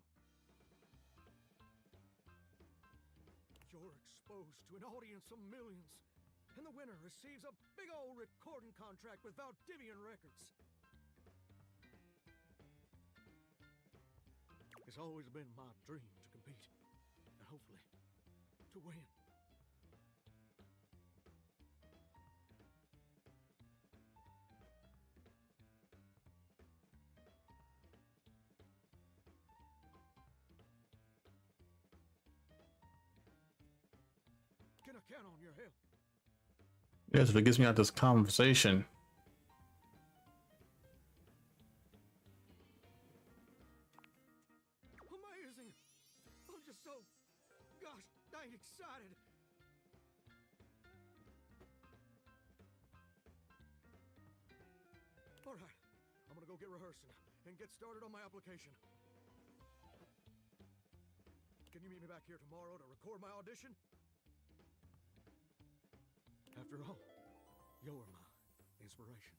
You're exposed to an audience of millions, and the winner receives a big old recording contract with Valdivian Records. It's always been my dream to compete, and hopefully, to win. Can I count on your help? Yes, if it gets me out this conversation. Amazing! I'm just so, gosh, dang excited. All right, I'm gonna go get rehearsing and get started on my application. Can you meet me back here tomorrow to record my audition? After all, you're my inspiration.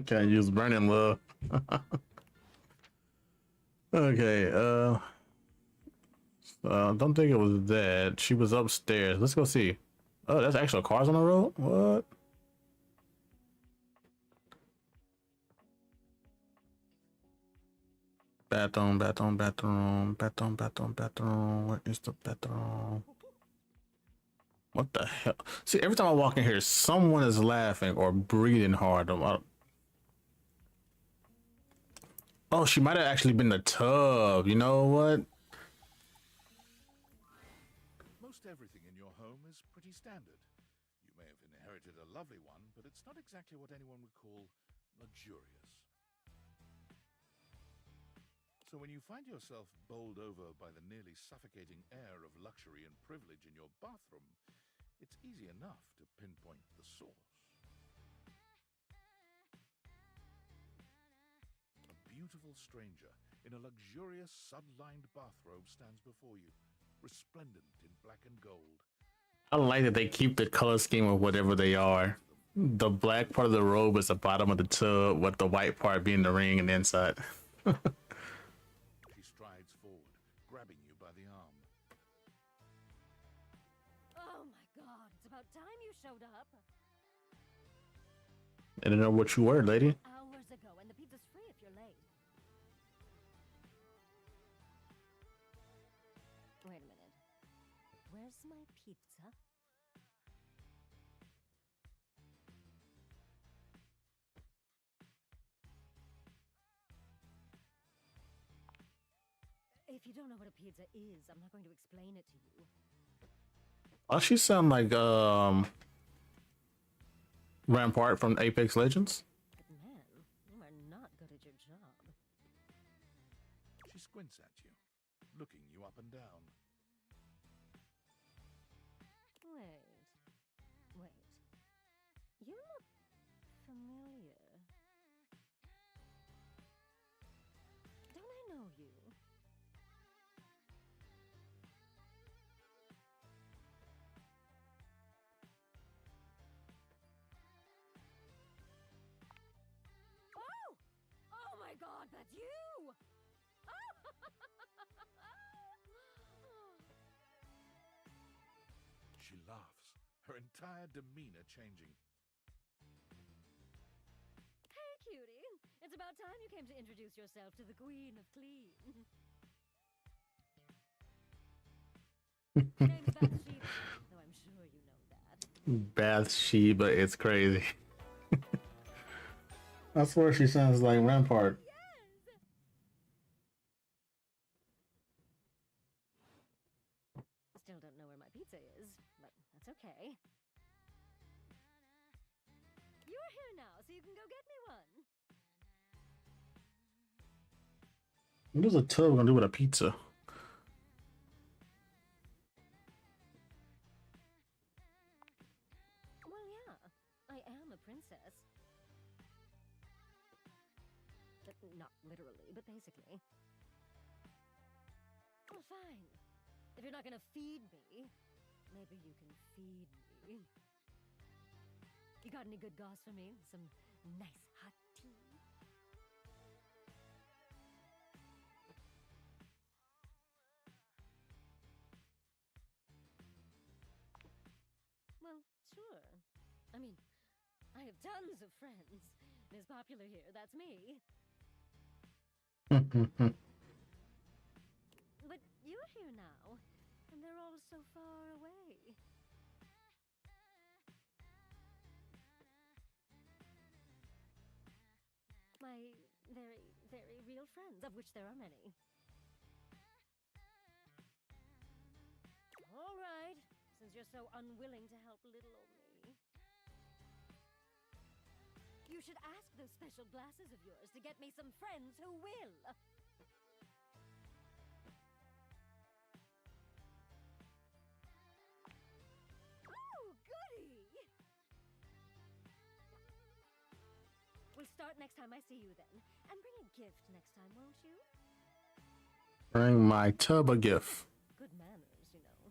Can't use burning love. Okay, don't think it was that. She was upstairs. Let's go see. Oh, that's actual cars on the road? What? Bathroom, bathroom, bathroom, bathroom, bathroom, bathroom. Where is the bathroom? What the hell? See, every time I walk in here, someone is laughing or breathing hard. Oh, she might have actually been the tub. You know what? Most everything in your home is pretty standard. You may have inherited a lovely one, but it's not exactly what anyone would call luxurious. So when you find yourself bowled over by the nearly suffocating air of luxury and privilege in your bathroom, it's easy enough to pinpoint the source. A beautiful stranger in a luxurious sun-lined bathrobe stands before you, resplendent in black and gold. I like that they keep the color scheme of whatever they are. The black part of the robe is the bottom of the tub, with the white part being the ring and the inside. She strides forward, grabbing you by the arm. Oh my god, it's about time you showed up. I didn't know what you were, lady. Hours ago, and the pizza's free if you're late. Where's my pizza? If you don't know what a pizza is, I'm not going to explain it to you. Oh, she sound like Rampart from Apex Legends. But man, you are not good at your job. She squints at you, looking you up and down. Wait. You look familiar. Don't I know you? Oh my God, that's you! She laughs, her entire demeanor changing. Hey, cutie. It's about time you came to introduce yourself to the Queen of Clean. Name's Bathsheba, though I'm sure you know that. Bathsheba, it's crazy. I swear she sounds like Rampart. Still don't know where my pizza is, but that's okay. You're here now, so you can go get me one. What is a tub gonna do with a pizza? Well, yeah, I am a princess. But not literally, but basically. Well, fine. If you're not gonna feed me, maybe you can feed me. You got any good goss for me? Some nice hot tea? Well, sure. I mean, I have tons of friends. It's popular here, that's me. But you're here now, and they're all so far away. My very, very real friends, of which there are many. All right, since you're so unwilling to help little old me. You should ask those special glasses of yours to get me some friends who will. Oh, goody! We'll start next time I see you then. And bring a gift next time, won't you? Bring my tub a gift. Good manners, you know.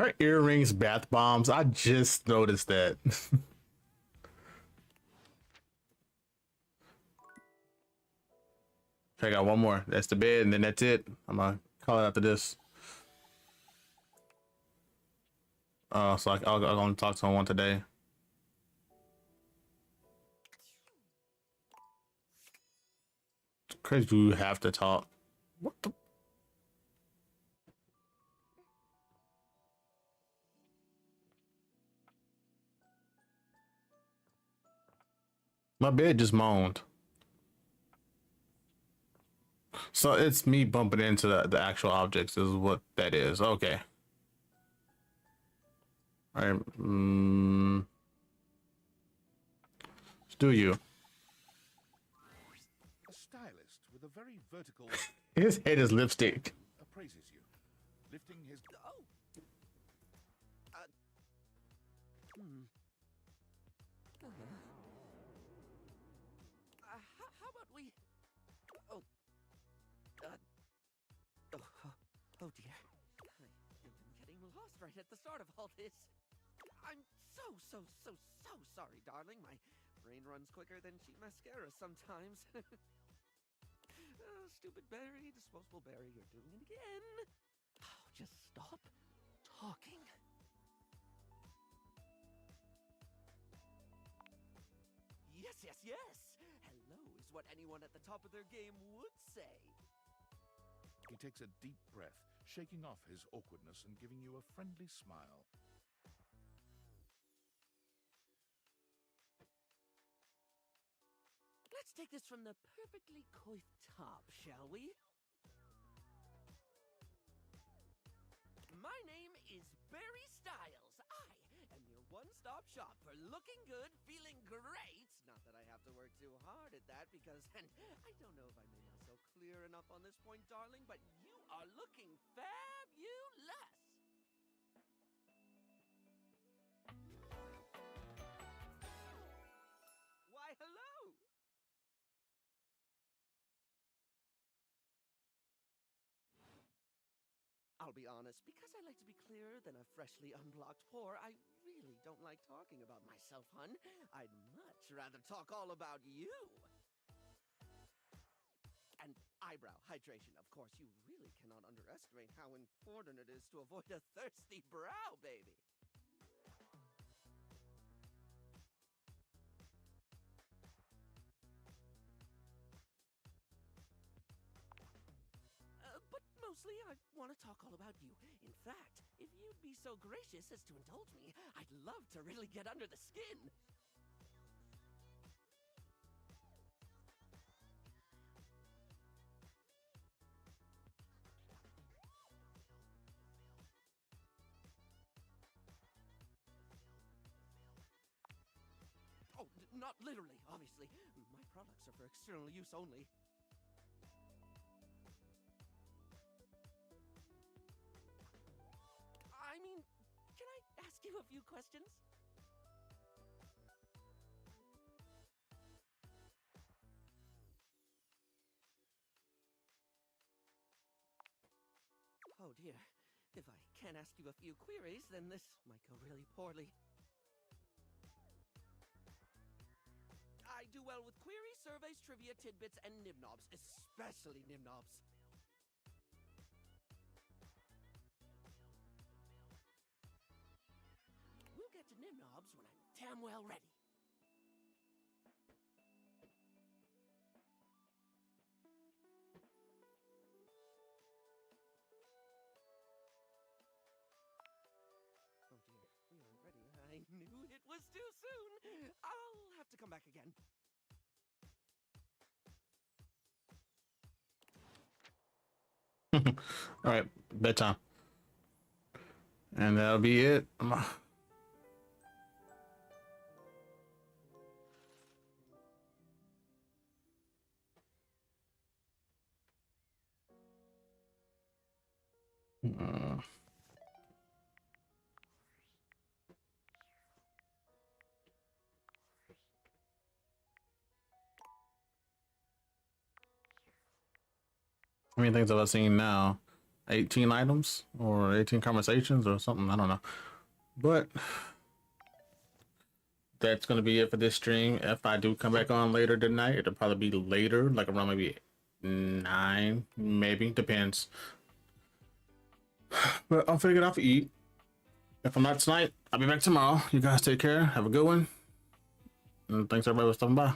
Her earrings, bath bombs. I just noticed that. Okay, I got one more. That's the bed, and then that's it. I'm gonna call it after this. So I'll only talk to someone today. It's crazy you have to talk. What the? My bed just moaned. So it's me bumping into the actual objects is what that is. Okay. All right. Do you? A stylist with a very vertical... His head is lipstick. appraises you, lifting his... Oh! How about we... Oh. Oh dear. I'm getting lost right at the start of all this. I'm so sorry, darling. My brain runs quicker than cheap mascara sometimes. Stupid Barry, disposable Barry, you're doing it again. Oh, just stop talking. Yes. Hello is what anyone at the top of their game would say. He takes a deep breath, shaking off his awkwardness and giving you a friendly smile. Let's take this from the perfectly coiffed top, shall we? My name is Barry Styles. I am your one-stop shop for looking good, feeling great. Not that I have to work too hard at that because, and I don't know if I made myself clear enough on this point, darling, but you are looking fabulous. Why, hello. I'll be honest, because I like to be clearer than a freshly unblocked pore, I really don't like talking about myself, hun. I'd much rather talk all about you. And eyebrow hydration, of course. You really cannot underestimate how important it is to avoid a thirsty brow, baby. But mostly I want to talk all about you. In fact, if you'd be so gracious as to indulge me, I'd love to really get under the skin. Oh, not literally, obviously. My products are for external use only. I mean, can I ask you a few questions? Oh dear. If I can't ask you a few queries, then this might go really poorly. I do well with queries, surveys, trivia, tidbits, and nibnobs, especially nibnobs. We'll get to nibnobs when I'm damn well ready. Oh dear, we aren't ready. I knew it was too soon. I'll have to come back again. All right, bedtime. And that'll be it. How many things have I seen now? 18 items or 18 conversations or something. I don't know. But that's going to be it for this stream. If I do come back on later tonight, it'll probably be later, like around maybe 9, maybe. Depends. But I'll figure it out for eat. If I'm not tonight, I'll be back tomorrow. You guys take care. Have a good one. And thanks everybody for stopping by.